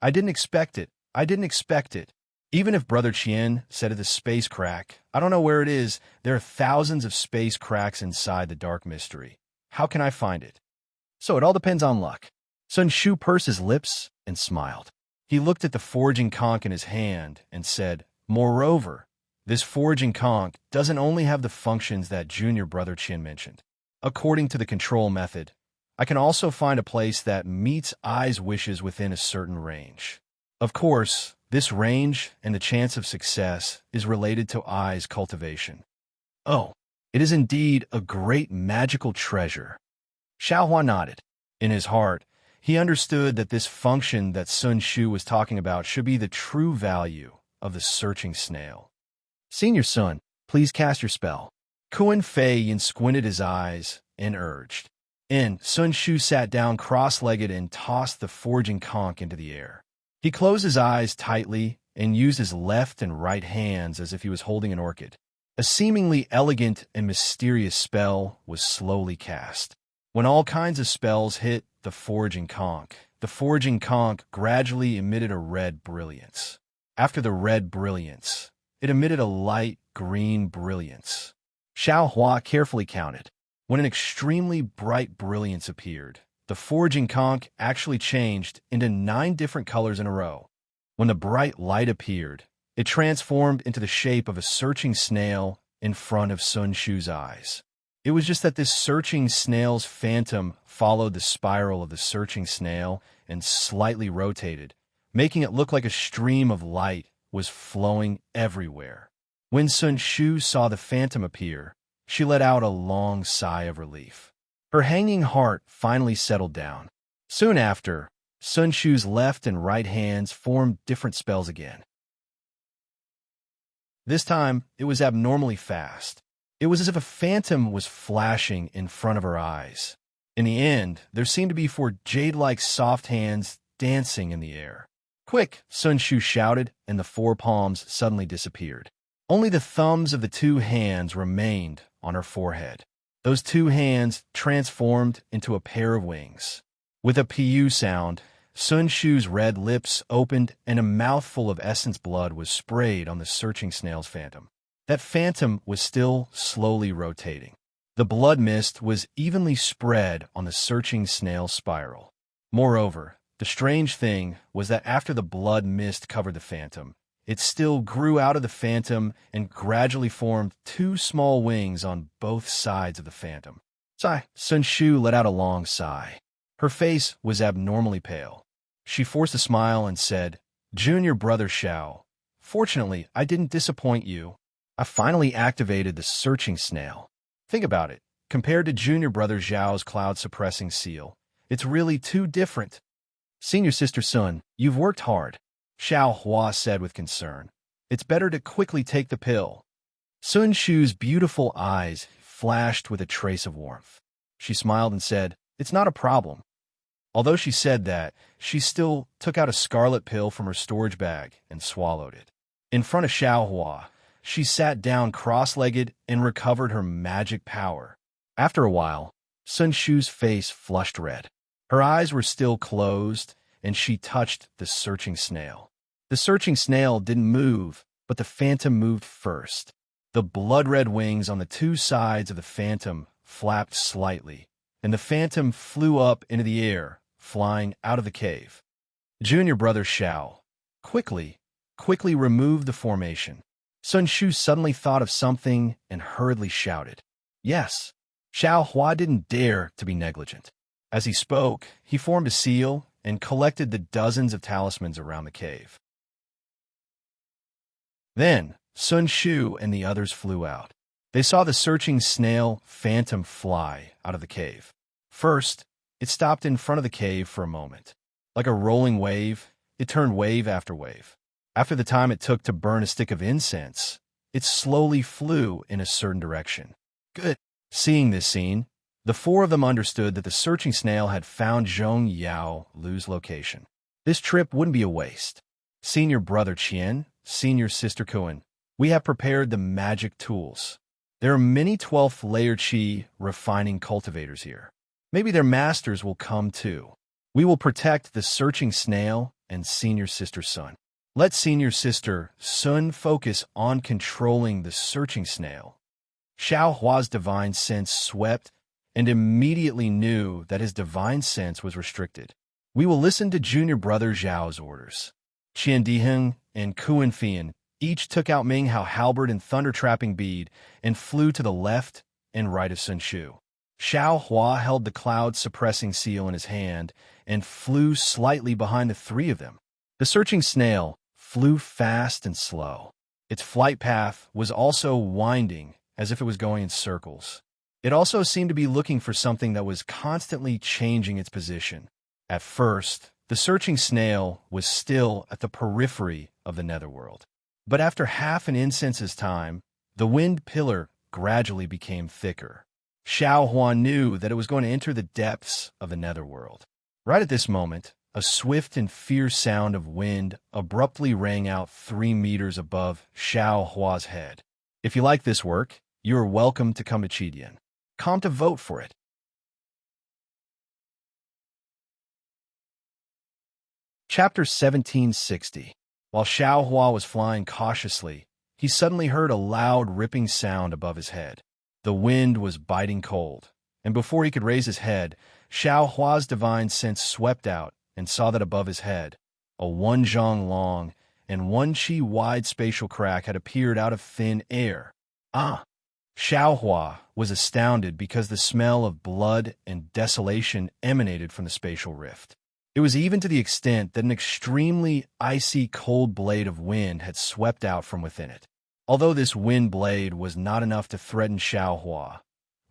"I didn't expect it. I didn't expect it. Even if Brother Qian said it's a space crack, I don't know where it is. There are thousands of space cracks inside the dark mystery. How can I find it? So it all depends on luck." Sun Shu pursed his lips and smiled. He looked at the foraging conch in his hand and said, "Moreover, this foraging conch doesn't only have the functions that Junior Brother Qian mentioned. According to the control method, I can also find a place that meets Ai's wishes within a certain range. Of course, this range and the chance of success is related to Ai's cultivation." "Oh, it is indeed a great magical treasure." Xiao Hua nodded. In his heart, he understood that this function that Sun Shu was talking about should be the true value of the searching snail. "Senior Sun, please cast your spell." Kuan Fei Yin squinted his eyes and urged. And Sun Shu sat down cross-legged and tossed the foraging conch into the air. He closed his eyes tightly and used his left and right hands as if he was holding an orchid. A seemingly elegant and mysterious spell was slowly cast. When all kinds of spells hit the foraging conch gradually emitted a red brilliance. After the red brilliance, it emitted a light green brilliance. Xiao Hua carefully counted. When an extremely bright brilliance appeared, the foraging conch actually changed into 9 different colors in a row. When the bright light appeared, it transformed into the shape of a searching snail in front of Sun Shu's eyes. It was just that this searching snail's phantom followed the spiral of the searching snail and slightly rotated, making it look like a stream of light was flowing everywhere. When Sun Shu saw the phantom appear, she let out a long sigh of relief. Her hanging heart finally settled down. Soon after, Sun Shu's left and right hands formed different spells again. This time, it was abnormally fast. It was as if a phantom was flashing in front of her eyes. In the end, there seemed to be 4 jade-like soft hands dancing in the air. "Quick!" Sun Shu shouted, and the 4 palms suddenly disappeared. Only the thumbs of the 2 hands remained on her forehead. Those 2 hands transformed into a pair of wings. With a pu sound, Sun Shu's red lips opened and a mouthful of essence blood was sprayed on the searching snail's phantom. That phantom was still slowly rotating. The blood mist was evenly spread on the searching snail's spiral. Moreover, the strange thing was that after the blood mist covered the phantom, it still grew out of the phantom and gradually formed 2 small wings on both sides of the phantom. Sigh. Sun Shu let out a long sigh. Her face was abnormally pale. She forced a smile and said, "Junior Brother Xiao, fortunately, I didn't disappoint you. I finally activated the searching snail. Think about it. Compared to Junior Brother Zhao's cloud-suppressing seal, it's really too different. Senior Sister Sun, you've worked hard. Xiao Hua said with concern. It's better to quickly take the pill. Sun Shu's beautiful eyes flashed with a trace of warmth. She smiled and said, It's not a problem. Although she said that, she still took out a scarlet pill from her storage bag and swallowed it. In front of Xiao Hua, she sat down cross-legged and recovered her magic power. After a while, Sun Shu's face flushed red. Her eyes were still closed, and she touched the searching snail. The searching snail didn't move, but the phantom moved first. The blood-red wings on the two sides of the phantom flapped slightly, and the phantom flew up into the air, flying out of the cave. Junior brother Xiao quickly removed the formation. Sun Shu suddenly thought of something and hurriedly shouted, Yes! Xiao Hua didn't dare to be negligent. As he spoke, he formed a seal and collected the dozens of talismans around the cave. Then, Sun Shu and the others flew out. They saw the searching snail phantom fly out of the cave. First, it stopped in front of the cave for a moment. Like a rolling wave, it turned wave after wave. After the time it took to burn a stick of incense, it slowly flew in a certain direction. Good. Seeing this scene, the four of them understood that the searching snail had found Zhong Yao Lu's location. This trip wouldn't be a waste. Senior brother Qian, senior sister Kuan, we have prepared the magic tools. There are many 12th layer Qi refining cultivators here. Maybe their masters will come too. We will protect the searching snail and senior sister Sun. Let senior sister Sun focus on controlling the searching snail. Xiao Hua's divine sense swept and immediately knew that his divine sense was restricted. We will listen to junior brother Zhao's orders. Qian Diheng and Kuan Fian each took out Ming Hao halberd and thunder-trapping bead and flew to the left and right of Sun Shu. Xiao Hua held the cloud-suppressing seal in his hand and flew slightly behind the three of them. The searching snail flew fast and slow. Its flight path was also winding, as if it was going in circles. It also seemed to be looking for something that was constantly changing its position. At first, the searching snail was still at the periphery of the netherworld. But after half an incense's time, the wind pillar gradually became thicker. Xiao Huan knew that it was going to enter the depths of the netherworld. Right at this moment, a swift and fierce sound of wind abruptly rang out 3 meters above Xiao Hua's head. If you like this work, you are welcome to come to Chidian. Come to vote for it. Chapter 1760. While Xiao Hua was flying cautiously, he suddenly heard a loud ripping sound above his head. The wind was biting cold, and before he could raise his head, Xiao Hua's divine sense swept out and saw that above his head, a 1 zhang long and 1 qi wide spatial crack had appeared out of thin air. Ah! Xiao Hua was astounded because the smell of blood and desolation emanated from the spatial rift. It was even to the extent that an extremely icy cold blade of wind had swept out from within it. Although this wind blade was not enough to threaten Xiao Hua,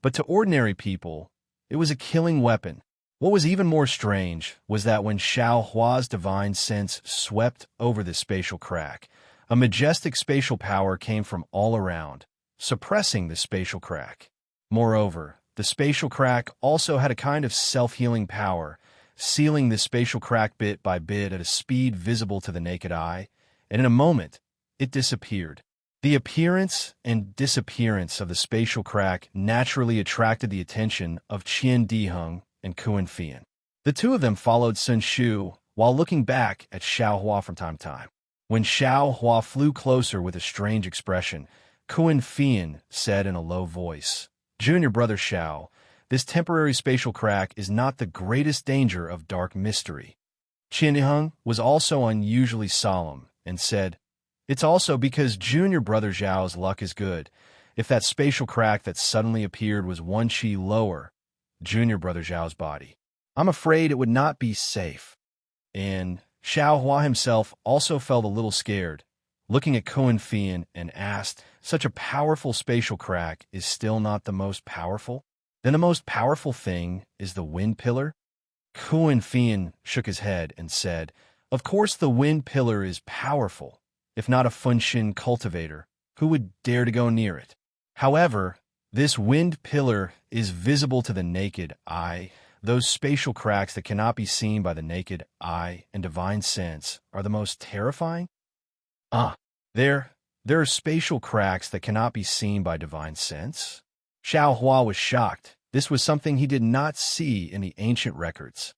but to ordinary people, it was a killing weapon. What was even more strange was that when Xiao Hua's divine sense swept over this spatial crack, a majestic spatial power came from all around, suppressing the spatial crack. Moreover, the spatial crack also had a kind of self-healing power, sealing the spatial crack bit by bit at a speed visible to the naked eye, and in a moment, it disappeared. The appearance and disappearance of the spatial crack naturally attracted the attention of Qian Diheng and Kuan Fian. The two of them followed Sun Shu while looking back at Xiao Hua from time to time. When Xiao Hua flew closer with a strange expression, Kuan Fian said in a low voice, Junior brother Xiao, this temporary spatial crack is not the greatest danger of dark mystery. Qian Diheng was also unusually solemn and said, It's also because junior brother Zhao's luck is good. If that spatial crack that suddenly appeared was 1 qi lower, junior brother Zhao's body, I'm afraid it would not be safe. And Xiao Hua himself also felt a little scared, looking at Kuan Fian and asked, Such a powerful spatial crack is still not the most powerful? Then the most powerful thing is the wind pillar? Kuan Fian shook his head and said, Of course, the wind pillar is powerful. If not a Funshin cultivator, who would dare to go near it? However, this wind pillar is visible to the naked eye. Those spatial cracks that cannot be seen by the naked eye and divine sense are the most terrifying. There are spatial cracks that cannot be seen by divine sense. Xiao Hua was shocked. This was something he did not see in the ancient records.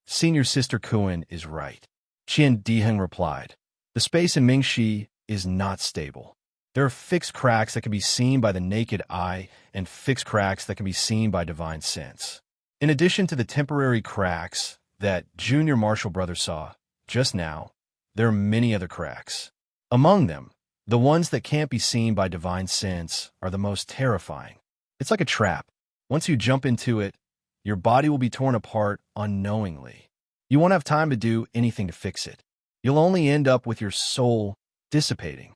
Senior Sister Kuan is right. Qian Diheng replied. The space in Mingxi is not stable. There are fixed cracks that can be seen by the naked eye and fixed cracks that can be seen by divine sense. In addition to the temporary cracks that Junior Marshall Brother saw just now, there are many other cracks. Among them, the ones that can't be seen by divine sense are the most terrifying. It's like a trap. Once you jump into it, your body will be torn apart unknowingly. You won't have time to do anything to fix it. You'll only end up with your soul dissipating.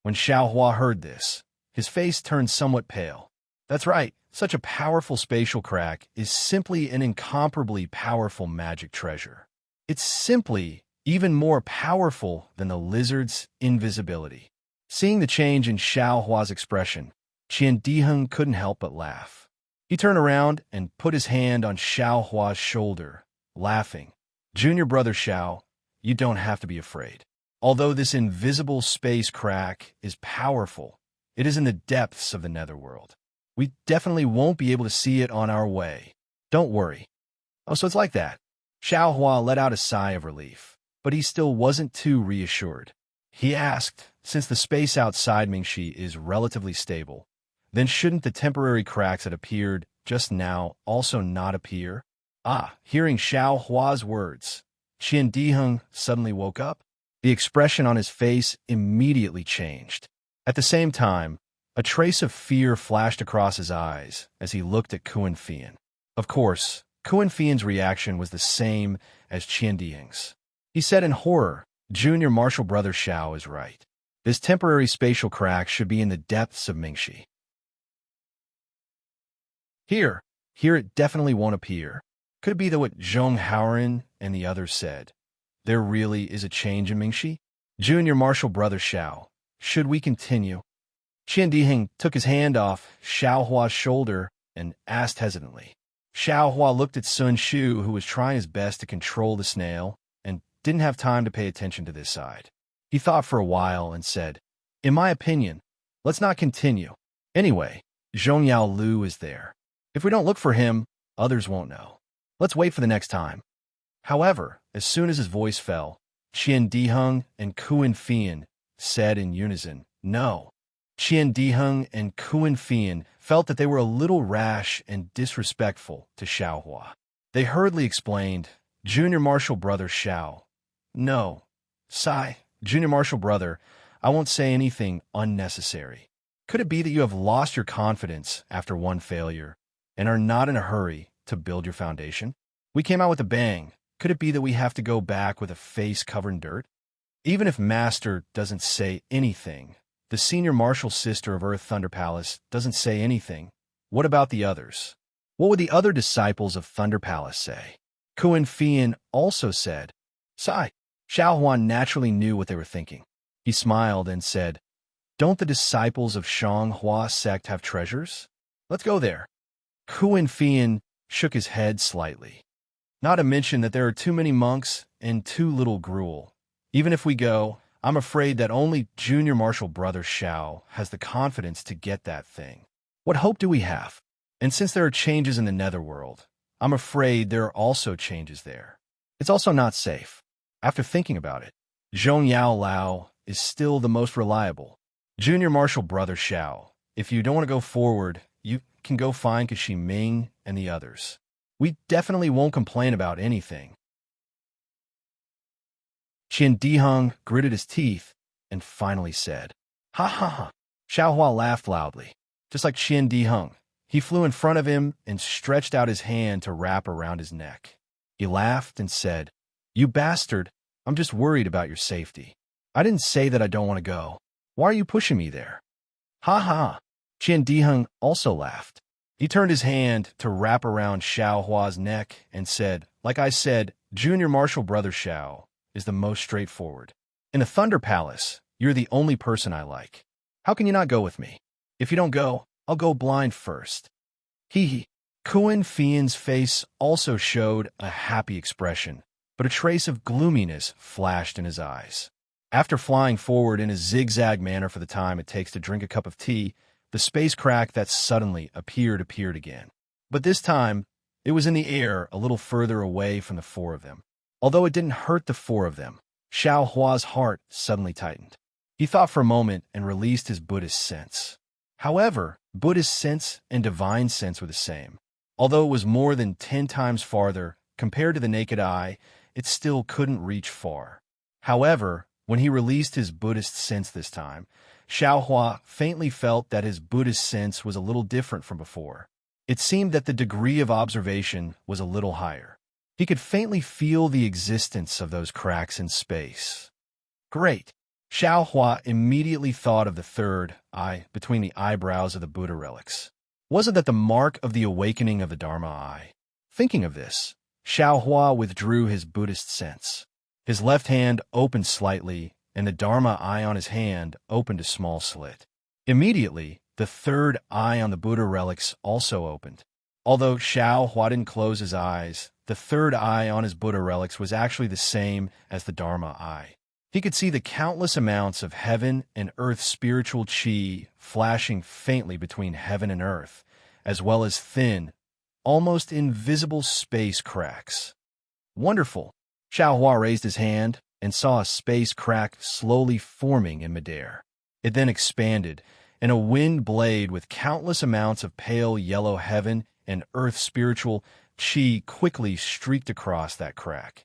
When Xiao Hua heard this, his face turned somewhat pale. That's right, such a powerful spatial crack is simply an incomparably powerful magic treasure. It's simply even more powerful than the lizard's invisibility. Seeing the change in Xiao Hua's expression, Qian Diheng couldn't help but laugh. He turned around and put his hand on Xiao Hua's shoulder, laughing. Junior Brother Xiao, you don't have to be afraid. Although this invisible space crack is powerful, it is in the depths of the netherworld. We definitely won't be able to see it on our way. Don't worry. Oh, so it's like that. Xiao Hua let out a sigh of relief, but he still wasn't too reassured. He asked, since the space outside Mingxi is relatively stable, then shouldn't the temporary cracks that appeared just now also not appear? Hearing Xiao Hua's words, Qian Diheng suddenly woke up. The expression on his face immediately changed. At the same time, a trace of fear flashed across his eyes as he looked at Kuan Fian. Of course, Kuan Fian's reaction was the same as Qian Diheng's. He said in horror, Junior Marshall Brother Xiao is right. This temporary spatial crack should be in the depths of Mingxi. Here it definitely won't appear. Could it be that what Zhong Haoren and the others said? There really is a change in Mingxi? Junior Marshall Brother Xiao, should we continue? Qian Diheng took his hand off Xiao Hua's shoulder and asked hesitantly. Xiao Hua looked at Sun Shu, who was trying his best to control the snail, and didn't have time to pay attention to this side. He thought for a while and said, in my opinion, let's not continue. Anyway, Zhongyao Lu is there. If we don't look for him, others won't know. Let's wait for the next time. However, as soon as his voice fell, Qian Diheng and Kuan Fian said in unison, no. Qian Diheng and Kuan Fian felt that they were a little rash and disrespectful to Xiao Hua. They hurriedly explained, Junior Marshall Brother Xiao. No. Sigh, Junior Marshall Brother, I won't say anything unnecessary. Could it be that you have lost your confidence after one failure and are not in a hurry to build your foundation? We came out with a bang. Could it be that we have to go back with a face covered in dirt? Even if Master doesn't say anything, the senior martial sister of Earth Thunder Palace doesn't say anything, what about the others? What would the other disciples of Thunder Palace say? Kuan Fian also said, sigh. Xiao Huan naturally knew what they were thinking. He smiled and said, don't the disciples of Shang Hua sect have treasures? Let's go there. Kuan Fian shook his head slightly. Not to mention that there are too many monks and too little gruel. Even if we go, I'm afraid that only Junior Marshall Brother Xiao has the confidence to get that thing. What hope do we have? And since there are changes in the netherworld, I'm afraid there are also changes there. It's also not safe. After thinking about it, Zhongyao Lao is still the most reliable. Junior Marshall Brother Xiao, if you don't want to go forward, you can go find Kashi Ming and the others. We definitely won't complain about anything. Qian Diheng gritted his teeth and finally said, ha ha ha. Xiao Hua laughed loudly. Just like Qian Diheng, he flew in front of him and stretched out his hand to wrap around his neck. He laughed and said, you bastard, I'm just worried about your safety. I didn't say that I don't want to go. Why are you pushing me there? Ha ha. Qian Diheng also laughed. He turned his hand to wrap around Xiao Hua's neck and said, like I said, Junior Marshall Brother Xiao, is the most straightforward. In the Thunder Palace, you're the only person I like. How can you not go with me? If you don't go, I'll go blind first. Hee hee. Kuan Fian's face also showed a happy expression, but a trace of gloominess flashed in his eyes. After flying forward in a zigzag manner for the time it takes to drink a cup of tea, the space crack that suddenly appeared again. But this time, it was in the air a little further away from the four of them. Although it didn't hurt the four of them, Xiao Hua's heart suddenly tightened. He thought for a moment and released his Buddhist sense. However, Buddhist sense and divine sense were the same. Although it was more than 10 times farther compared to the naked eye, it still couldn't reach far. However, when he released his Buddhist sense this time, Xiao Hua faintly felt that his Buddhist sense was a little different from before. It seemed that the degree of observation was a little higher. He could faintly feel the existence of those cracks in space. Great! Xiao Hua immediately thought of the third eye between the eyebrows of the Buddha relics. Wasn't that the mark of the awakening of the Dharma eye? Thinking of this, Xiao Hua withdrew his Buddhist sense. His left hand opened slightly, and the Dharma eye on his hand opened a small slit. Immediately, the third eye on the Buddha relics also opened. Although Xiao Hua didn't close his eyes, the third eye on his Buddha relics was actually the same as the Dharma eye. He could see the countless amounts of heaven and earth spiritual qi flashing faintly between heaven and earth, as well as thin, almost invisible space cracks. Wonderful! Xiao Hua raised his hand and saw a space crack slowly forming in midair. It then expanded, and a wind blade with countless amounts of pale yellow heaven and earth spiritual qi quickly streaked across that crack.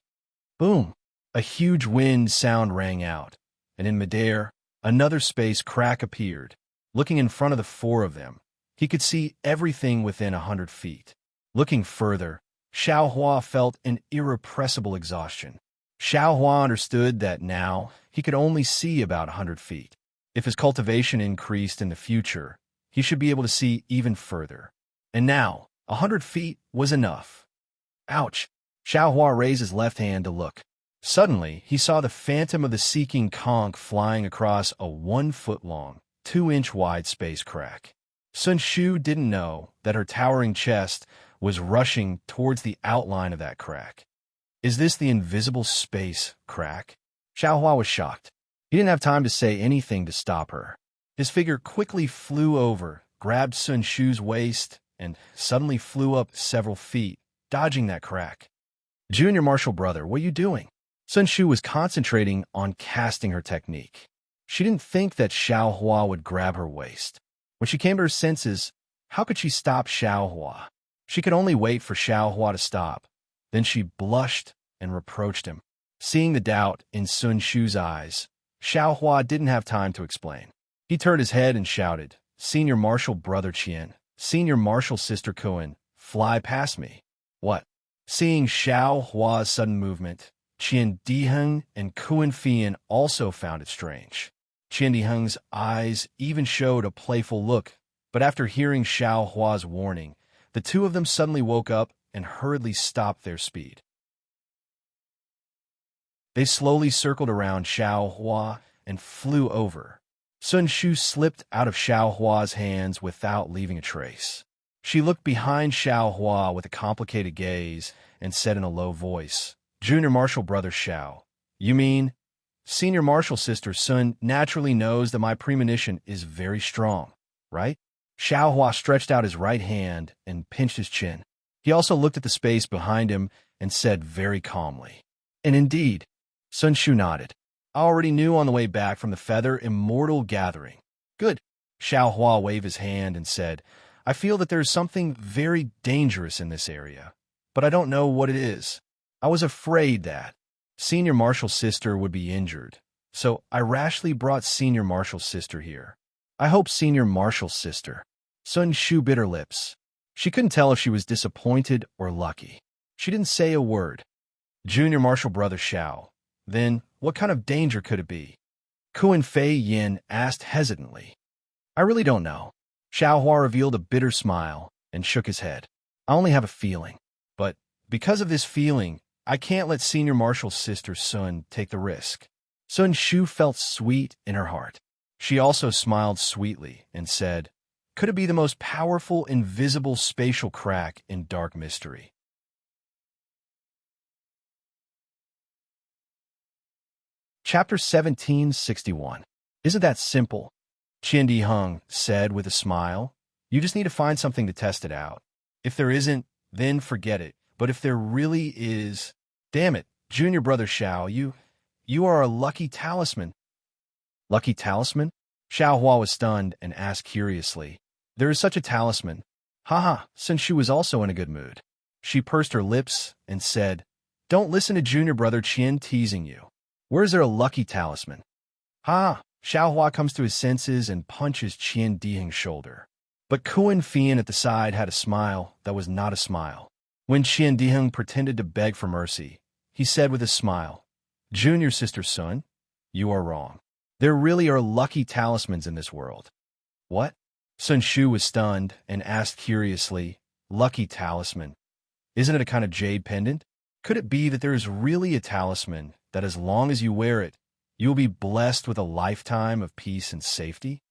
Boom! A huge wind sound rang out, and in midair, another space crack appeared. Looking in front of the four of them, he could see everything within 100 feet. Looking further, Xiao Hua felt an irrepressible exhaustion. Xiao Hua understood that now he could only see about 100 feet. If his cultivation increased in the future, he should be able to see even further. And now, 100 feet was enough. Ouch! Xiao Hua raised his left hand to look. Suddenly, he saw the phantom of the seeking conch flying across a 1-foot-long, 2-inch-wide space crack. Sun Shu didn't know that her towering chest was rushing towards the outline of that crack. Is this the invisible space crack? Xiao Hua was shocked. He didn't have time to say anything to stop her. His figure quickly flew over, grabbed Sun Shu's waist, and suddenly flew up several feet, dodging that crack. Junior martial brother, what are you doing? Sun Shu was concentrating on casting her technique. She didn't think that Xiao Hua would grab her waist. When she came to her senses, how could she stop Xiao Hua? She could only wait for Xiao Hua to stop. Then she blushed and reproached him. Seeing the doubt in Sun Shu's eyes, Xiao Hua didn't have time to explain. He turned his head and shouted, "Senior martial brother Qian, senior martial sister Kuan, fly past me." What? Seeing Xiao Hua's sudden movement, Qian Diheng and Kuan Fian also found it strange. Qian Diheng's eyes even showed a playful look, but after hearing Xiao Hua's warning, the two of them suddenly woke up and hurriedly stopped their speed. They slowly circled around Xiao Hua and flew over. Sun Shu slipped out of Xiao Hua's hands without leaving a trace. She looked behind Xiao Hua with a complicated gaze and said in a low voice, "Junior martial brother Xiao, you mean?" Senior martial sister Sun naturally knows that my premonition is very strong, right? Xiao Hua stretched out his right hand and pinched his chin. He also looked at the space behind him and said very calmly, "And indeed," Sun Shu nodded. "I already knew on the way back from the Feather Immortal Gathering." "Good." Xiao Hua waved his hand and said, "I feel that there is something very dangerous in this area, but I don't know what it is. I was afraid that Senior Martial Sister would be injured, so I rashly brought Senior Martial Sister here. I hope Senior Martial Sister." Sun Shu bit her lips. She couldn't tell if she was disappointed or lucky. She didn't say a word. Junior Martial brother Xiao, then what kind of danger could it be? Kuan Fei Yin asked hesitantly. "I really don't know." Xiao Hua revealed a bitter smile and shook his head. "I only have a feeling, but because of this feeling, I can't let Senior Marshal's sister Sun take the risk. Sun Shu felt sweet in her heart. She also smiled sweetly and said, could it be the most powerful, invisible spatial crack in dark mystery? Chapter 1761. Isn't that simple? Qian Diheng said with a smile. You just need to find something to test it out. If there isn't, then forget it. But if there really is... Damn it, junior brother Xiao, you are a lucky talisman. Lucky talisman? Xiao Hua was stunned and asked curiously. There is such a talisman. Haha, since she was also in a good mood. She pursed her lips and said, don't listen to junior brother Qian teasing you. Where is there a lucky talisman? Ha! Xiao Hua comes to his senses and punches Qian Diheng's shoulder. But Kuan Fian at the side had a smile that was not a smile. When Qian Diheng pretended to beg for mercy, he said with a smile, Junior sister Sun, you are wrong. There really are lucky talismans in this world. What? Sun Shu was stunned and asked curiously, lucky talisman? Isn't it a kind of jade pendant? Could it be that there is really a talisman that as long as you wear it, you will be blessed with a lifetime of peace and safety?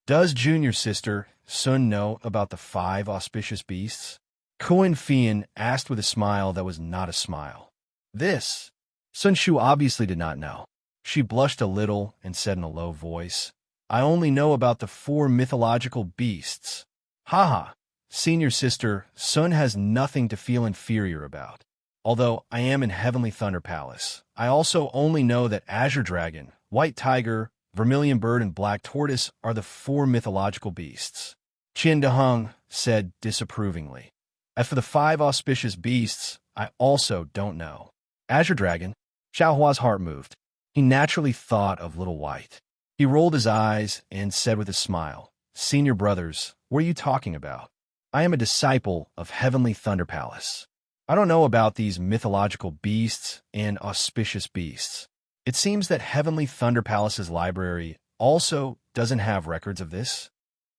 Does junior sister Sun know about the 5 auspicious beasts? Kuan Fian asked with a smile that was not a smile. This? Sun Shu obviously did not know. She blushed a little and said in a low voice, I only know about the 4 mythological beasts. Haha, senior sister Sun has nothing to feel inferior about. Although I am in Heavenly Thunder Palace, I also only know that Azure Dragon, White Tiger, Vermilion Bird, and Black Tortoise are the 4 mythological beasts. Qian Diheng said disapprovingly. As for the 5 auspicious beasts, I also don't know. Azure Dragon? Xiao Hua's heart moved. He naturally thought of Little White. He rolled his eyes and said with a smile, Senior brothers, what are you talking about? I am a disciple of Heavenly Thunder Palace. I don't know about these mythological beasts and auspicious beasts. It seems that Heavenly Thunder Palace's library also doesn't have records of this.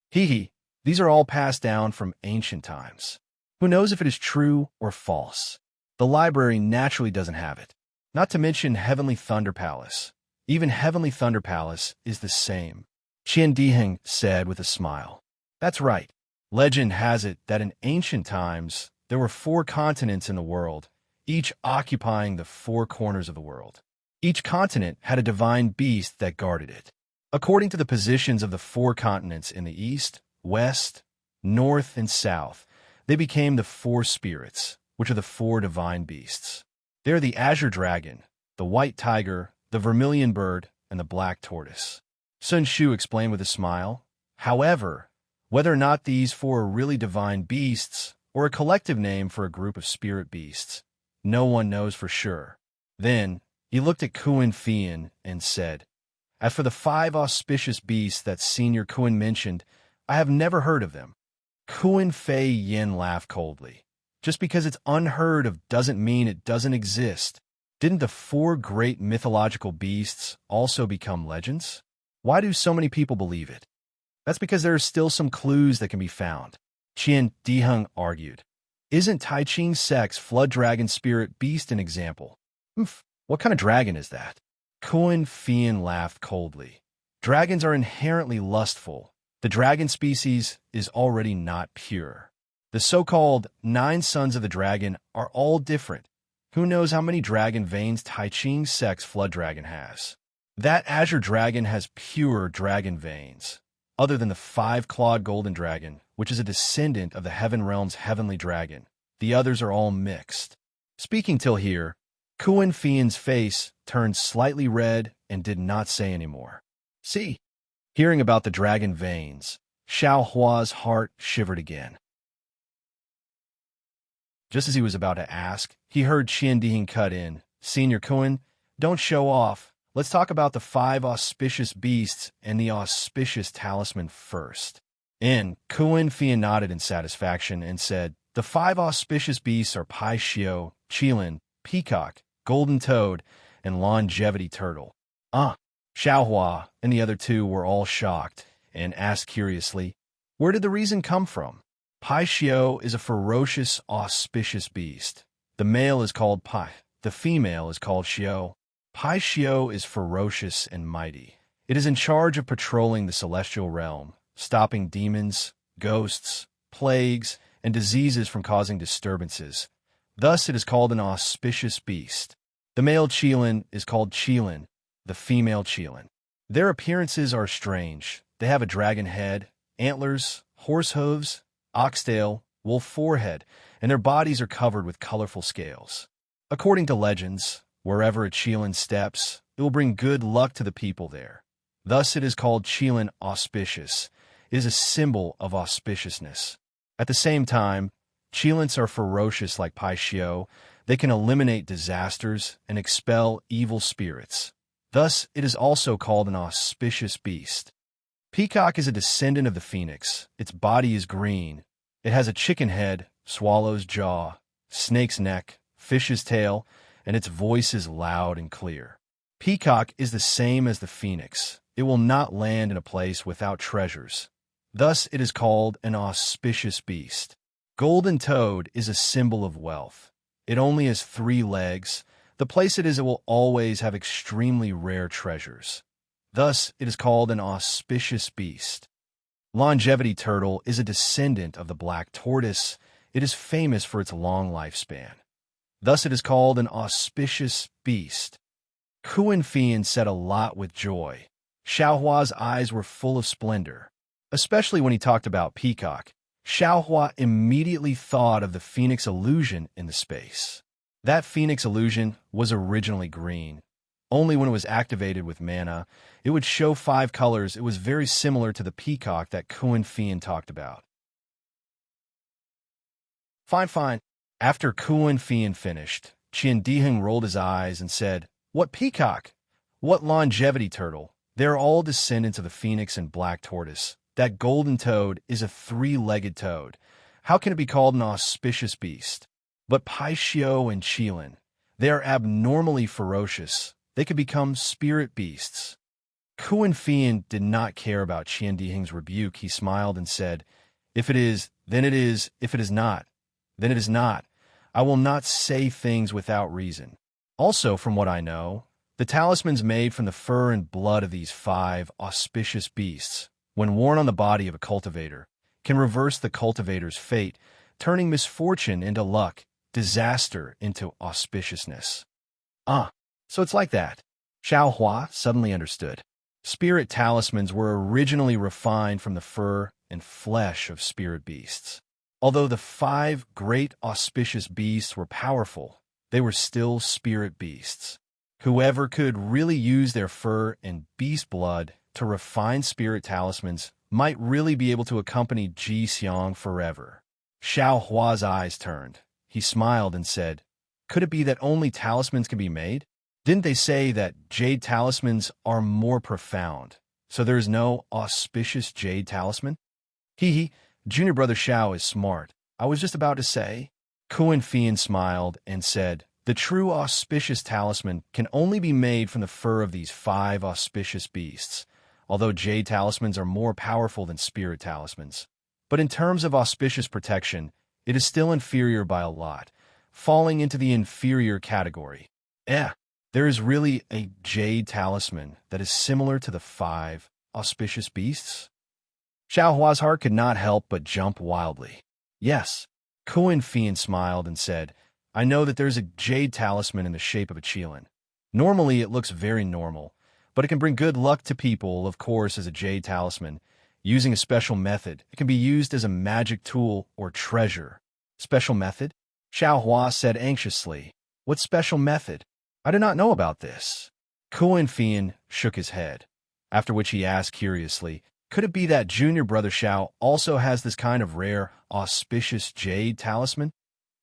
Hee, these are all passed down from ancient times. Who knows if it is true or false? The library naturally doesn't have it. Not to mention Heavenly Thunder Palace. Even Heavenly Thunder Palace is the same. Qian Diheng said with a smile. That's right. Legend has it that in ancient times, there were 4 continents in the world, each occupying the 4 corners of the world. Each continent had a divine beast that guarded it. According to the positions of the 4 continents in the east, west, north, and south, they became the 4 spirits, which are the 4 divine beasts. They are the Azure Dragon, the White Tiger, the Vermilion Bird, and the Black Tortoise. Sun Shu explained with a smile. However, whether or not these 4 are really divine beasts, or a collective name for a group of spirit beasts, no one knows for sure. Then, he looked at Kuan Fian and said, As for the 5 auspicious beasts that Senior Kuan mentioned, I have never heard of them. Kuan Fei Yin laughed coldly. Just because it's unheard of doesn't mean it doesn't exist. Didn't the 4 great mythological beasts also become legends? Why do so many people believe it? That's because there are still some clues that can be found. Qian Diheng argued. Isn't Tai Ching's sex flood dragon spirit beast an example? What kind of dragon is that? Kuan Fian laughed coldly. Dragons are inherently lustful. The dragon species is already not pure. The so-called 9 sons of the dragon are all different. Who knows how many dragon veins Tai Ching's sex flood dragon has? That Azure Dragon has pure dragon veins. Other than the 5-clawed golden dragon, which is a descendant of the Heaven Realm's heavenly dragon, the others are all mixed. Speaking till here, Kuan Fian's face turned slightly red and did not say any more. See, hearing about the dragon veins, Xiao Hua's heart shivered again. Just as he was about to ask, he heard Qian Diheng cut in. Senior Kuan, don't show off. Let's talk about the 5 auspicious beasts and the auspicious talisman first. Kuan Fian nodded in satisfaction and said, the 5 auspicious beasts are Pai Xiao, Qilin, Peacock, Golden Toad, and Longevity Turtle. Xiao Hua and the other 2 were all shocked and asked curiously, where did the reason come from? Pai Xiao is a ferocious, auspicious beast. The male is called Pai, the female, is called Xiao. Pai Xiao is ferocious and mighty. It is in charge of patrolling the celestial realm, stopping demons, ghosts, plagues, and diseases from causing disturbances. Thus, it is called an auspicious beast. The male Qilin is called Qilin, the female Qilin. Their appearances are strange. They have a dragon head, antlers, horse hooves, oxtail, wolf forehead, and their bodies are covered with colorful scales. According to legends, wherever a Qilin steps, it will bring good luck to the people there. Thus it is called Qilin auspicious. It is a symbol of auspiciousness. At the same time, Qilins are ferocious like Pai Xiao. They can eliminate disasters and expel evil spirits. Thus, it is also called an auspicious beast. Peacock is a descendant of the phoenix. Its body is green. It has a chicken head, swallow's jaw, snake's neck, fish's tail, and its voice is loud and clear. Peacock is the same as the phoenix. It will not land in a place without treasures. Thus, it is called an auspicious beast. Golden toad is a symbol of wealth. It only has 3 legs. The place it is, it will always have extremely rare treasures. Thus, it is called an auspicious beast. Longevity turtle is a descendant of the black tortoise. It is famous for its long lifespan. Thus, it is called an auspicious beast. Kuan Fian said a lot with joy. Xiaohua's eyes were full of splendor, especially when he talked about Peacock. Xiaohua immediately thought of the phoenix illusion in the space. That phoenix illusion was originally green. Only when it was activated with mana, it would show 5 colors. It was very similar to the peacock that Kuan Fian talked about. Fine. After Kuan Fian finished, Qian Diheng rolled his eyes and said, "What peacock? What longevity turtle? They're all descendants of the phoenix and black tortoise. That golden toad is a 3-legged toad. How can it be called an auspicious beast? But Pai Xiao and Qilin, they are abnormally ferocious. They could become spirit beasts." Kuan Fian did not care about Qian Diheng's rebuke. He smiled and said, "If it is, then it is. If it is not, then it is not. I will not say things without reason. Also, from what I know, the talismans made from the fur and blood of these 5 auspicious beasts, when worn on the body of a cultivator, can reverse the cultivator's fate, turning misfortune into luck, disaster into auspiciousness." So it's like that. Xiaohua suddenly understood. Spirit talismans were originally refined from the fur and flesh of spirit beasts. Although the 5 great auspicious beasts were powerful, they were still spirit beasts. Whoever could really use their fur and beast blood to refine spirit talismans might really be able to accompany Ji Xiang forever. Xiaohua's eyes turned. He smiled and said, "Could it be that only talismans can be made? Didn't they say that jade talismans are more profound, so there is no auspicious jade talisman?" Junior brother Xiao is smart. I was just about to say. Kuan Fian smiled and said, "The true auspicious talisman can only be made from the fur of these 5 auspicious beasts, although jade talismans are more powerful than spirit talismans. But in terms of auspicious protection, it is still inferior by a lot, falling into the inferior category. There is really a jade talisman that is similar to the 5 auspicious beasts?" Xiaohua's heart could not help but jump wildly. "Yes." Kuan Fian smiled and said, "I know that there's a jade talisman in the shape of a Qilin. Normally it looks very normal, but it can bring good luck to people, of course, as a jade talisman. Using a special method, it can be used as a magic tool or treasure." "Special method?" Xiaohua said anxiously. "What special method? I do not know about this." Kuan Fian shook his head, after which he asked curiously, "Could it be that junior brother Xiao also has this kind of rare, auspicious jade talisman?"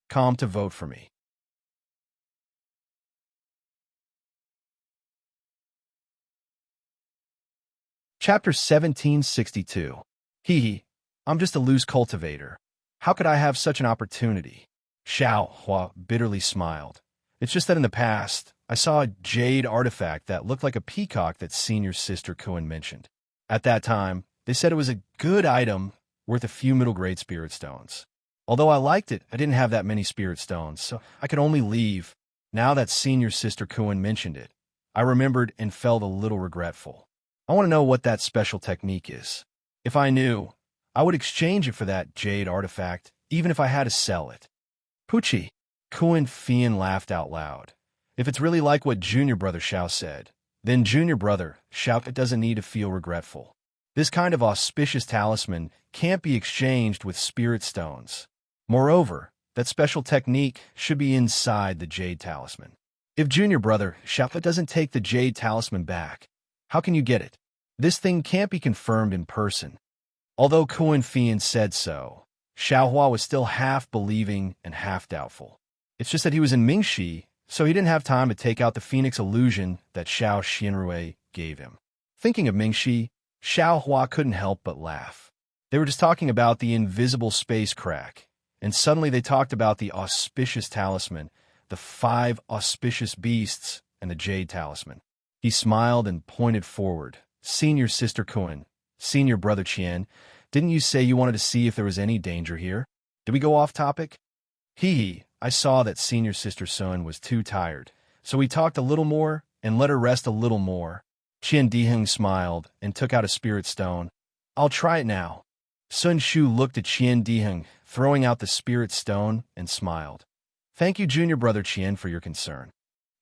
Come to vote for me. Chapter 1762. I'm just a loose cultivator. How could I have such an opportunity? Xiaohua bitterly smiled. "It's just that in the past, I saw a jade artifact that looked like a peacock that senior sister Kuan mentioned. At that time, they said it was a good item worth a few middle grade spirit stones. Although I liked it, I didn't have that many spirit stones, so I could only leave. Now that senior sister Kuan mentioned it, I remembered and felt a little regretful. I want to know what that special technique is. If I knew, I would exchange it for that jade artifact, even if I had to sell it. Pucci, Kuan Fian laughed out loud. If it's really like what Junior Brother Xiao said, then Junior Brother Xiao doesn't need to feel regretful. This kind of auspicious talisman can't be exchanged with spirit stones. Moreover, that special technique should be inside the jade talisman. If Junior Brother Xiao doesn't take the jade talisman back, how can you get it? This thing can't be confirmed in person. Although Kuan Fian said so, Xiaohua was still half believing and half doubtful. It's just that he was in Mingxi, so he didn't have time to take out the phoenix illusion that Xiao Xianrui gave him. Thinking of Mingxi, Xiaohua couldn't help but laugh. They were just talking about the invisible space crack, and suddenly they talked about the auspicious talisman, the 5 auspicious beasts, and the jade talisman. He smiled and pointed forward. Senior Sister Kuan, Senior Brother Qian, didn't you say you wanted to see if there was any danger here? Did we go off topic? Hee, I saw that Senior Sister Sun was too tired, so we talked a little more and let her rest a little more. Qian Diheng smiled and took out a spirit stone. I'll try it now. Sun Shu looked at Qian Diheng, throwing out the spirit stone, and smiled. Thank you, Junior Brother Qian, for your concern.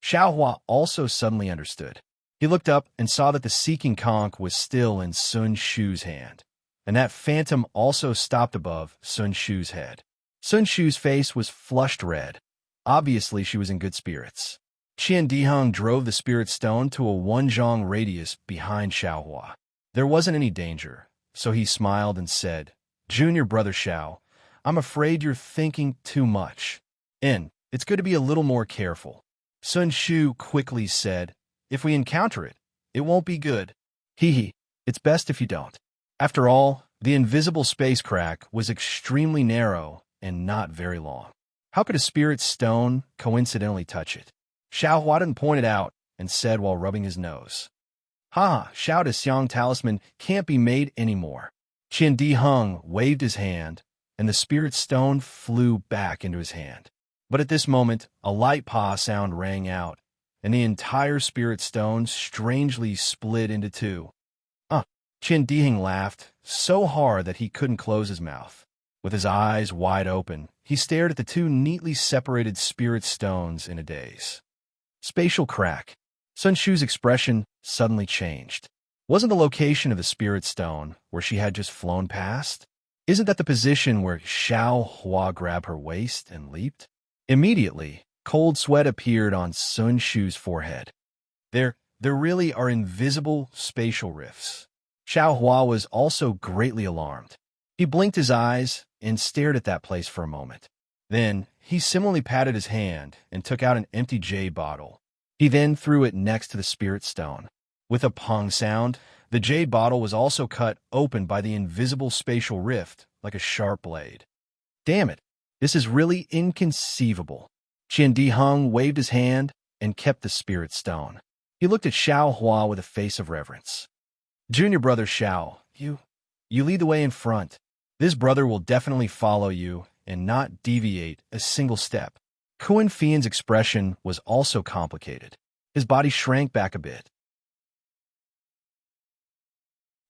Xiaohua also suddenly understood. He looked up and saw that the seeking conch was still in Sun Shu's hand, and that phantom also stopped above Sun Shu's head. Sun Shu's face was flushed red. Obviously, she was in good spirits. Qian Diheng drove the spirit stone to a 1 zhang radius behind Xiaohua. There wasn't any danger, so he smiled and said, Junior Brother Xiao, I'm afraid you're thinking too much. It's good to be a little more careful. Sun Shu quickly said, if we encounter it, it won't be good. Hee, it's best if you don't. After all, the invisible space crack was extremely narrow and not very long. How could a spirit stone coincidentally touch it? Xiao Huadan pointed out and said while rubbing his nose. Xiao Xiang talisman can't be made anymore. Qian Diheng waved his hand, and the spirit stone flew back into his hand. But at this moment, a light paw sound rang out, and the entire spirit stone strangely split into 2. Qian Diheng laughed so hard that he couldn't close his mouth. With his eyes wide open, he stared at the 2 neatly separated spirit stones in a daze. Spatial crack. Sun Shu's expression suddenly changed. Wasn't the location of the spirit stone where she had just flown past? Isn't that the position where Xiao Hua grabbed her waist and leaped? Immediately, cold sweat appeared on Sun Shu's forehead. There really are invisible spatial rifts. Xiao Hua was also greatly alarmed. He blinked his eyes and stared at that place for a moment. Then, he similarly patted his hand and took out an empty jade bottle. He then threw it next to the spirit stone. With a pong sound, the jade bottle was also cut open by the invisible spatial rift like a sharp blade. Damn it, this is really inconceivable. Qian Diheng waved his hand and kept the spirit stone. He looked at Xiao Hua with a face of reverence. Junior Brother Xiao, you lead the way in front. This brother will definitely follow you and not deviate a single step. Kuan Fian's expression was also complicated. His body shrank back a bit.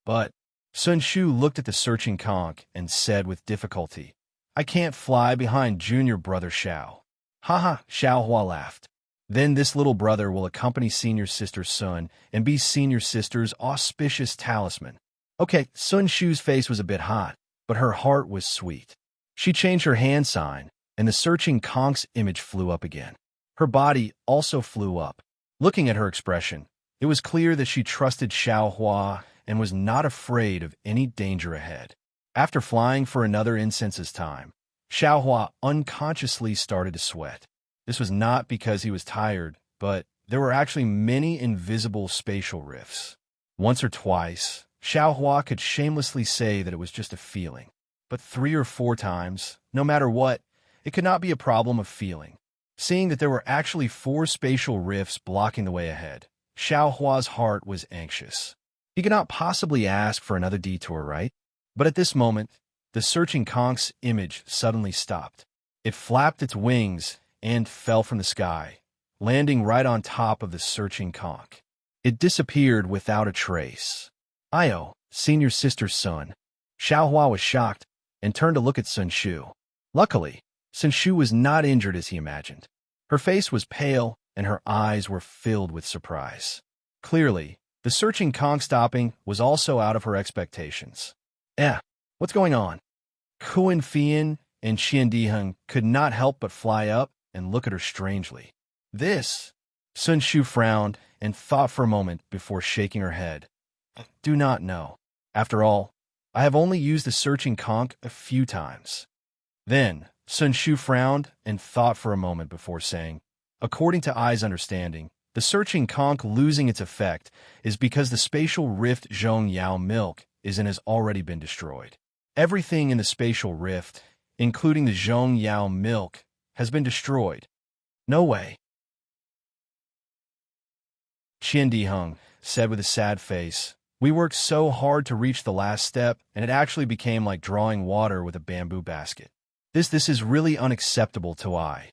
But Sun Shu looked at the searching conch and said with difficulty, I can't fly behind Junior Brother Xiao. Xiao Hua laughed. Then this little brother will accompany Senior Sister Sun and be Senior Sister's auspicious talisman. Okay, Sun Shu's face was a bit hot, but her heart was sweet. She changed her hand sign, and the searching conch's image flew up again. Her body also flew up. Looking at her expression, it was clear that she trusted Xiao Hua and was not afraid of any danger ahead. After flying for another incense's time, Xiao Hua unconsciously started to sweat. This was not because he was tired, but there were actually many invisible spatial rifts. Once or twice, Xiao Hua could shamelessly say that it was just a feeling. But 3 or 4 times, no matter what, it could not be a problem of feeling. Seeing that there were actually 4 spatial rifts blocking the way ahead, Xiao Hua's heart was anxious. He could not possibly ask for another detour, right? But at this moment, the searching conch's image suddenly stopped. It flapped its wings and fell from the sky, landing right on top of the searching conch. It disappeared without a trace. Io, senior sister's son. Xiaohua was shocked and turned to look at Sun Shu. Luckily, Sun Shu was not injured as he imagined. Her face was pale and her eyes were filled with surprise. Clearly, the searching conch stopping was also out of her expectations. What's going on? Kuan Fian and Qian Diheng could not help but fly up and look at her strangely. This? Sun Shu frowned and thought for a moment before shaking her head. Do not know. After all, I have only used the searching conch a few times. Then, Sun Shu frowned and thought for a moment before saying, according to Ai's understanding, the searching conch losing its effect is because the spatial rift Zhong Yao milk is and has already been destroyed. Everything in the spatial rift, including the Zhong Yao milk, has been destroyed. No way. Qian Diheng said with a sad face, we worked so hard to reach the last step, and it actually became like drawing water with a bamboo basket. This is really unacceptable to I.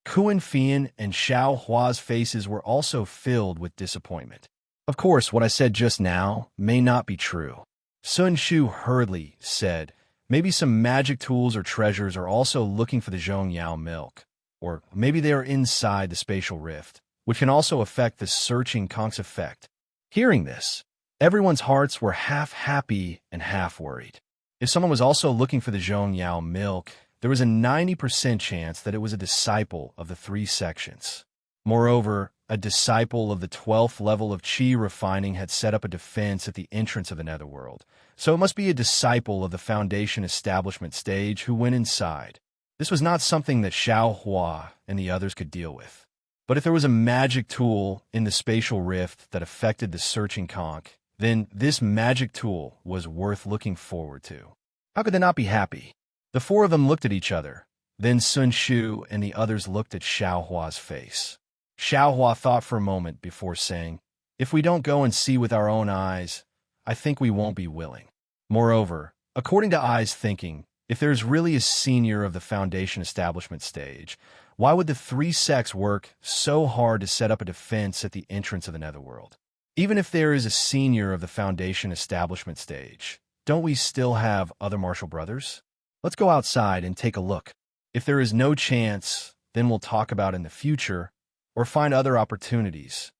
Kuan Fian and Xiao Hua's faces were also filled with disappointment. Of course, what I said just now may not be true. Sun Shu hurriedly said, maybe some magic tools or treasures are also looking for the Zhong Yao milk. Or maybe they are inside the spatial rift, which can also affect the searching conch's effect. Hearing this, everyone's hearts were half happy and half worried. If someone was also looking for the Zhong Yao milk, there was a 90% chance that it was a disciple of the 3 sections. Moreover, a disciple of the 12th level of Qi refining had set up a defense at the entrance of the netherworld, so it must be a disciple of the foundation establishment stage who went inside. This was not something that Xiao Hua and the others could deal with. But if there was a magic tool in the spatial rift that affected the searching conch, then this magic tool was worth looking forward to. How could they not be happy? The 4 of them looked at each other. Then Sun Shu and the others looked at Xiao Hua's face. Xiao Hua thought for a moment before saying, if we don't go and see with our own eyes, I think we won't be willing. Moreover, according to Ai's thinking, if there's really a senior of the foundation establishment stage, why would the 3 sects work so hard to set up a defense at the entrance of the netherworld? Even if there is a senior of the foundation establishment stage, don't we still have other martial brothers? Let's go outside and take a look. If there is no chance, then we'll talk about in the future, or find other opportunities.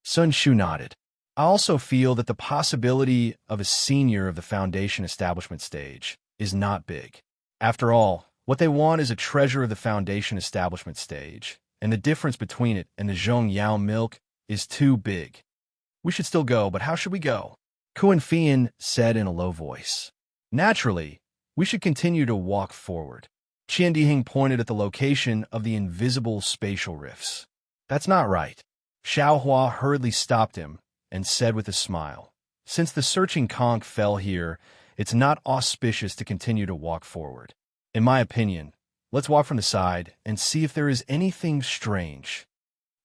Sun Shu nodded. I also feel that the possibility of a senior of the foundation establishment stage is not big. After all, what they want is a treasure of the foundation establishment stage, and the difference between it and the Zhong Yao milk is too big. We should still go, but how should we go? Kuan Fian said in a low voice. Naturally, we should continue to walk forward. Qian Diheng pointed at the location of the invisible spatial rifts. That's not right. Xiao Hua hurriedly stopped him and said with a smile, since the searching conch fell here, it's not auspicious to continue to walk forward. In my opinion, let's walk from the side and see if there is anything strange.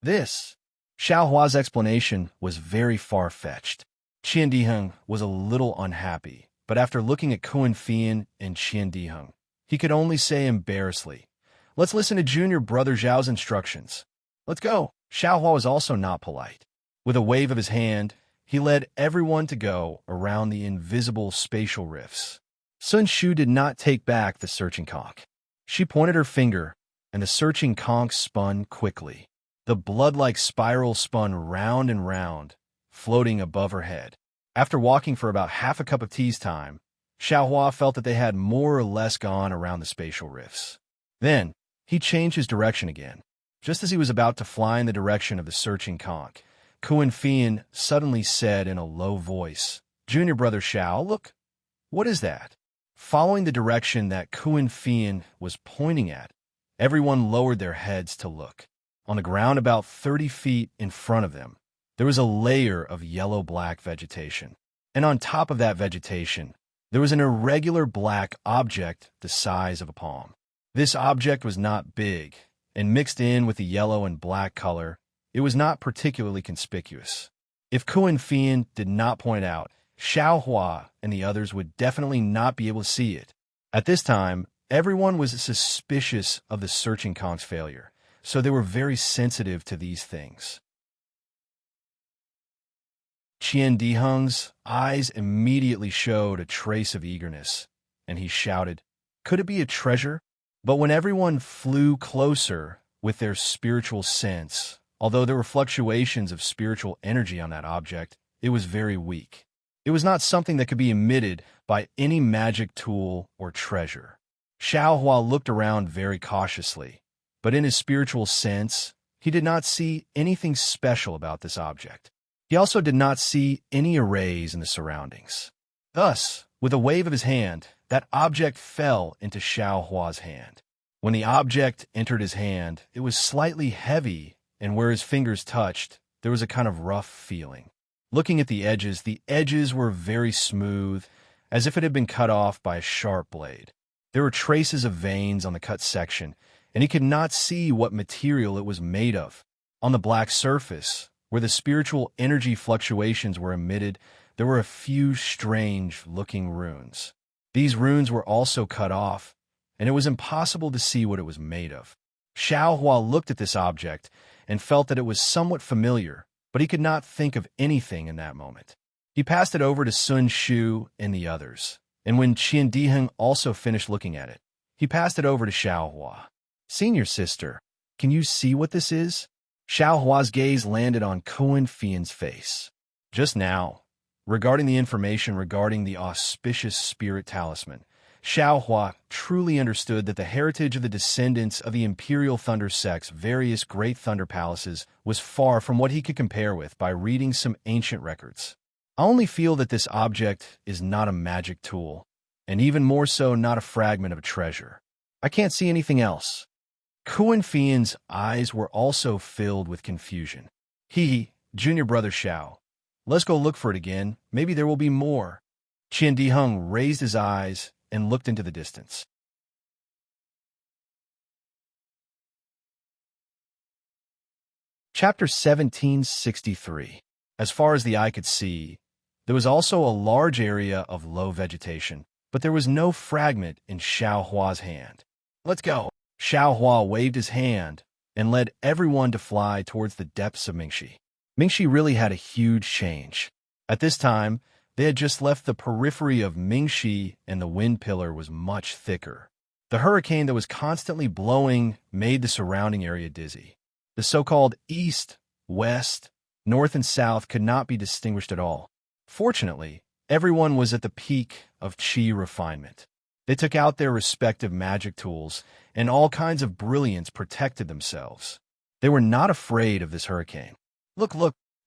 This, Xiao Hua's explanation was very far-fetched. Qian Diheng was a little unhappy, but after looking at Kuan Fian and Qian Diheng, he could only say embarrassedly, let's listen to junior brother Zhao's instructions. Let's go. Xiao Hua was also not polite. With a wave of his hand, he led everyone to go around the invisible spatial rifts. Sun Shu did not take back the searching conch. She pointed her finger, and the searching conch spun quickly. The blood-like spiral spun round and round, floating above her head. After walking for about half a cup of tea's time, Xiao Hua felt that they had more or less gone around the spatial rifts. Then, he changed his direction again. Just as he was about to fly in the direction of the searching conch, Kuan Fian suddenly said in a low voice, Junior brother Xiao, look, what is that? Following the direction that Kuan Fian was pointing at, everyone lowered their heads to look. On the ground about 30 feet in front of them, there was a layer of yellow-black vegetation. And on top of that vegetation, there was an irregular black object the size of a palm. This object was not big, and mixed in with the yellow and black color, it was not particularly conspicuous. If Kuan Fian did not point out, Xiao Hua and the others would definitely not be able to see it. At this time, everyone was suspicious of the searching conch's failure, so they were very sensitive to these things. Qian Diheng's eyes immediately showed a trace of eagerness, and he shouted, "Could it be a treasure?" But when everyone flew closer with their spiritual sense, although there were fluctuations of spiritual energy on that object, it was very weak. It was not something that could be emitted by any magic tool or treasure. Xiao Hua looked around very cautiously, but in his spiritual sense, he did not see anything special about this object. He also did not see any arrays in the surroundings. Thus, with a wave of his hand, that object fell into Xiao Hua's hand. When the object entered his hand, it was slightly heavy, and where his fingers touched, there was a kind of rough feeling. Looking at the edges were very smooth, as if it had been cut off by a sharp blade. There were traces of veins on the cut section, and he could not see what material it was made of. On the black surface, where the spiritual energy fluctuations were emitted, there were a few strange-looking runes. These runes were also cut off, and it was impossible to see what it was made of. Xiao Hua looked at this object and felt that it was somewhat familiar, but he could not think of anything in that moment. He passed it over to Sun Shu and the others, and when Qian Diheng also finished looking at it, he passed it over to Xiao Hua. "Senior sister, can you see what this is?" Xiao Hua's gaze landed on Kuan Fian's face. Just now, regarding the information regarding the auspicious spirit talisman, Xiao Hua truly understood that the heritage of the descendants of the Imperial Thunder Sect's various great thunder palaces was far from what he could compare with by reading some ancient records. I only feel that this object is not a magic tool, and even more so not a fragment of a treasure. I can't see anything else. Kuan Fian's eyes were also filled with confusion. Junior brother Xiao. Let's go look for it again. Maybe there will be more." Qian Diheng raised his eyes and looked into the distance. Chapter 1763. As far as the eye could see, there was also a large area of low vegetation, but there was no fragment in Xiao Hua's hand. "Let's go." Xiao Hua waved his hand and led everyone to fly towards the depths of Mingxi. Mingxi really had a huge change. At this time, they had just left the periphery of Mingxi and the wind pillar was much thicker. The hurricane that was constantly blowing made the surrounding area dizzy. The so-called east, west, north, and south could not be distinguished at all. Fortunately, everyone was at the peak of qi refinement. They took out their respective magic tools, and all kinds of brilliance protected themselves. They were not afraid of this hurricane. Look!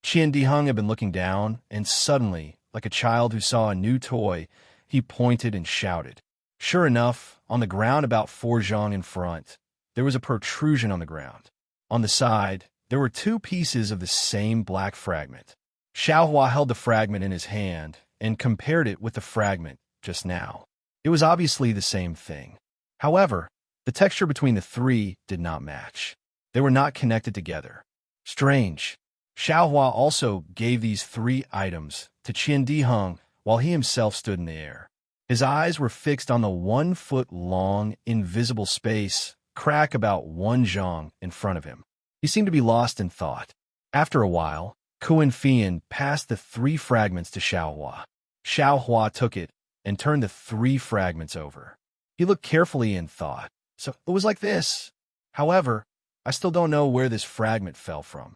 Qian Diheng had been looking down, and suddenly, like a child who saw a new toy, he pointed and shouted. Sure enough, on the ground about 4 zhang in front, there was a protrusion on the ground. On the side, there were 2 pieces of the same black fragment. Xiao Hua held the fragment in his hand and compared it with the fragment just now. It was obviously the same thing. However, the texture between the 3 did not match. They were not connected together. Strange. Xiao Hua also gave these 3 items to Qian Diheng while he himself stood in the air. His eyes were fixed on the 1-foot-long, invisible space, crack about 1 zhang in front of him. He seemed to be lost in thought. After a while, Kuan Fian passed the 3 fragments to Xiao Hua. Xiao Hua took it and turned the 3 fragments over. He looked carefully and thought, so it was like this. However, I still don't know where this fragment fell from.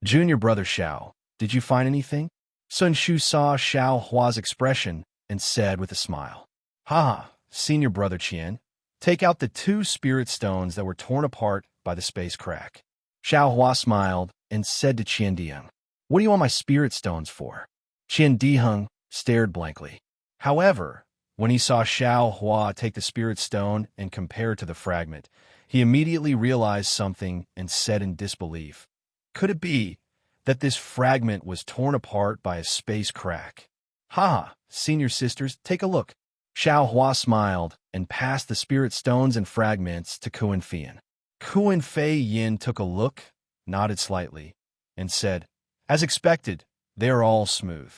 Junior brother Xiao, did you find anything? Sun Shu saw Xiao Hua's expression and said with a smile, senior brother Qian, take out the 2 spirit stones that were torn apart by the space crack. Xiao Hua smiled and said to Qian Diheng, what do you want my spirit stones for? Qian Diheng stared blankly. However, when he saw Xiao Hua take the spirit stone and compare it to the fragment, he immediately realized something and said in disbelief, could it be that this fragment was torn apart by a space crack? Senior sisters, take a look. Xiao Hua smiled and passed the spirit stones and fragments to Kuan Fian. Kuan Fei Yin took a look, nodded slightly, and said, as expected, they are all smooth.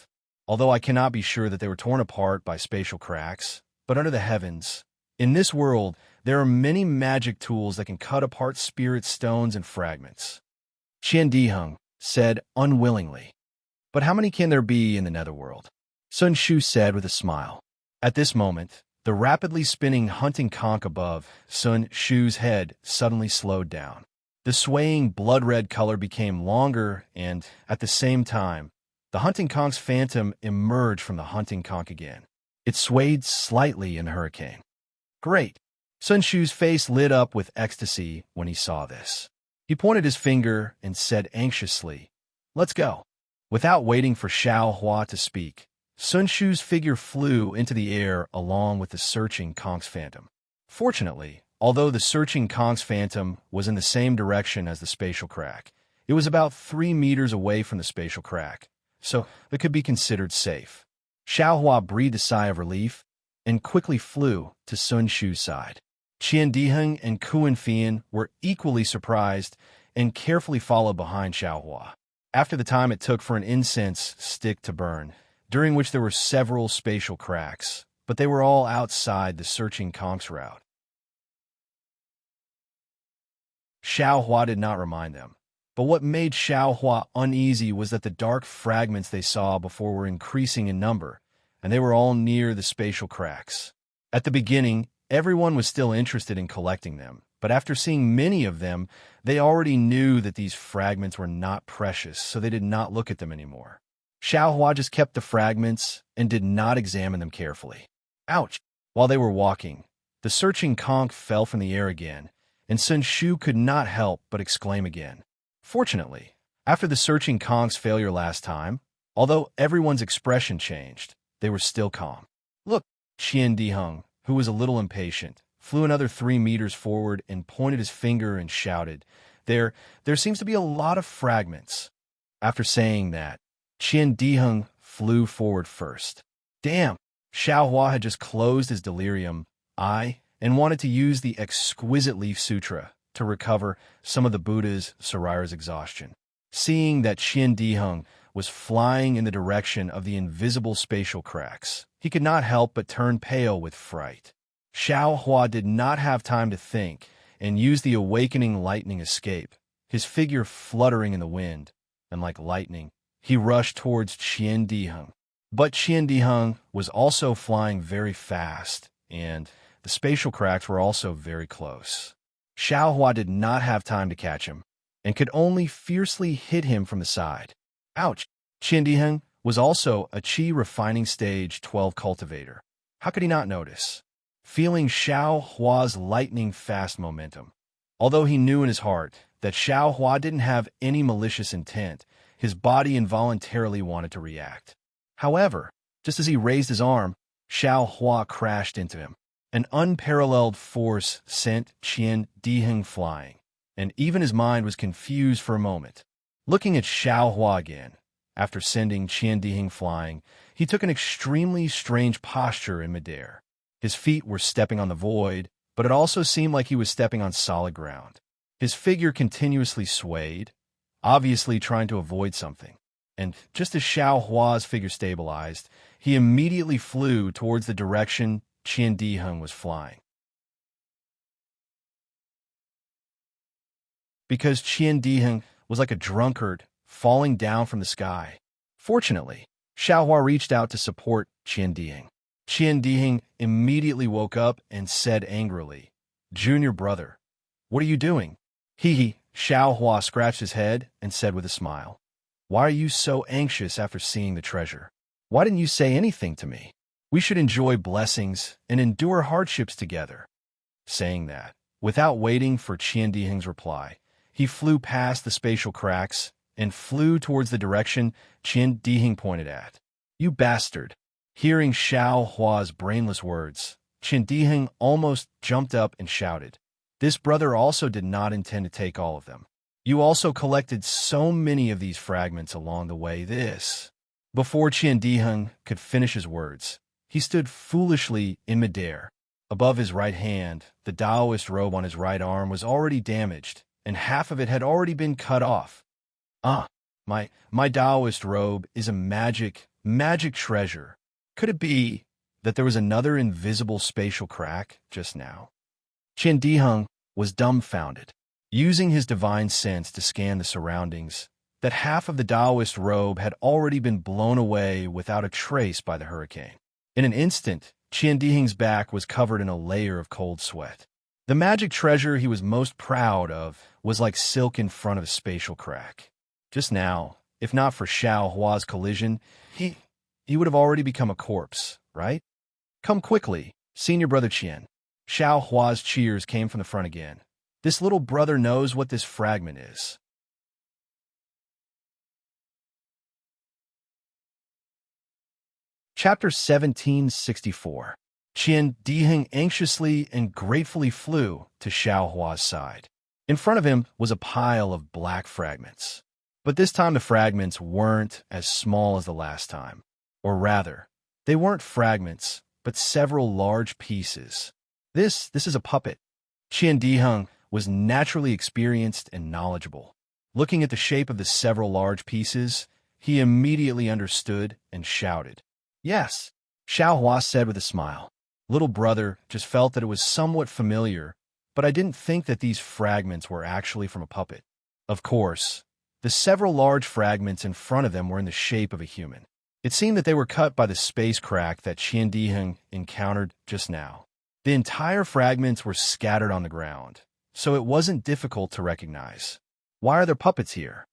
Although I cannot be sure that they were torn apart by spatial cracks, but under the heavens, in this world, There are many magic tools that can cut apart spirit stones and fragments. Qian Diheng said unwillingly. But how many can there be in the netherworld? Sun Shu said with a smile. At this moment, the rapidly spinning hunting conch above Sun Shu's head suddenly slowed down. The swaying blood-red color became longer, and, at the same time, the hunting conch's phantom emerged from the hunting conch again. It swayed slightly in the hurricane. Great! Sun Shu's face lit up with ecstasy when he saw this. He pointed his finger and said anxiously, "Let's go." Without waiting for Xiao Hua to speak, Sun Shu's figure flew into the air along with the searching conch's phantom. Fortunately, although the searching conch's phantom was in the same direction as the spatial crack, it was about 3 meters away from the spatial crack, so it could be considered safe. Xiao Hua breathed a sigh of relief and quickly flew to Sun Shu's side. Qian Diheng and Kuan Fian were equally surprised and carefully followed behind Xiao Hua. After the time it took for an incense stick to burn, during which there were several spatial cracks, but they were all outside the searching conch's route. Xiao Hua did not remind them, but what made Xiao Hua uneasy was that the dark fragments they saw before were increasing in number, and they were all near the spatial cracks. At the beginning, everyone was still interested in collecting them, but after seeing many of them, they already knew that these fragments were not precious, so they did not look at them anymore. Xiao Hua just kept the fragments and did not examine them carefully. Ouch! While they were walking, the searching conch fell from the air again, and Sun Shu could not help but exclaim again. Fortunately, after the searching conch's failure last time, although everyone's expression changed, they were still calm. Look, Qian Diheng, who was a little impatient, flew another 3 meters forward and pointed his finger and shouted, There seems to be a lot of fragments." After saying that, Qian Diheng flew forward first. Damn! Xiao Hua had just closed his delirium eye and wanted to use the exquisite Leaf Sutra to recover some of the Buddha's Sarira's exhaustion. Seeing that Qian Diheng was flying in the direction of the invisible spatial cracks, he could not help but turn pale with fright. Xiao Hua did not have time to think and used the awakening lightning escape, his figure fluttering in the wind, and like lightning, he rushed towards Qian Diheng. But Qian Diheng was also flying very fast, and the spatial cracks were also very close. Xiao Hua did not have time to catch him, and could only fiercely hit him from the side. Ouch! Qian Diheng was also a Qi Refining Stage 12 cultivator. How could he not notice? Feeling Xiao Hua's lightning-fast momentum. Although he knew in his heart that Xiao Hua didn't have any malicious intent, his body involuntarily wanted to react. However, just as he raised his arm, Xiao Hua crashed into him. An unparalleled force sent Qian Diheng flying, and even his mind was confused for a moment. Looking at Xiao Hua again, after sending Qian Diheng flying, he took an extremely strange posture in midair. His feet were stepping on the void, but it also seemed like he was stepping on solid ground. His figure continuously swayed, obviously trying to avoid something. And just as Xiao Hua's figure stabilized, he immediately flew towards the direction Qian Diheng was flying. Because Qian Diheng was like a drunkard falling down from the sky. Fortunately, Xiao Hua reached out to support Qian Diheng. Qian Diheng immediately woke up and said angrily, "Junior brother, what are you doing?" Xiao Hua scratched his head and said with a smile, "Why are you so anxious after seeing the treasure? Why didn't you say anything to me? We should enjoy blessings and endure hardships together." Saying that, without waiting for Qian Diheng's reply, he flew past the spatial cracks and flew towards the direction Qian Diheng pointed at. "You bastard!" Hearing Xiao Hua's brainless words, Qian Diheng almost jumped up and shouted, "This brother also did not intend to take all of them. You also collected so many of these fragments along the way. Before Qian Diheng could finish his words, he stood foolishly in midair. Above his right hand, the Taoist robe on his right arm was already damaged, and half of it had already been cut off. My Taoist robe is a magic treasure. Could it be that there was another invisible spatial crack just now? Qian Diheng was dumbfounded, using his divine sense to scan the surroundings. That half of the Taoist robe had already been blown away without a trace by the hurricane. In an instant, Qian Diheng's back was covered in a layer of cold sweat. The magic treasure he was most proud of was like silk in front of a spatial crack. Just now, if not for Xiao Hua's collision, he would have already become a corpse, right? Come quickly, senior brother Qian. Xiao Hua's cheers came from the front again. This little brother knows what this fragment is. Chapter 1764. Qian Diheng anxiously and gratefully flew to Xiao Hua's side. In front of him was a pile of black fragments. But this time the fragments weren't as small as the last time. Or rather, they weren't fragments, but several large pieces. This is a puppet. Qian Diheng was naturally experienced and knowledgeable. Looking at the shape of the several large pieces, he immediately understood and shouted. Yes, Xiao Hua said with a smile. Little brother just felt that it was somewhat familiar, but I didn't think that these fragments were actually from a puppet. Of course, the several large fragments in front of them were in the shape of a human. It seemed that they were cut by the space crack that Qian Diheng encountered just now. The entire fragments were scattered on the ground, so it wasn't difficult to recognize. Why are there puppets here?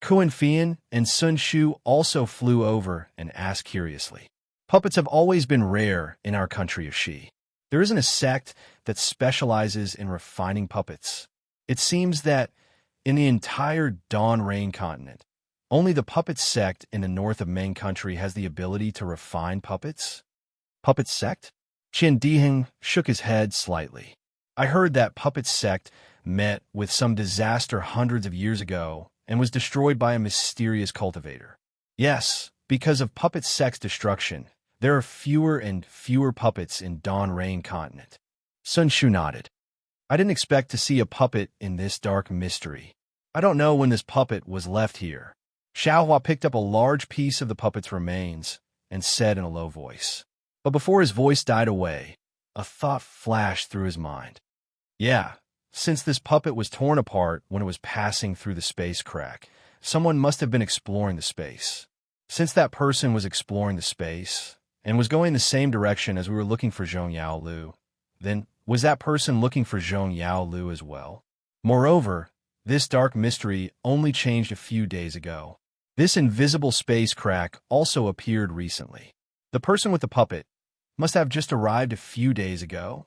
Kuan Fian and Sun Shu also flew over and asked curiously. Puppets have always been rare in our country of Shi. There isn't a sect that specializes in refining puppets. It seems that in the entire Dawn Rain continent, only the puppet sect in the north of Meng country has the ability to refine puppets. Puppet sect? Qian Diheng shook his head slightly. I heard that puppet sect met with some disaster hundreds of years ago and was destroyed by a mysterious cultivator. Yes, because of puppet sect's destruction, there are fewer and fewer puppets in Dawn Rain continent. Sun Shu nodded. I didn't expect to see a puppet in this dark mystery. I don't know when this puppet was left here. Xiao Hua picked up a large piece of the puppet's remains and said in a low voice. But before his voice died away, a thought flashed through his mind. Yeah, since this puppet was torn apart when it was passing through the space crack, someone must have been exploring the space. Since that person was exploring the space and was going the same direction as we were looking for Zhong Yao Lu, then was that person looking for Zhong Yao Lu as well? Moreover, this dark mystery only changed a few days ago. This invisible space crack also appeared recently. The person with the puppet must have just arrived a few days ago.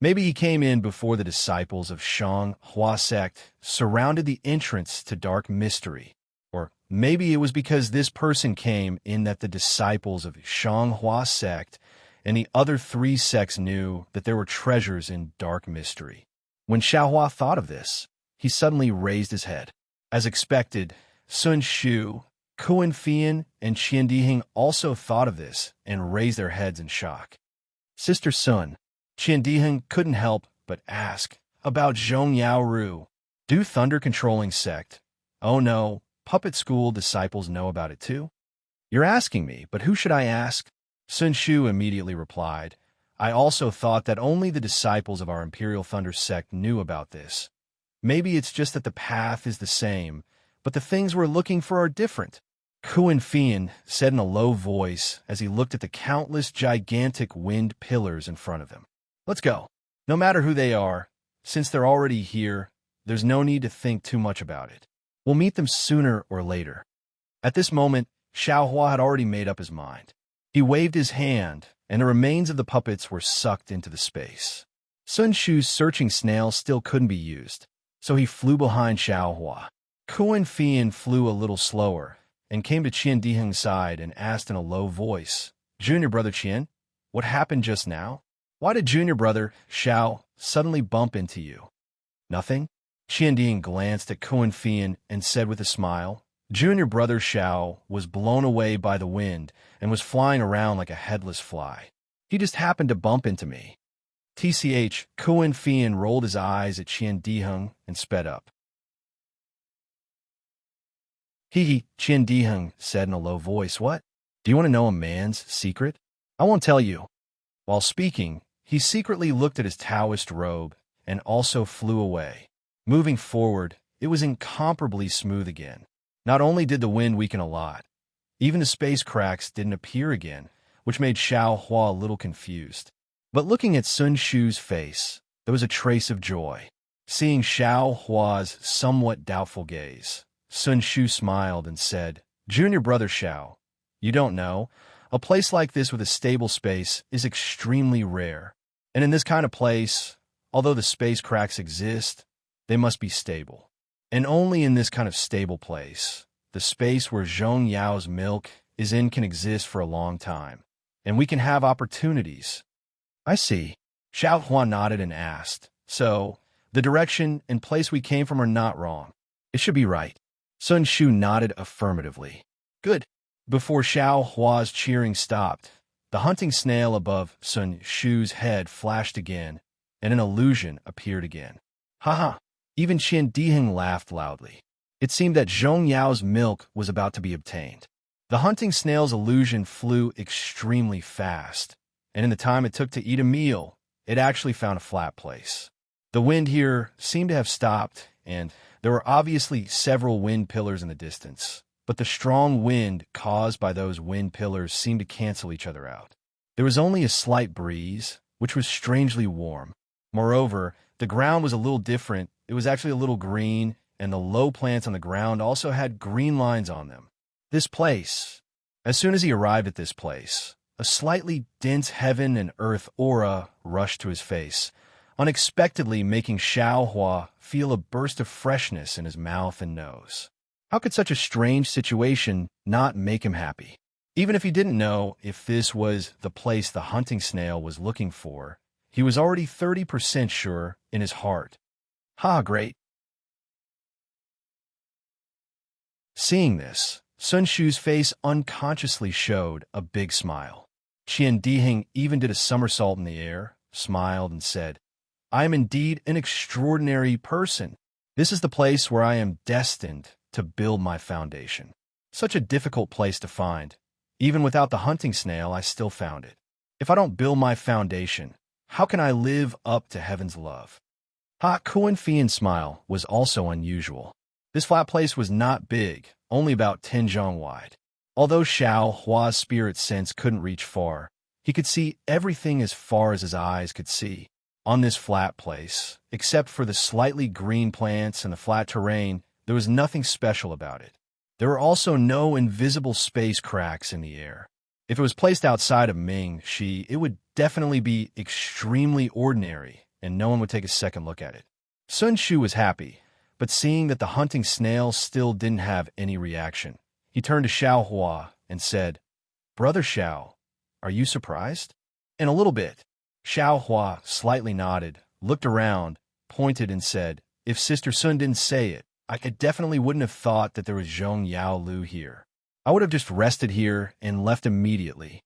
Maybe he came in before the disciples of Shang Hua sect surrounded the entrance to dark mystery. Or maybe it was because this person came in that the disciples of Shang Hua sect and the other three sects knew that there were treasures in dark mystery. When Xiao Hua thought of this, he suddenly raised his head. As expected, Sun Shu, Kuan Fian, and Qian Diheng also thought of this and raised their heads in shock. Sister Sun, Qian Diheng couldn't help but ask about Zhong Yao Ru. Do thunder-controlling sect? Oh no, puppet school disciples know about it too? You're asking me, but who should I ask? Sun Shu immediately replied. I also thought that only the disciples of our Imperial Thunder sect knew about this. Maybe it's just that the path is the same, but the things we're looking for are different. Kuan Fian said in a low voice as he looked at the countless gigantic wind pillars in front of him. Let's go. No matter who they are, since they're already here, there's no need to think too much about it. We'll meet them sooner or later. At this moment, Xiao Hua had already made up his mind. He waved his hand, and the remains of the puppets were sucked into the space. Sun Shu's searching snail still couldn't be used, so he flew behind Xiao Hua. Kuan Fian flew a little slower and came to Qian Diheng's side and asked in a low voice, Junior brother Qian, what happened just now? Why did junior brother Xiao suddenly bump into you? Nothing. Qian Diheng glanced at Kuan Fian and said with a smile, Junior brother Xiao was blown away by the wind and was flying around like a headless fly. He just happened to bump into me. TCH, Kuan Fian rolled his eyes at Qian Diheng and sped up. Qian Diheng said in a low voice, what? Do you want to know a man's secret? I won't tell you. While speaking, he secretly looked at his Taoist robe and also flew away. Moving forward, it was incomparably smooth again. Not only did the wind weaken a lot, even the space cracks didn't appear again, which made Xiao Hua a little confused. But looking at Sun Shu's face, there was a trace of joy. Seeing Xiao Hua's somewhat doubtful gaze, Sun Shu smiled and said, "Junior brother Xiao, you don't know, a place like this with a stable space is extremely rare. And in this kind of place, although the space cracks exist, they must be stable. And only in this kind of stable place, the space where Zhong Yao's milk is in can exist for a long time, and we can have opportunities." "I see." Xiao Hua nodded and asked, "So, the direction and place we came from are not wrong. It should be right." Sun Shu nodded affirmatively. "Good." Before Xiao Hua's cheering stopped, the hunting snail above Sun Shu's head flashed again, and an illusion appeared again. "Ha!" Even Qian Diheng laughed loudly. It seemed that Zhong Yao's milk was about to be obtained. The hunting snail's illusion flew extremely fast, and in the time it took to eat a meal, it actually found a flat place. The wind here seemed to have stopped, and there were obviously several wind pillars in the distance, but the strong wind caused by those wind pillars seemed to cancel each other out. There was only a slight breeze, which was strangely warm. Moreover, the ground was a little different. It was actually a little green, and the low plants on the ground also had green lines on them. This place. As soon as he arrived at this place, a slightly dense heaven and earth aura rushed to his face, unexpectedly making Xiao Hua feel a burst of freshness in his mouth and nose. How could such a strange situation not make him happy? Even if he didn't know if this was the place the hunting snail was looking for, he was already 30% sure in his heart. "Ha, great." Seeing this, Sun Shu's face unconsciously showed a big smile. Qian Diheng even did a somersault in the air, smiled, and said, "I am indeed an extraordinary person. This is the place where I am destined to build my foundation." Such a difficult place to find. Even without the hunting snail, I still found it. If I don't build my foundation, how can I live up to heaven's love? Kuan Fian's smile was also unusual. This flat place was not big, only about 10 zhong wide. Although Xiao Hua's spirit sense couldn't reach far, he could see everything as far as his eyes could see. On this flat place, except for the slightly green plants and the flat terrain, there was nothing special about it. There were also no invisible space cracks in the air. If it was placed outside of Ming-Shi, it would definitely be extremely ordinary, and no one would take a second look at it. Sun Shu was happy, but seeing that the hunting snail still didn't have any reaction, he turned to Xiao Hua and said, "Brother Xiao, are you surprised?" "In a little bit." Xiao Hua slightly nodded, looked around, pointed, and said, "If Sister Sun didn't say it, I definitely wouldn't have thought that there was Zhong Yao Lu here. I would have just rested here and left immediately."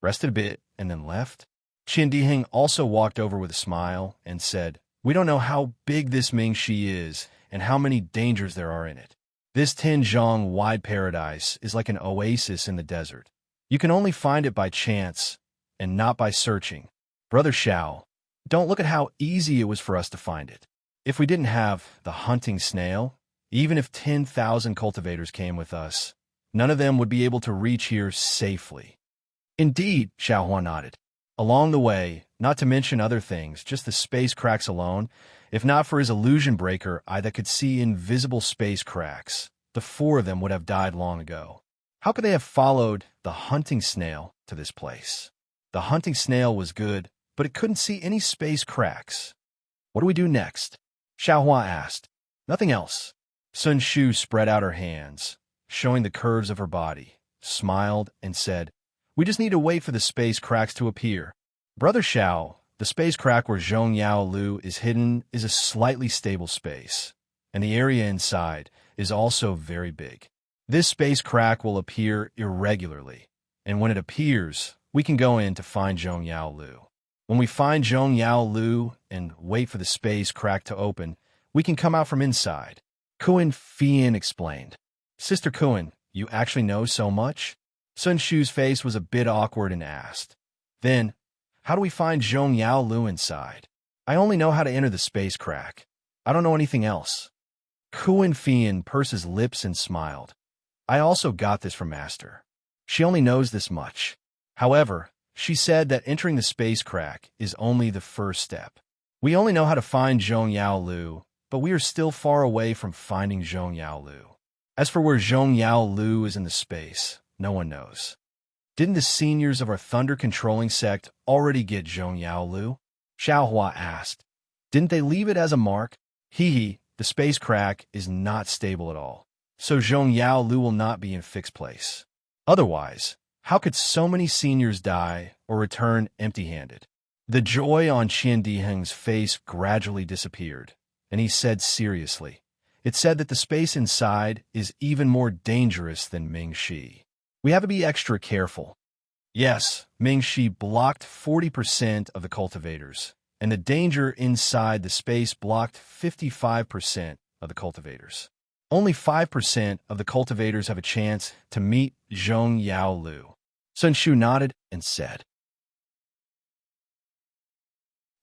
"Rested a bit and then left?" Qian Diheng also walked over with a smile and said, "We don't know how big this Ming-Shi is and how many dangers there are in it. This 10 zhong wide paradise is like an oasis in the desert. You can only find it by chance and not by searching. Brother Xiao, don't look at how easy it was for us to find it. If we didn't have the hunting snail, even if 10,000 cultivators came with us, none of them would be able to reach here safely." "Indeed," Xiao Hua nodded. Along the way, not to mention other things, just the space cracks alone, if not for his illusion breaker eye that could see invisible space cracks, the 4 of them would have died long ago. How could they have followed the hunting snail to this place? The hunting snail was good, but it couldn't see any space cracks. "What do we do next?" Xiao Hua asked. "Nothing else." Sun Shu spread out her hands, showing the curves of her body, smiled, and said, "We just need to wait for the space cracks to appear. Brother Xiao, the space crack where Zhong Yao Lu is hidden is a slightly stable space, and the area inside is also very big. This space crack will appear irregularly, and when it appears, we can go in to find Zhong Yao Lu. When we find Zhong Yao Lu and wait for the space crack to open, we can come out from inside." Kuan Fian explained. "Sister Kuan, you actually know so much?" Sun Shu's face was a bit awkward and asked, "Then, how do we find Zhong Yao Lu inside?" I only know how to enter the space crack. I don't know anything else. Kuan Fian pursed his lips and smiled. I also got this from Master. She only knows this much. However, she said that entering the space crack is only the first step. We only know how to find Zhong Yao Lu, but we are still far away from finding Zhong Yao Lu. As for where Zhong Yao Lu is in the space, no one knows. Didn't the seniors of our thunder-controlling sect already get Zhong Yao Lu? Xiaohua asked. Didn't they leave it as a mark? Hee, the space crack is not stable at all, so Zhong Yao Lu will not be in fixed place. Otherwise, how could so many seniors die or return empty-handed? The joy on Qian Diheng's face gradually disappeared, and he said seriously, it said that the space inside is even more dangerous than Ming Shi. We have to be extra careful. Yes, Ming Shi blocked 40% of the cultivators, and the danger inside the space blocked 55% of the cultivators. Only 5% of the cultivators have a chance to meet Zhong Yao Lu. Sun Shu nodded and said.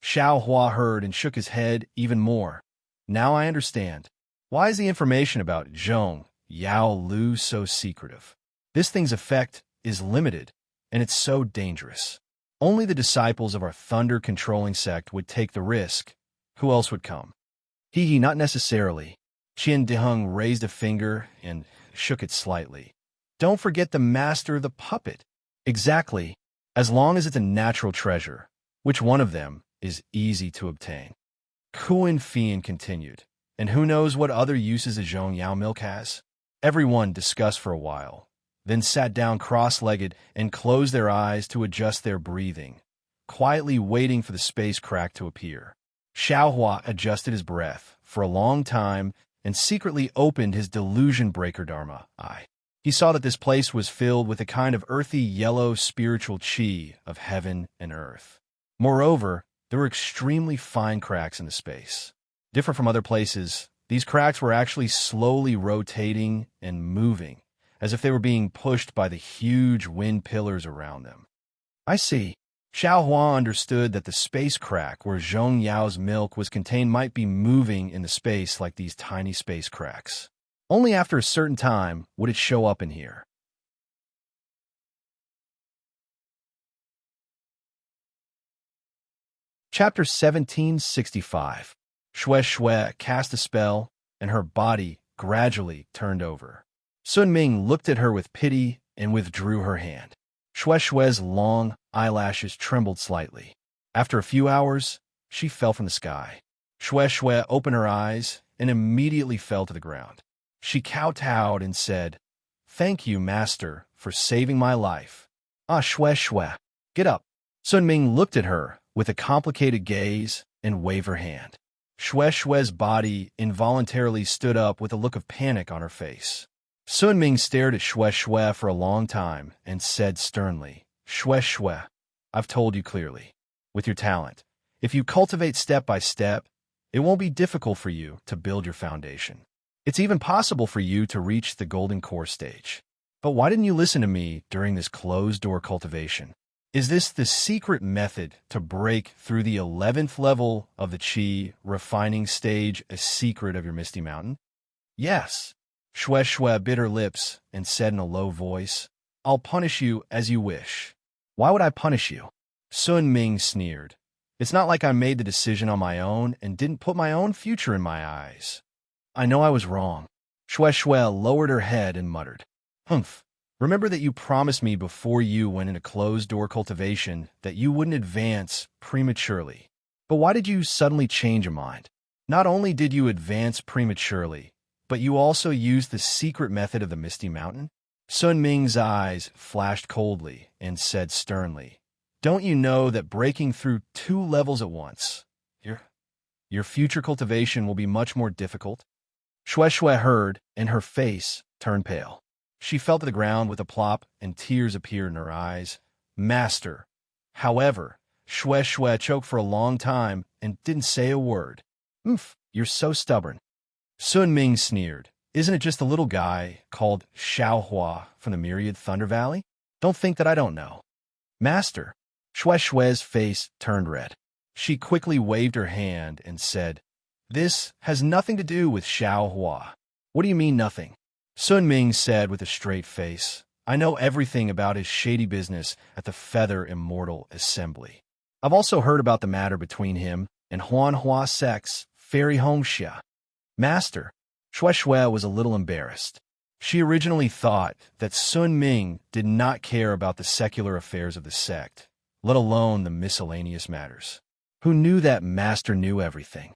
Xiao Hua heard and shook his head even more. Now I understand. Why is the information about Zhong Yao Lu so secretive? This thing's effect is limited, and it's so dangerous. Only the disciples of our thunder-controlling sect would take the risk. Who else would come? Hee, not necessarily. Qian Diheng raised a finger and shook it slightly. Don't forget the master of the puppet. Exactly. As long as it's a natural treasure, which one of them is easy to obtain. Kuan Fian continued. And who knows what other uses a Zhong Yao milk has? Everyone discussed for a while, then sat down cross-legged and closed their eyes to adjust their breathing, quietly waiting for the space crack to appear. Xiaohua adjusted his breath for a long time and secretly opened his delusion breaker Dharma eye. He saw that this place was filled with a kind of earthy yellow spiritual chi of heaven and earth. Moreover, there were extremely fine cracks in the space. Different from other places, these cracks were actually slowly rotating and moving, as if they were being pushed by the huge wind pillars around them. I see. Xiaohua understood that the space crack where Zhong Yao's milk was contained might be moving in the space like these tiny space cracks. Only after a certain time would it show up in here. Chapter 1765. Xue Xue cast a spell, and her body gradually turned over. Sun Ming looked at her with pity and withdrew her hand. Xue Xue's long eyelashes trembled slightly. After a few hours, she fell from the sky. Xue Xue opened her eyes and immediately fell to the ground. She kowtowed and said, "Thank you, Master, for saving my life." Ah, Xue Xue, get up. Sun Ming looked at her with a complicated gaze and waved her hand. Xue Xue's body involuntarily stood up with a look of panic on her face. Sun Ming stared at Xue Xue for a long time and said sternly, "Xue Xue, I've told you clearly. With your talent, if you cultivate step by step, it won't be difficult for you to build your foundation. It's even possible for you to reach the golden core stage. But why didn't you listen to me during this closed-door cultivation? Is this the secret method to break through the 11th level of the Qi refining stage, a secret of your Misty Mountain?" "Yes." Xue Xue bit her lips and said in a low voice, "I'll punish you as you wish." "Why would I punish you?" Sun Ming sneered. "It's not like I made the decision on my own and didn't put my own future in my eyes. I know I was wrong." Xue Xue lowered her head and muttered, "Humph. Remember that you promised me before you went into closed-door cultivation that you wouldn't advance prematurely. But why did you suddenly change your mind? Not only did you advance prematurely, but you also used the secret method of the Misty Mountain?" Sun Ming's eyes flashed coldly and said sternly, "Don't you know that breaking through 2 levels at once, your future cultivation will be much more difficult?" Xue Xue heard, and her face turned pale. She fell to the ground with a plop, and tears appeared in her eyes. "Master." However, Xue Xue choked for a long time and didn't say a word. "Oomph, you're so stubborn." Sun Ming sneered. "Isn't it just a little guy called Xiaohua from the Myriad Thunder Valley? Don't think that I don't know." "Master." Xue Xue's face turned red. She quickly waved her hand and said, "This has nothing to do with Xiao Hua." "What do you mean nothing?" Sun Ming said with a straight face. "I know everything about his shady business at the Feather Immortal Assembly. I've also heard about the matter between him and Huan Hua Sec's Fairy Hongxia." Master, Shui Shui was a little embarrassed. She originally thought that Sun Ming did not care about the secular affairs of the sect, let alone the miscellaneous matters. Who knew that Master knew everything?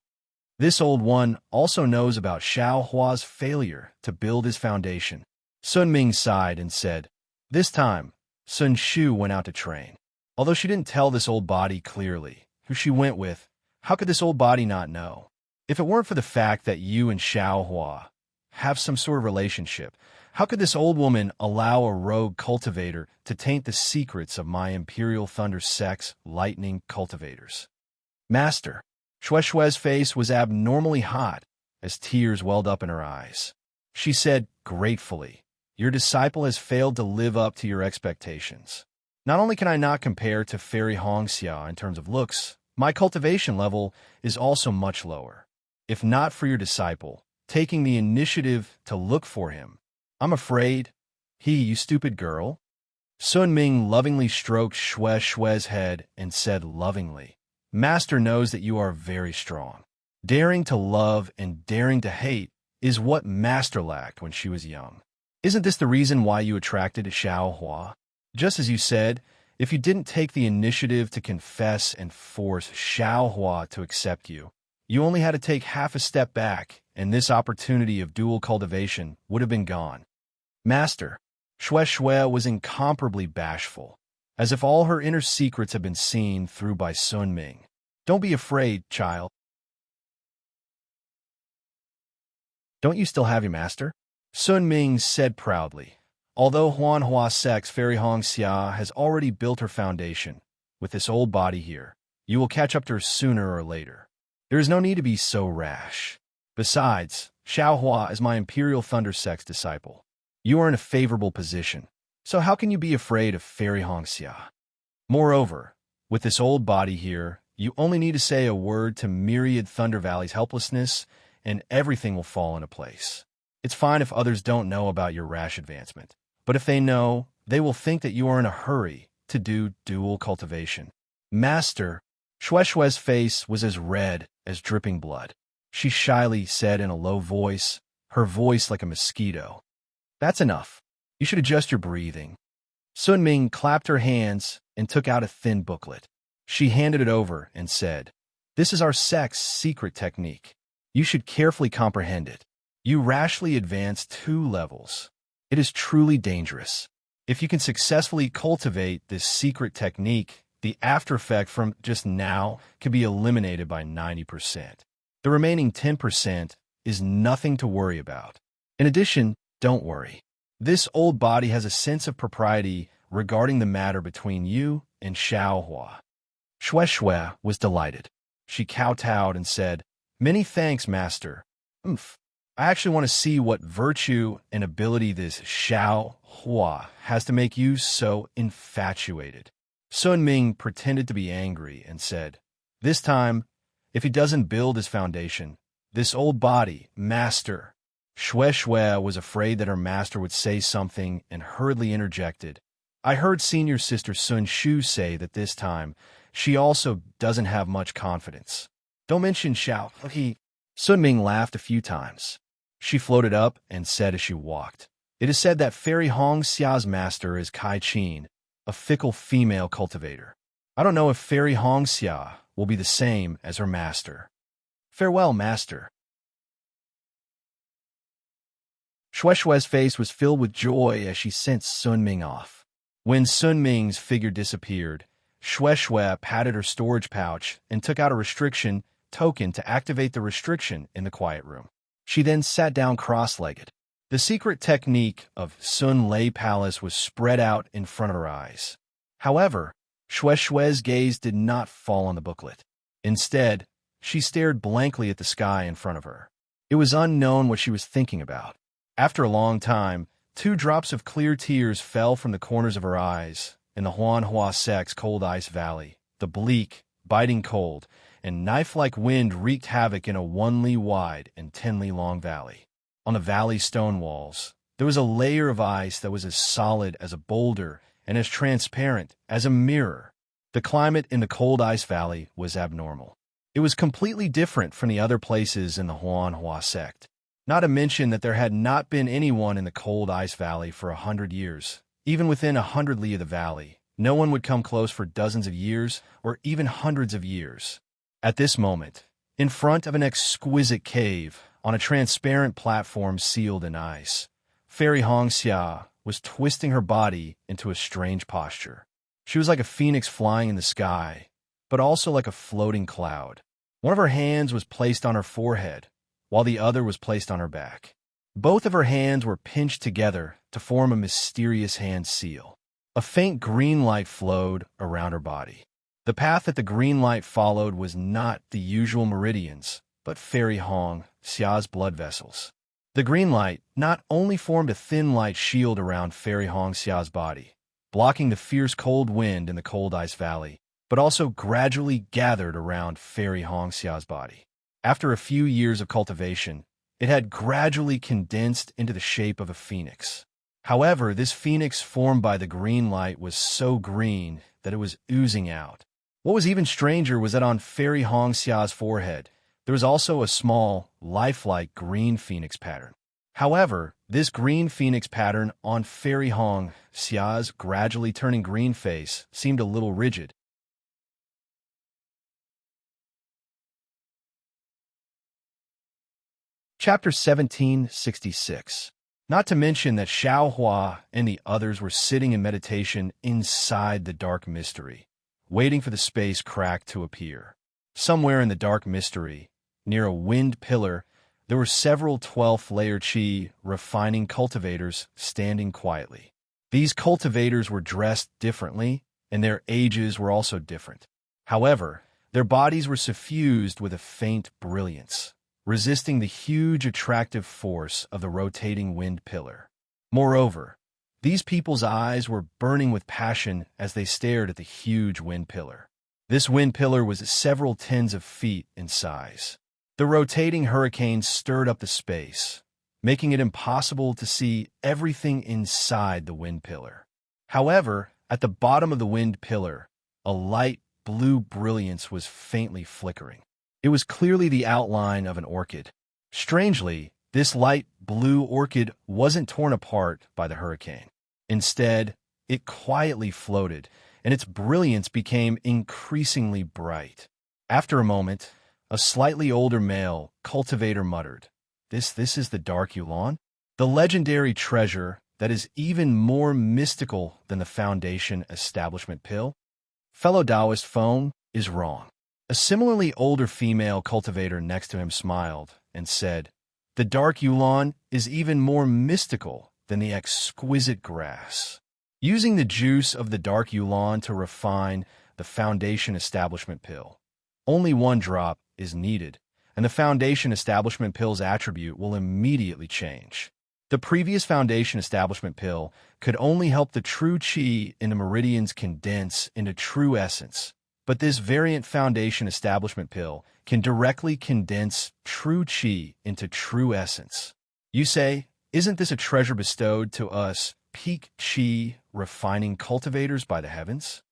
This old one also knows about Xiao Hua's failure to build his foundation. Sun Ming sighed and said, "This time, Sun Shu went out to train." Although she didn't tell this old body clearly who she went with, how could this old body not know? If it weren't for the fact that you and Xiao Hua have some sort of relationship, how could this old woman allow a rogue cultivator to taint the secrets of my Imperial Thunder Sect's lightning cultivators? Master, Shui Shui's face was abnormally hot as tears welled up in her eyes. She said gratefully, "Your disciple has failed to live up to your expectations. Not only can I not compare to Fairy Hongxia in terms of looks, my cultivation level is also much lower. If not for your disciple taking the initiative to look for him, I'm afraid you stupid girl." Sun Ming lovingly stroked Shui Shui's head and said lovingly, "Master knows that you are very strong. Daring to love and daring to hate is what Master lacked when she was young. Isn't this the reason why you attracted Xiao Hua? Just as you said, if you didn't take the initiative to confess and force Xiao Hua to accept you, you only had to take half a step back, and this opportunity of dual cultivation would have been gone." Master, Shui Shui was incomparably bashful, as if all her inner secrets had been seen through by Sun Ming. "Don't be afraid, child. Don't you still have your master?" Sun Ming said proudly. "Although Huan Hua Sec's Fairy Hongxia has already built her foundation, with this old body here, you will catch up to her sooner or later. There is no need to be so rash. Besides, Xiao Hua is my Imperial Thunder Sect's disciple. You are in a favorable position, so how can you be afraid of Fairy Hongxia? Moreover, with this old body here, you only need to say a word to Myriad Thunder Valley's helplessness, and everything will fall into place. It's fine if others don't know about your rash advancement, but if they know, they will think that you are in a hurry to do dual cultivation." Master, Shui Shui's face was as red as dripping blood. She shyly said in a low voice, her voice like a mosquito, "That's enough. You should adjust your breathing." Sun Ming clapped her hands and took out a thin booklet. She handed it over and said, "This is our sect's secret technique. You should carefully comprehend it. You rashly advance 2 levels. It is truly dangerous. If you can successfully cultivate this secret technique, the after effect from just now can be eliminated by 90%. The remaining 10% is nothing to worry about. In addition, don't worry. This old body has a sense of propriety regarding the matter between you and Xiao Hua." Shui Shui was delighted. She kowtowed and said, "Many thanks, Master. I actually want to see what virtue and ability this Xiao Hua has to make you so infatuated." Sun Ming pretended to be angry and said, "This time, if he doesn't build his foundation, this old body, Master." Shui Shui was afraid that her master would say something and hurriedly interjected, "I heard senior sister Sun Shu say that this time she also doesn't have much confidence. Don't mention Xiao he." Sun Ming laughed a few times. She floated up and said as she walked, "It is said that Fairy Hongxia's master is Kai Qin, a fickle female cultivator. I don't know if Fairy Hongxia will be the same as her master. Farewell, Master." Shui Shui's face was filled with joy as she sent Sun Ming off. When Sun Ming's figure disappeared, Shui Shui patted her storage pouch and took out a restriction token to activate the restriction in the quiet room. She then sat down cross-legged. The secret technique of Sun Lei Palace was spread out in front of her eyes. However, Shui Shui's gaze did not fall on the booklet. Instead, she stared blankly at the sky in front of her. It was unknown what she was thinking about. After a long time, 2 drops of clear tears fell from the corners of her eyes in the Huan Hua Sec's Cold Ice Valley, the bleak, biting cold, and knife-like wind wreaked havoc in a 1 li wide and 10 li long valley. On the valley's stone walls, there was a layer of ice that was as solid as a boulder and as transparent as a mirror. The climate in the cold ice valley was abnormal. It was completely different from the other places in the Huanhua sect. Not to mention that there had not been anyone in the cold ice valley for 100 years. Even within 100 li of the valley, no one would come close for dozens of years or even hundreds of years. At this moment, in front of an exquisite cave, on a transparent platform sealed in ice, Fairy Hongxia was twisting her body into a strange posture. She was like a phoenix flying in the sky, but also like a floating cloud. One of her hands was placed on her forehead, while the other was placed on her back. Both of her hands were pinched together to form a mysterious hand seal. A faint green light flowed around her body. The path that the green light followed was not the usual meridians, but Fairy Hong Xia's blood vessels. The green light not only formed a thin light shield around Fairy Hong Xia's body, blocking the fierce cold wind in the cold ice valley, but also gradually gathered around Fairy Hong Xia's body. After a few years of cultivation, it had gradually condensed into the shape of a phoenix. However, this phoenix formed by the green light was so green that it was oozing out. What was even stranger was that on Fairy Hong Xia's forehead, there was also a small, lifelike green phoenix pattern. However, this green phoenix pattern on Fairy Hong Xia's gradually turning green face seemed a little rigid. Chapter 1766. Not to mention that Xiaohua and the others were sitting in meditation inside the dark mystery, waiting for the space crack to appear. Somewhere in the dark mystery, near a wind pillar, there were several 12th-layer Qi refining cultivators standing quietly. These cultivators were dressed differently, and their ages were also different. However, their bodies were suffused with a faint brilliance, resisting the huge attractive force of the rotating wind pillar. Moreover, these people's eyes were burning with passion as they stared at the huge wind pillar. This wind pillar was several tens of feet in size. The rotating hurricane stirred up the space, making it impossible to see everything inside the wind pillar. However, at the bottom of the wind pillar, a light blue brilliance was faintly flickering. It was clearly the outline of an orchid. Strangely, this light blue orchid wasn't torn apart by the hurricane. Instead, it quietly floated, and its brilliance became increasingly bright. After a moment, a slightly older male cultivator muttered, This is the Dark Yulan? The legendary treasure that is even more mystical than the Foundation Establishment Pill? Fellow Taoist phone is wrong. A similarly older female cultivator next to him smiled and said, The Dark Yulan is even more mystical than the exquisite grass. Using the juice of the Dark Yulan to refine the Foundation Establishment Pill, only 1 drop is needed, and the Foundation Establishment Pill's attribute will immediately change. The previous Foundation Establishment Pill could only help the true Qi in the meridians condense into true essence, but this variant Foundation Establishment Pill can directly condense true Qi into true essence. You say, isn't this a treasure bestowed to us peak Qi refining cultivators by the heavens?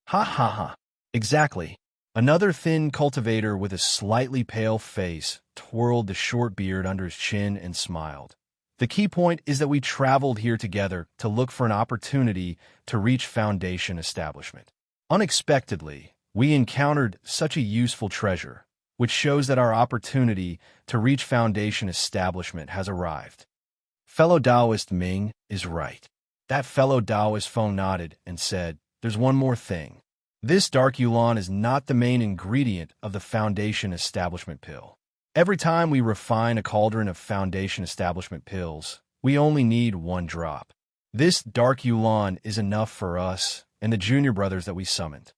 Ha ha ha. Exactly. Another thin cultivator with a slightly pale face twirled the short beard under his chin and smiled. The key point is that we traveled here together to look for an opportunity to reach Foundation Establishment. Unexpectedly, we encountered such a useful treasure, which shows that our opportunity to reach Foundation Establishment has arrived. Fellow Taoist Ming is right. That fellow Taoist phone nodded and said, There's one more thing. This Dark Yulan is not the main ingredient of the Foundation Establishment Pill. Every time we refine a cauldron of Foundation Establishment Pills, we only need 1 drop. This Dark Yulan is enough for us and the junior brothers that we summoned.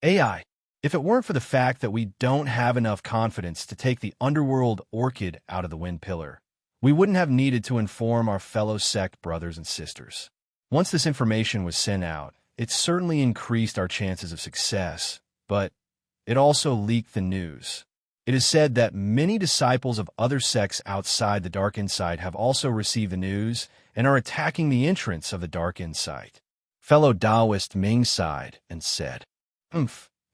AI, if it weren't for the fact that we don't have enough confidence to take the underworld orchid out of the wind pillar, we wouldn't have needed to inform our fellow sect brothers and sisters. Once this information was sent out, it certainly increased our chances of success, but it also leaked the news. It is said that many disciples of other sects outside the Dark Insight have also received the news and are attacking the entrance of the Dark Insight. Fellow Taoist Ming sighed and said,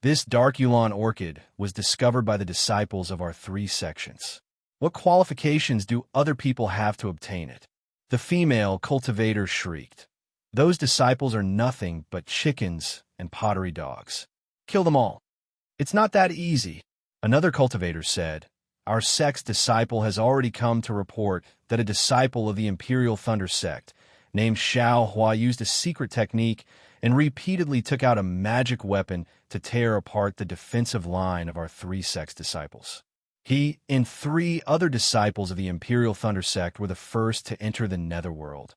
This dark Yuan orchid was discovered by the disciples of our 3 sections. What qualifications do other people have to obtain it? The female cultivator shrieked. Those disciples are nothing but chickens and pottery dogs. Kill them all. It's not that easy. Another cultivator said, Our sect's disciple has already come to report that a disciple of the Imperial Thunder sect, named Xiao Hua, used a secret technique and repeatedly took out a magic weapon to tear apart the defensive line of our 3 sect's disciples. He and 3 other disciples of the Imperial Thunder sect were the first to enter the netherworld.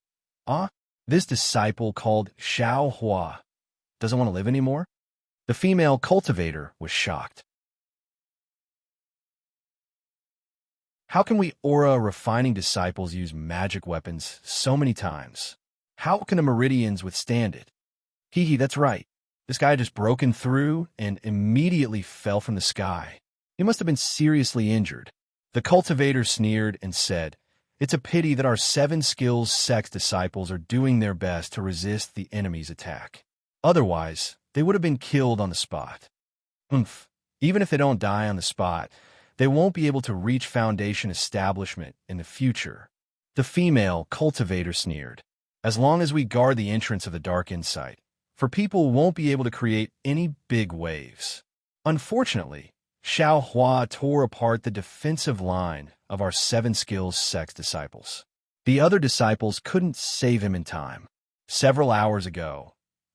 This disciple called Xiao Hua doesn't want to live anymore? The female cultivator was shocked. How can we aura-refining disciples use magic weapons so many times? How can the Meridians withstand it? That's right. This guy just broken through and immediately fell from the sky. He must have been seriously injured. The cultivator sneered and said, It's a pity that our 7 skills sex disciples are doing their best to resist the enemy's attack. Otherwise, they would have been killed on the spot. Even if they don't die on the spot, they won't be able to reach Foundation establishment in the future. The female cultivator sneered. As long as we guard the entrance of the Dark Insight, for people won't be able to create any big waves. Unfortunately, Xiao Hua tore apart the defensive line of our 7 skills sex disciples. The other disciples couldn't save him in time. Several hours ago,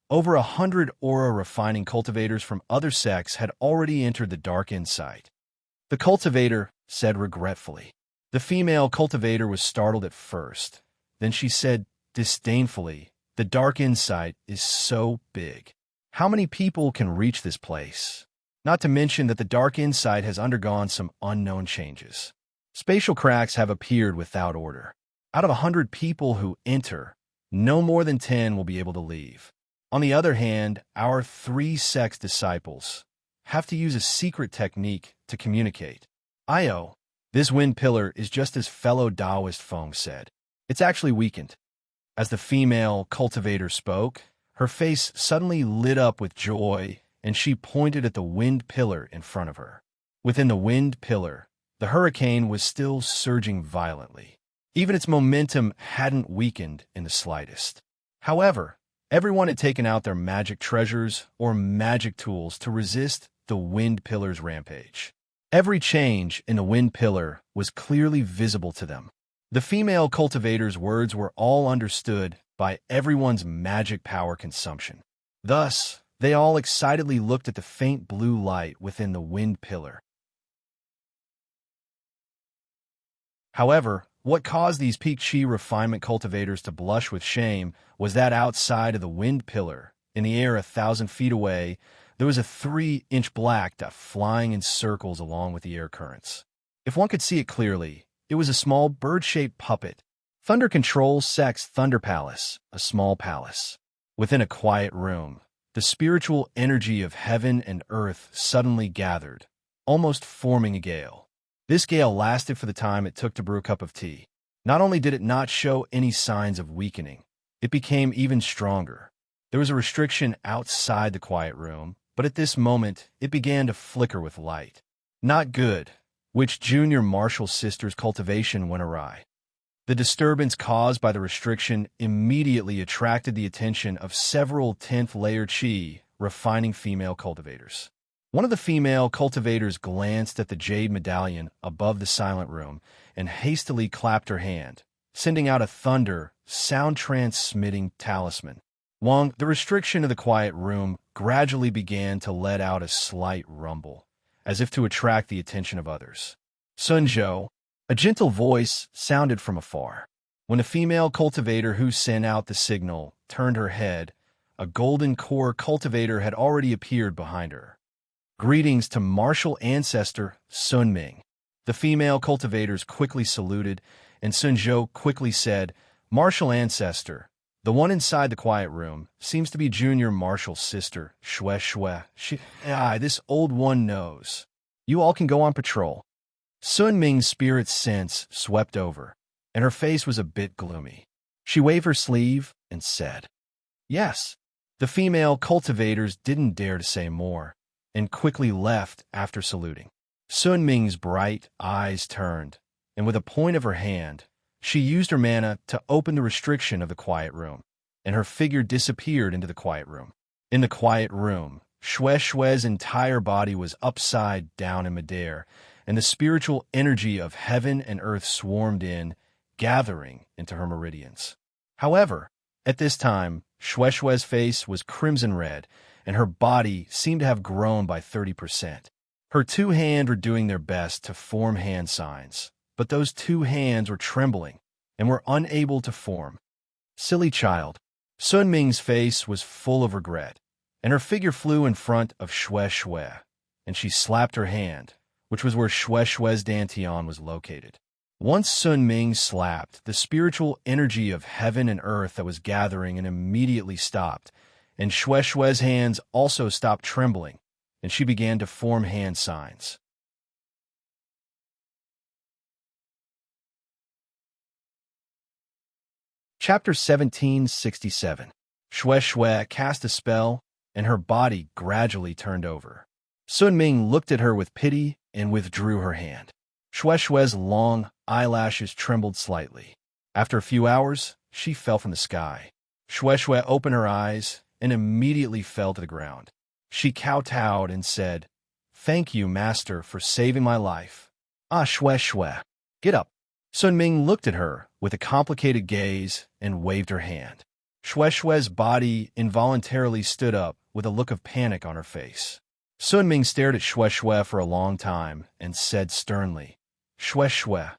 over 100 aura-refining cultivators from other sects had already entered the Dark Insight. The cultivator said regretfully. The female cultivator was startled at first. Then she said disdainfully, The Dark Insight is so big. How many people can reach this place? Not to mention that the Dark Insight has undergone some unknown changes. Spatial cracks have appeared without order. Out of 100 people who enter, no more than 10 will be able to leave. On the other hand, our 3 sex disciples have to use a secret technique to communicate. This wind pillar is just as fellow Taoist Feng said. It's actually weakened. As the female cultivator spoke, her face suddenly lit up with joy, and she pointed at the wind pillar in front of her. Within the wind pillar, the hurricane was still surging violently. Even its momentum hadn't weakened in the slightest. However, everyone had taken out their magic treasures or magic tools to resist the wind pillar's rampage. Every change in the wind pillar was clearly visible to them. The female cultivator's words were all understood by everyone's magic power consumption. Thus, they all excitedly looked at the faint blue light within the wind pillar. However, what caused these peak chi refinement cultivators to blush with shame was that outside of the wind pillar, in the air 1,000 feet away, there was a 3-inch black dot flying in circles along with the air currents. If one could see it clearly, it was a small bird-shaped puppet. Thunder Control Sex Thunder Palace, a small palace. Within a quiet room, the spiritual energy of heaven and earth suddenly gathered, almost forming a gale. This gale lasted for the time it took to brew a cup of tea. Not only did it not show any signs of weakening, it became even stronger. There was a restriction outside the quiet room, but at this moment, it began to flicker with light. Not good, which Junior Marshall Sisters' cultivation went awry. The disturbance caused by the restriction immediately attracted the attention of several 10th-layer chi refining female cultivators. One of the female cultivators glanced at the jade medallion above the silent room and hastily clapped her hand, sending out a thunder, sound-transmitting talisman. The restriction of the quiet room gradually began to let out a slight rumble, as if to attract the attention of others. Sunzhou, a gentle voice sounded from afar. When the female cultivator who sent out the signal turned her head, a golden core cultivator had already appeared behind her. Greetings to martial ancestor Sun Ming. The female cultivators quickly saluted, and Sunzhou quickly said, Martial ancestor, The one inside the quiet room seems to be Junior Marshall's sister, Shue Shue. This old one knows. You all can go on patrol. Sun Ming's spirit sense swept over, and her face was a bit gloomy. She waved her sleeve and said, "Yes." The female cultivators didn't dare to say more, and quickly left after saluting. Sun Ming's bright eyes turned, and with a point of her hand, she used her mana to open the restriction of the quiet room, and her figure disappeared into the quiet room. In the quiet room, Shue Shue's entire body was upside down in midair, and the spiritual energy of heaven and earth swarmed in, gathering into her meridians. However, at this time, Shue Shue's face was crimson red, and her body seemed to have grown by 30%. Her two hands were doing their best to form hand signs, but those two hands were trembling and were unable to form. Silly child. Sun Ming's face was full of regret, and her figure flew in front of Shue Shue, and she slapped her hand, which was where Shue Shue's dantian was located. Once Sun Ming slapped, the spiritual energy of heaven and earth that was gathering and immediately stopped, and Shue Shue's hands also stopped trembling, and she began to form hand signs. Chapter 1767. Shue Shue cast a spell, and her body gradually turned over. Sun Ming looked at her with pity and withdrew her hand. Shue Shue's long eyelashes trembled slightly. After a few hours, she fell from the sky. Shue Shue opened her eyes and immediately fell to the ground. She kowtowed and said, "Thank you, Master, for saving my life." "Ah, Shue Shue, get up." Sun Ming looked at her with a complicated gaze and waved her hand. Shue Shue's body involuntarily stood up with a look of panic on her face. Sun Ming stared at Shue Shue for a long time and said sternly, "Shue Shue,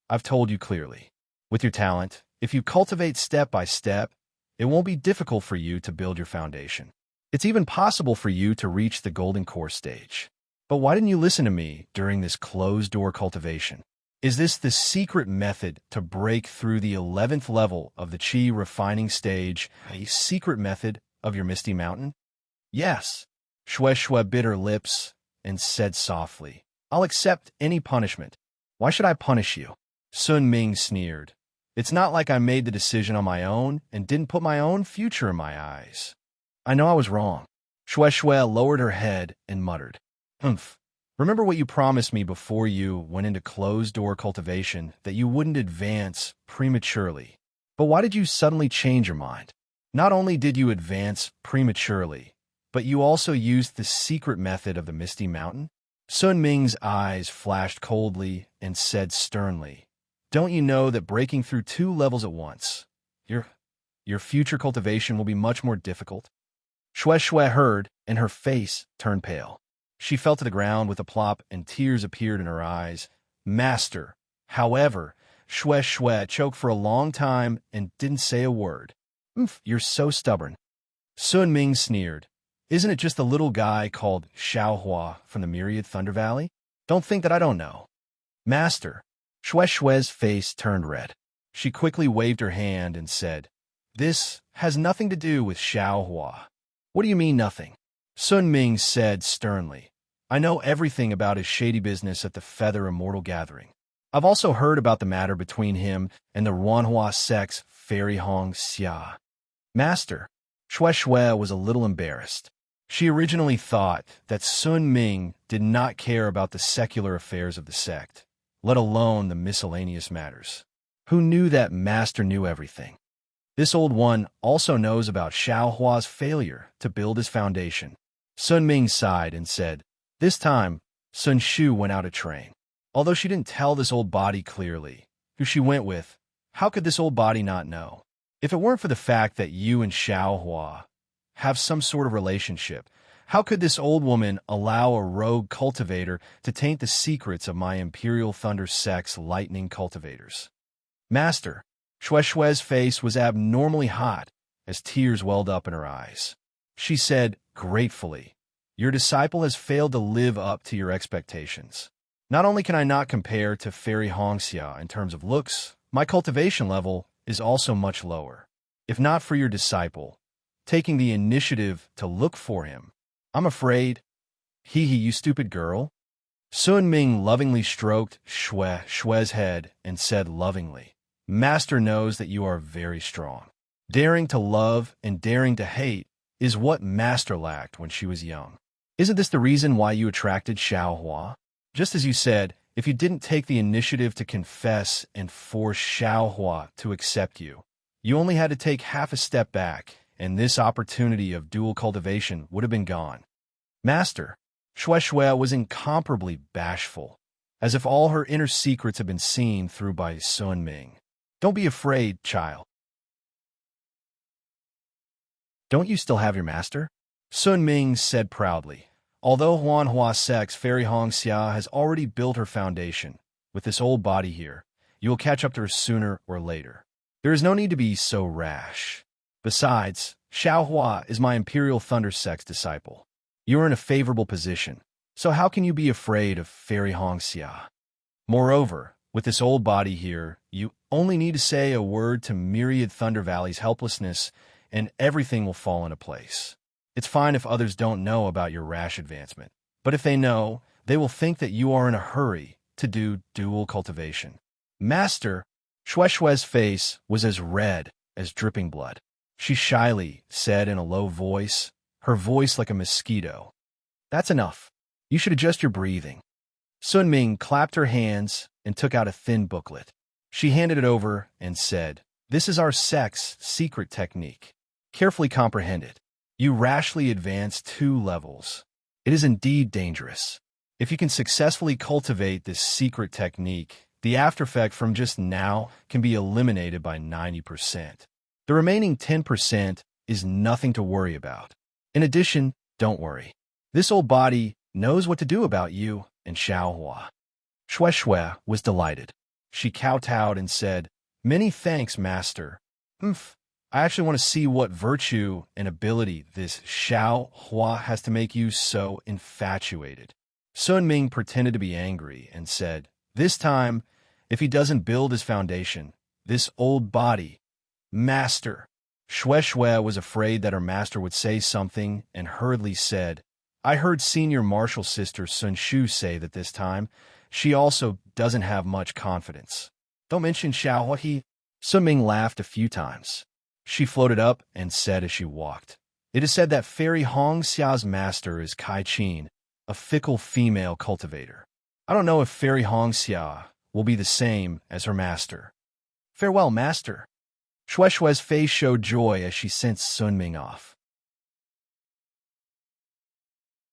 I've told you clearly. With your talent, if you cultivate step by step, it won't be difficult for you to build your foundation. It's even possible for you to reach the golden core stage. But why didn't you listen to me during this closed-door cultivation? Is this the secret method to break through the 11th level of the Qi refining stage, a secret method of your Misty Mountain?" "Yes." Shue Shue bit her lips and said softly, "I'll accept any punishment. Why should I punish you?" Sun Ming sneered. "It's not like I made the decision on my own and didn't put my own future in my eyes. I know I was wrong." Shue Shue lowered her head and muttered, "Humph. Remember what you promised me before you went into closed-door cultivation, that you wouldn't advance prematurely. But why did you suddenly change your mind? Not only did you advance prematurely, but you also used the secret method of the Misty Mountain?" Sun Ming's eyes flashed coldly and said sternly, "Don't you know that breaking through 2 levels at once, your future cultivation will be much more difficult?" Shue Shue heard, and her face turned pale. She fell to the ground with a plop, and tears appeared in her eyes. "Master." However, Shue Shue choked for a long time and didn't say a word. You're so stubborn." Sun Ming sneered. "Isn't it just a little guy called Xiaohua from the Myriad Thunder Valley? Don't think that I don't know." "Master." Shue Shue's face turned red. She quickly waved her hand and said, "This has nothing to do with Xiaohua." "What do you mean, nothing?" Sun Ming said sternly. "I know everything about his shady business at the Feather Immortal Gathering. I've also heard about the matter between him and the Ruanhua sect's Fairy Hong Xia." "Master." Shue Shue was a little embarrassed. She originally thought that Sun Ming did not care about the secular affairs of the sect, let alone the miscellaneous matters. Who knew that Master knew everything? This old one also knows about Xiaohua's failure to build his foundation. Sun Ming sighed and said, "This time, Sun Shu went out to train." Although she didn't tell this old body clearly who she went with, how could this old body not know? If it weren't for the fact that you and Xiaohua have some sort of relationship, how could this old woman allow a rogue cultivator to taint the secrets of my Imperial Thunder sect's lightning cultivators? "Master." Shue Shue's face was abnormally hot as tears welled up in her eyes. She said gratefully, "Your disciple has failed to live up to your expectations. Not only can I not compare to Fairy Hongxia in terms of looks, my cultivation level is also much lower. if not for your disciple, taking the initiative to look for him. I'm afraid. Hee hee, you stupid girl. Sun Ming lovingly stroked Shue's head and said lovingly, Master knows that you are very strong. Daring to love and daring to hate is what Master lacked when she was young. Isn't this the reason why you attracted Xiaohua? Just as you said, if you didn't take the initiative to confess and force Xiaohua to accept you, you only had to take half a step back, and this opportunity of dual cultivation would have been gone. Master, Shui was incomparably bashful, as if all her inner secrets had been seen through by Sun Ming. Don't be afraid, child. Don't you still have your master? Sun Ming said proudly. Although Huanhua Sec's Fairy Hongxia has already built her foundation, with this old body here, you will catch up to her sooner or later. There is no need to be so rash. Besides, Xiaohua is my Imperial Thunder Sec's disciple. You are in a favorable position, so how can you be afraid of Fairy Hongxia? Moreover, with this old body here, you only need to say a word to Myriad Thunder Valley's helplessness, and everything will fall into place. It's fine if others don't know about your rash advancement, but if they know, they will think that you are in a hurry to do dual cultivation. Master, Shue's face was as red as dripping blood. She shyly said in a low voice, her voice like a mosquito, That's enough. You should adjust your breathing. Sun Ming clapped her hands and took out a thin booklet. She handed it over and said, This is our sect's secret technique. Carefully comprehend it. You rashly advance 2 levels. It is indeed dangerous. If you can successfully cultivate this secret technique, the aftereffect from just now can be eliminated by 90%. The remaining 10% is nothing to worry about. In addition, don't worry. This old body knows what to do about you and Xiaohua. Shui was delighted. She kowtowed and said, Many thanks, Master. I actually want to see what virtue and ability this Xiaohua has to make you so infatuated. Sun Ming pretended to be angry and said, This time, if he doesn't build his foundation, this old body, Master. Shui was afraid that her master would say something and hurriedly said, I heard senior martial sister Sun Shu say that this time, she also doesn't have much confidence. Don't mention Xiaohua. Sun Ming laughed a few times. She floated up and said as she walked, It is said that Fairy Hongxia's master is Kai Qin, a fickle female cultivator. I don't know if Fairy Hongxia will be the same as her master. Farewell, Master. Shue's face showed joy as she sent Sun Ming off.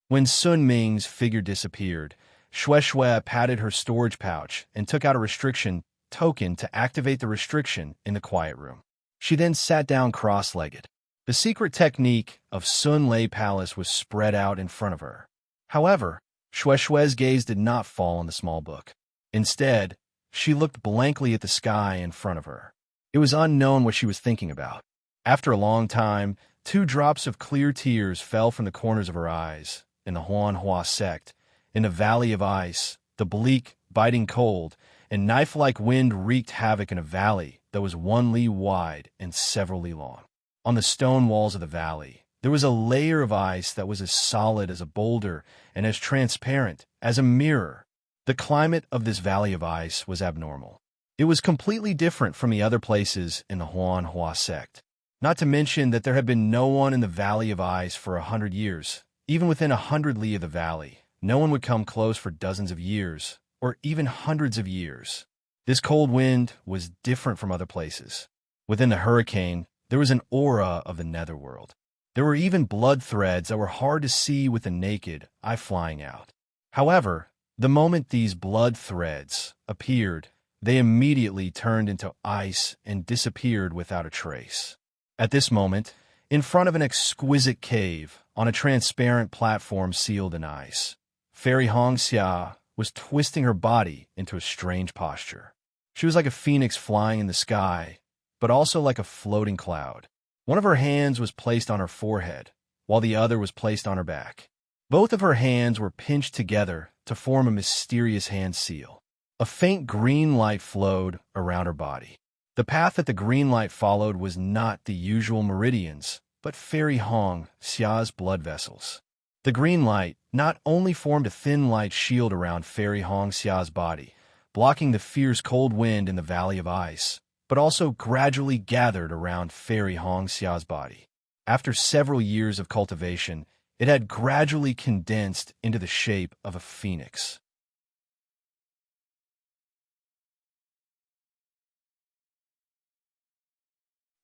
When Sun Ming's figure disappeared, Shui patted her storage pouch and took out a restriction token to activate the restriction in the quiet room. She then sat down cross-legged. The secret technique of Sun Lei Palace was spread out in front of her. However, Shue's gaze did not fall on the small book. Instead, she looked blankly at the sky in front of her. It was unknown what she was thinking about. After a long time, 2 drops of clear tears fell from the corners of her eyes. In the Huanhua sect, in the Valley of Ice, the bleak, biting cold, and knife-like wind wreaked havoc in a valley that was 1 li wide and several li long. On the stone walls of the valley, there was a layer of ice that was as solid as a boulder and as transparent as a mirror. The climate of this Valley of Ice was abnormal. It was completely different from the other places in the Huanhua sect. Not to mention that there had been no one in the Valley of Ice for 100 years. Even within 100 li of the valley, no one would come close for dozens of years, or even hundreds of years. This cold wind was different from other places. Within the hurricane, there was an aura of the netherworld. There were even blood threads that were hard to see with the naked eye flying out. However, the moment these blood threads appeared, they immediately turned into ice and disappeared without a trace. At this moment, in front of an exquisite cave, on a transparent platform sealed in ice, Fairy Hongxia was twisting her body into a strange posture. She was like a phoenix flying in the sky, but also like a floating cloud. One of her hands was placed on her forehead, while the other was placed on her back. Both of her hands were pinched together to form a mysterious hand seal. A faint green light flowed around her body. The path that the green light followed was not the usual meridians, but Fairy Hong Xia's blood vessels. The green light not only formed a thin light shield around Fairy Hong Xia's body, blocking the fierce cold wind in the Valley of Ice, but also gradually gathered around Fairy Hong Xia's body. After several years of cultivation, it had gradually condensed into the shape of a phoenix.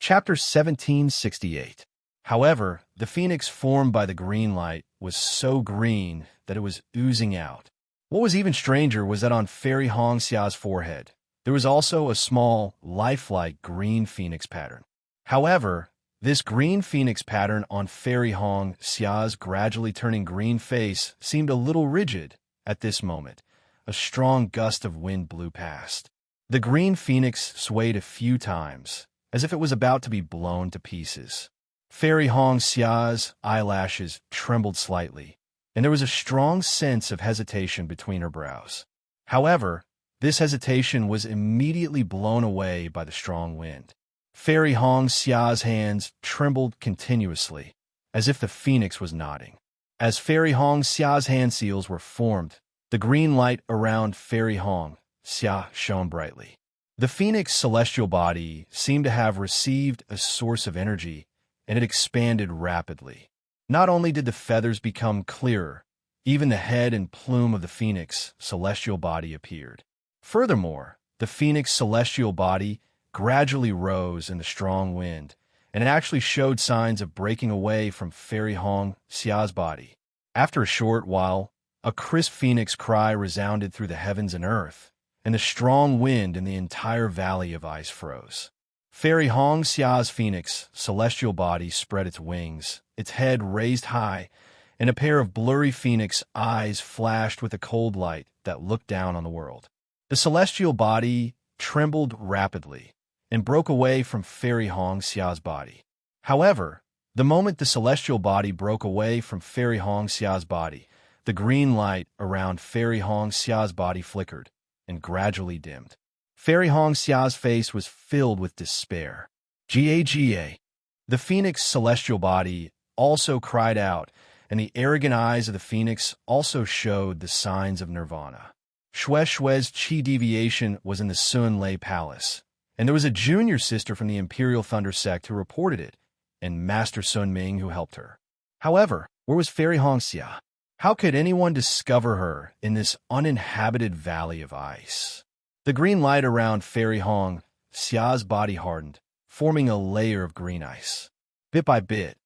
Chapter 1768. However, the phoenix formed by the green light was so green that it was oozing out. What was even stranger was that on Fairy Hong Xia's forehead, there was also a small, lifelike green phoenix pattern. However, this green phoenix pattern on Fairy Hong Xia's gradually turning green face seemed a little rigid at this moment. A strong gust of wind blew past. The green phoenix swayed a few times, as if it was about to be blown to pieces. Fairy Hong Xia's eyelashes trembled slightly, and there was a strong sense of hesitation between her brows. However, this hesitation was immediately blown away by the strong wind. Fairy Hong Xia's hands trembled continuously, as if the phoenix was nodding. As Fairy Hong Xia's hand seals were formed, the green light around Fairy Hong Xia shone brightly. The phoenix celestial body seemed to have received a source of energy, and it expanded rapidly. Not only did the feathers become clearer, even the head and plume of the phoenix celestial body appeared. Furthermore, the phoenix celestial body gradually rose in the strong wind, and it actually showed signs of breaking away from Fairy Hong Xia's body. After a short while, a crisp phoenix cry resounded through the heavens and earth, and the strong wind in the entire Valley of Ice froze. Fairy Hong Xia's phoenix celestial body spread its wings, its head raised high, and a pair of blurry phoenix eyes flashed with a cold light that looked down on the world. The celestial body trembled rapidly and broke away from Fairy Hong Xia's body. However, the moment the celestial body broke away from Fairy Hong Xia's body, the green light around Fairy Hong Xia's body flickered and gradually dimmed. Fairy Hong Xia's face was filled with despair. Ga. The phoenix celestial body also cried out, and the arrogant eyes of the phoenix also showed the signs of nirvana. Xue Xue's chi deviation was in the Sun Lei Palace, and there was a junior sister from the Imperial Thunder sect who reported it, and Master Sun Ming who helped her. However, where was Fairy Hong Xia? How could anyone discover her in this uninhabited Valley of Ice? The green light around Fairy Hong Xia's body hardened, forming a layer of green ice. Bit by bit,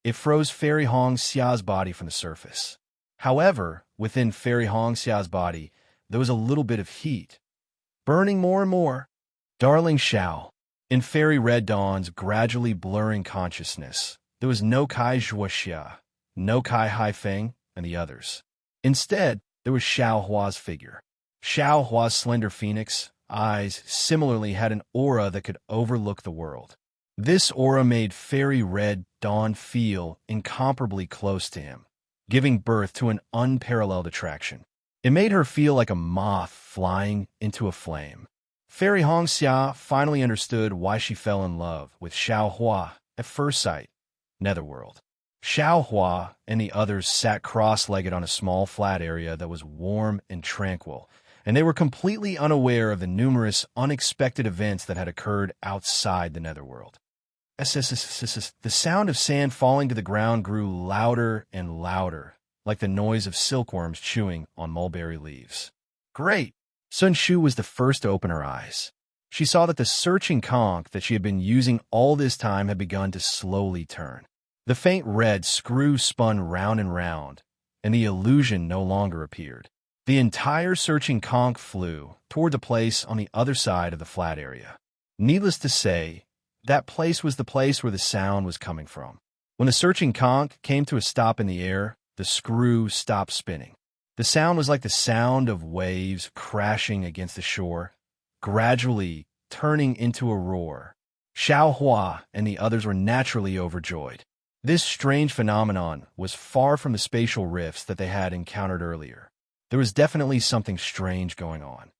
it froze Fairy Hong Xia's body from the surface. However, within Fairy Hong Xia's body, there was a little bit of heat, burning more and more. Darling Xiao, in Fairy Red Dawn's gradually blurring consciousness, there was no Kai Zhuoxia, no Kai Haifeng, and the others. Instead, there was Xiao Hua's figure. Xiao Hua's slender phoenix eyes similarly had an aura that could overlook the world. This aura made Fairy Red Dawn feel incomparably close to him, giving birth to an unparalleled attraction. It made her feel like a moth flying into a flame. Fairy Hong Xia finally understood why she fell in love with Xiao Hua at first sight, Netherworld. Xiao Hua and the others sat cross-legged on a small flat area that was warm and tranquil, and they were completely unaware of the numerous unexpected events that had occurred outside the Netherworld. The sound of sand falling to the ground grew louder and louder, like the noise of silkworms chewing on mulberry leaves. Great! Sun Shu was the first to open her eyes. She saw that the searching conch that she had been using all this time had begun to slowly turn. The faint red screw spun round and round, and the illusion no longer appeared. The entire searching conch flew toward the place on the other side of the flat area. Needless to say, that place was the place where the sound was coming from. When the searching conch came to a stop in the air, the screw stopped spinning. The sound was like the sound of waves crashing against the shore, gradually turning into a roar. Xiao Hua and the others were naturally overjoyed. This strange phenomenon was far from the spatial rifts that they had encountered earlier. There was definitely something strange going on.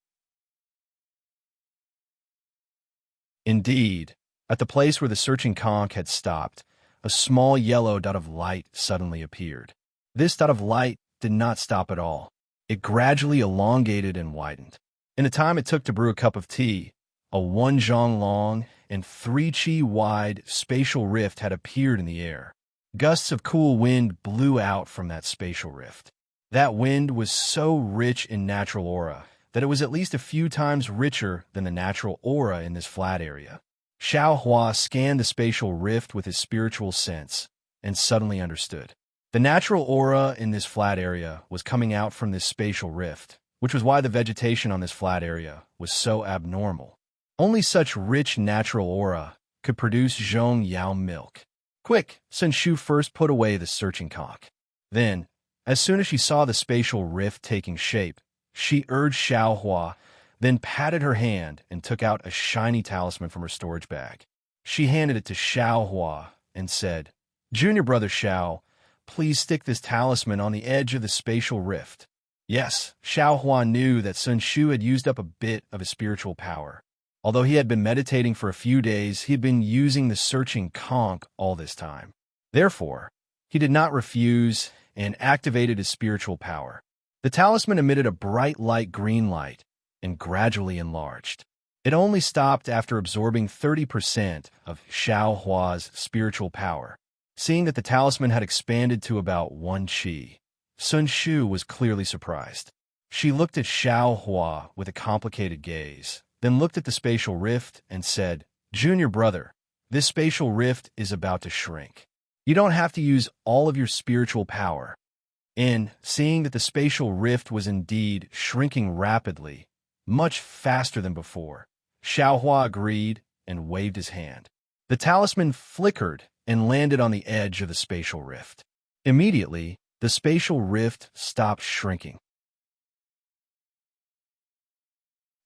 Indeed, at the place where the searching conch had stopped, a small yellow dot of light suddenly appeared. This dot of light did not stop at all. It gradually elongated and widened. In the time it took to brew a cup of tea, a 1 zhang long and 3 chi wide spatial rift had appeared in the air. Gusts of cool wind blew out from that spatial rift. That wind was so rich in natural aura that it was at least a few times richer than the natural aura in this flat area. Xiao Hua scanned the spatial rift with his spiritual sense and suddenly understood. The natural aura in this flat area was coming out from this spatial rift, which was why the vegetation on this flat area was so abnormal. Only such rich natural aura could produce Zhong Yao milk. Quick, Sun Shu first put away the searching conch. Then, as soon as she saw the spatial rift taking shape, she urged Xiao Hua, then patted her hand and took out a shiny talisman from her storage bag. She handed it to Xiao Hua and said, "Junior brother Xiao, please stick this talisman on the edge of the spatial rift." Yes, Xiao Hua knew that Sun Shu had used up a bit of his spiritual power. Although he had been meditating for a few days, he had been using the searching conch all this time. Therefore, he did not refuse and activated his spiritual power. The talisman emitted a bright light green light and gradually enlarged. It only stopped after absorbing 30% of Xiao Hua's spiritual power. Seeing that the talisman had expanded to about 1 chi, Sun Shu was clearly surprised. She looked at Xiao Hua with a complicated gaze, then looked at the spatial rift and said, "Junior brother, this spatial rift is about to shrink. You don't have to use all of your spiritual power." And seeing that the spatial rift was indeed shrinking rapidly, much faster than before, Xiao Hua agreed and waved his hand. The talisman flickered and landed on the edge of the spatial rift. Immediately, the spatial rift stopped shrinking.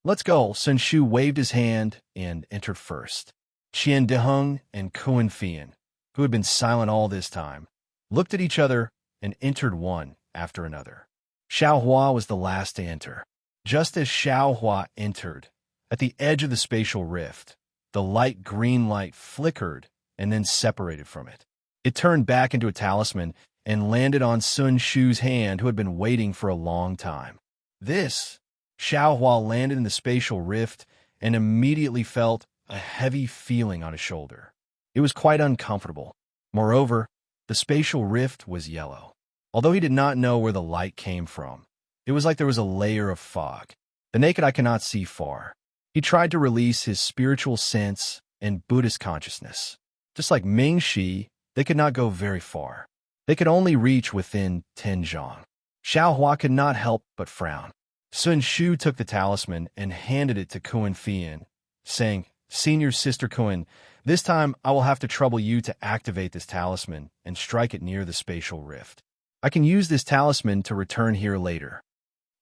"Let's go." Sun Shu waved his hand and entered first. Qian Deheng and Kuan Fian, who had been silent all this time, looked at each other and entered one after another. Xiao Hua was the last to enter. Just as Xiao Hua entered, at the edge of the spatial rift, the light green light flickered and then separated from it. It turned back into a talisman and landed on Sun Shu's hand, who had been waiting for a long time. Xiao Hua landed in the spatial rift and immediately felt a heavy feeling on his shoulder. It was quite uncomfortable. Moreover, the spatial rift was yellow. Although he did not know where the light came from, it was like there was a layer of fog. The naked eye cannot see far. He tried to release his spiritual sense and Buddhist consciousness. Just like Ming Shi, they could not go very far. They could only reach within 10 zhang. Xiao Hua could not help but frown. Sun Shu took the talisman and handed it to Kuan Fian, saying, "Senior Sister Kuan, this time I will have to trouble you to activate this talisman and strike it near the spatial rift. I can use this talisman to return here later."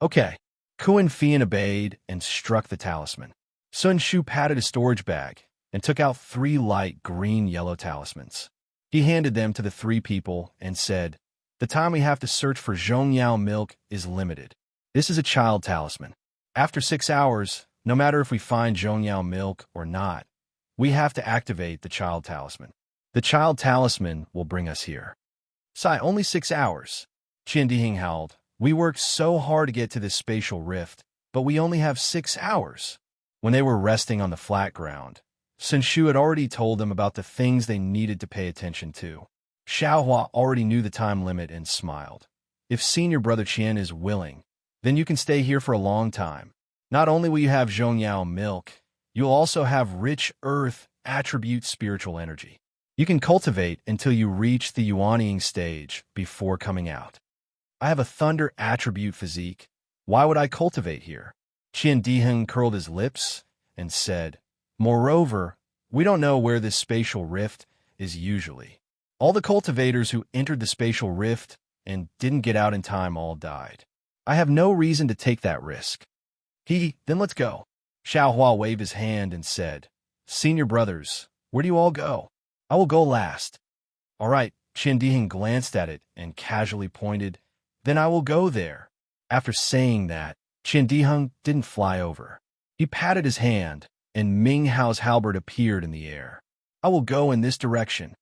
"Okay." Kuan Fian obeyed and struck the talisman. Sun Shu patted his storage bag and took out 3 light green-yellow talismans. He handed them to the 3 people and said, "The time we have to search for Zhongyao milk is limited. This is a child talisman. After 6 hours, no matter if we find Zhongyao milk or not, we have to activate the child talisman. The child talisman will bring us here." "Sai, only 6 hours." Qian Dihing howled. "We worked so hard to get to this spatial rift, but we only have 6 hours. When they were resting on the flat ground, Sun Shu had already told them about the things they needed to pay attention to. Xiao Hua already knew the time limit and smiled. "If senior brother Qian is willing, then you can stay here for a long time. Not only will you have Zhongyao milk, you'll also have rich earth attribute spiritual energy. You can cultivate until you reach the Yuanying stage before coming out. I have a thunder attribute physique. Why would I cultivate here?" Qian Diheng curled his lips and said, "Moreover, we don't know where this spatial rift is usually. All the cultivators who entered the spatial rift and didn't get out in time all died. I have no reason to take that risk." Then let's go." Xiao Hua waved his hand and said, "Senior brothers, where do you all go?" "I will go last." "All right." Qian Diheng glanced at it and casually pointed, "Then I will go there." After saying that, Qian Diheng didn't fly over. He patted his hand and Ming Hao's halberd appeared in the air. I will go in this direction.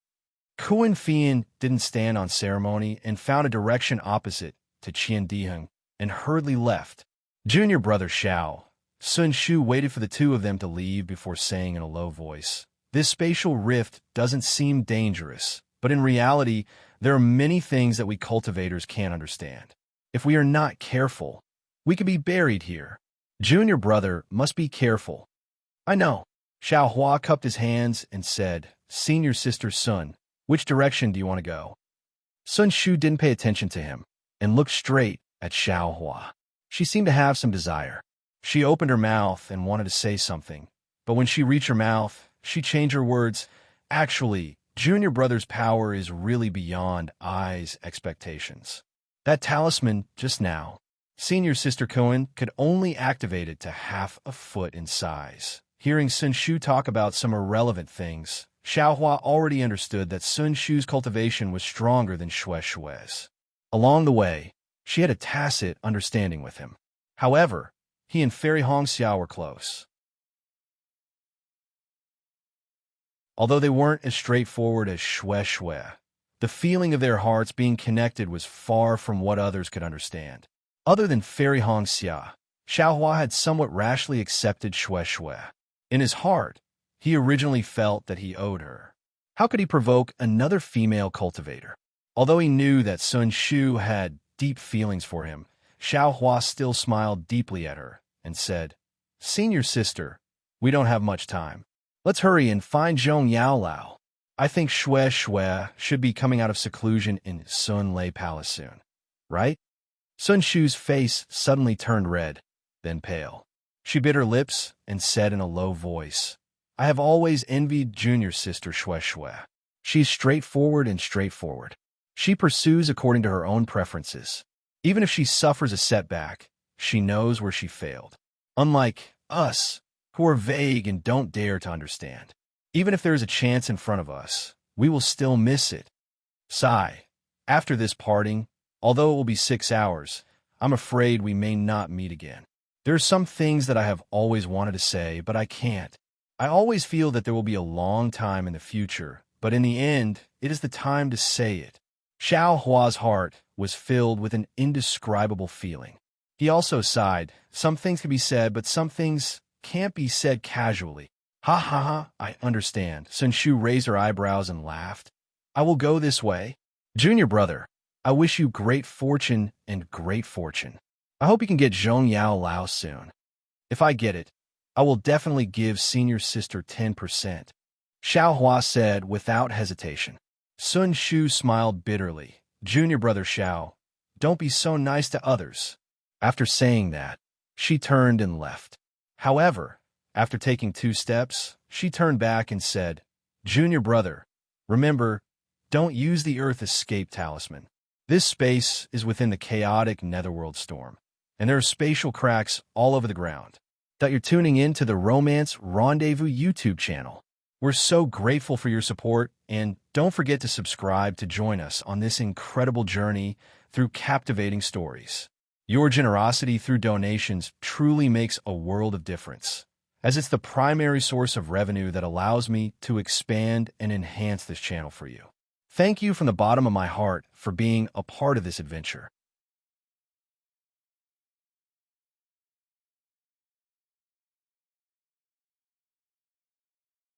Kuan Fian didn't stand on ceremony and found a direction opposite to Qian Diheng and hurriedly left. Junior brother Xiao, Sun Shu waited for the two of them to leave before saying in a low voice, "This spatial rift doesn't seem dangerous, but in reality, there are many things that we cultivators can't understand. If we are not careful, we could be buried here. Junior brother must be careful." "I know." Xiao Hua cupped his hands and said, "Senior sister Sun, which direction do you want to go?" Sun Shu didn't pay attention to him and looked straight at Xiao Hua. She seemed to have some desire. She opened her mouth and wanted to say something, but when she reached her mouth, she changed her words. "Actually, Junior brother's power is really beyond I's expectations. That talisman just now, Senior sister Cohen could only activate it to half a foot in size." Hearing Sun Shu talk about some irrelevant things, Xiao Hua already understood that Sun Shu's cultivation was stronger than Shue's. Along the way, she had a tacit understanding with him. However, he and Fairy Hongxiao were close. Although they weren't as straightforward as Shui, the feeling of their hearts being connected was far from what others could understand. Other than Fairy Hongxia, Xiao Hua had somewhat rashly accepted Shui. In his heart, he originally felt that he owed her. How could he provoke another female cultivator? Although he knew that Sun Shu had deep feelings for him, Xiao Hua still smiled deeply at her and said, "Senior sister, we don't have much time. Let's hurry and find Zhong Yaolao. I think Shui should be coming out of seclusion in Sun Lei Palace soon, right?" Sun Shu's face suddenly turned red, then pale. She bit her lips and said in a low voice, "I have always envied junior sister Shui. She's straightforward and straightforward. She pursues according to her own preferences. Even if she suffers a setback, she knows where she failed. Unlike us, who are vague and don't dare to understand. Even if there is a chance in front of us, we will still miss it." Sigh. After this parting, although it will be 6 hours, I'm afraid we may not meet again. There are some things that I have always wanted to say, but I can't. I always feel that there will be a long time in the future, but in the end, it is the time to say it. Xiao Hua's heart was filled with an indescribable feeling. He also sighed. Some things can be said, but some things can't be said casually. "Ha ha ha, I understand." Sun Shu raised her eyebrows and laughed. "I will go this way. Junior brother, I wish you great fortune and great fortune. I hope you can get Zhong Yaolao soon. If I get it, I will definitely give senior sister 10%. Xiao Hua said without hesitation. Sun Shu smiled bitterly. "Junior brother Xiao, don't be so nice to others." After saying that, she turned and left. However, after taking 2 steps, she turned back and said, "Junior brother, remember, don't use the Earth Escape Talisman. This space is within the chaotic netherworld storm, and there are spatial cracks all over the ground." That you're tuning in to the Romance Rendezvous YouTube channel. We're so grateful for your support, and don't forget to subscribe to join us on this incredible journey through captivating stories. Your generosity through donations truly makes a world of difference, as it's the primary source of revenue that allows me to expand and enhance this channel for you. Thank you from the bottom of my heart for being a part of this adventure.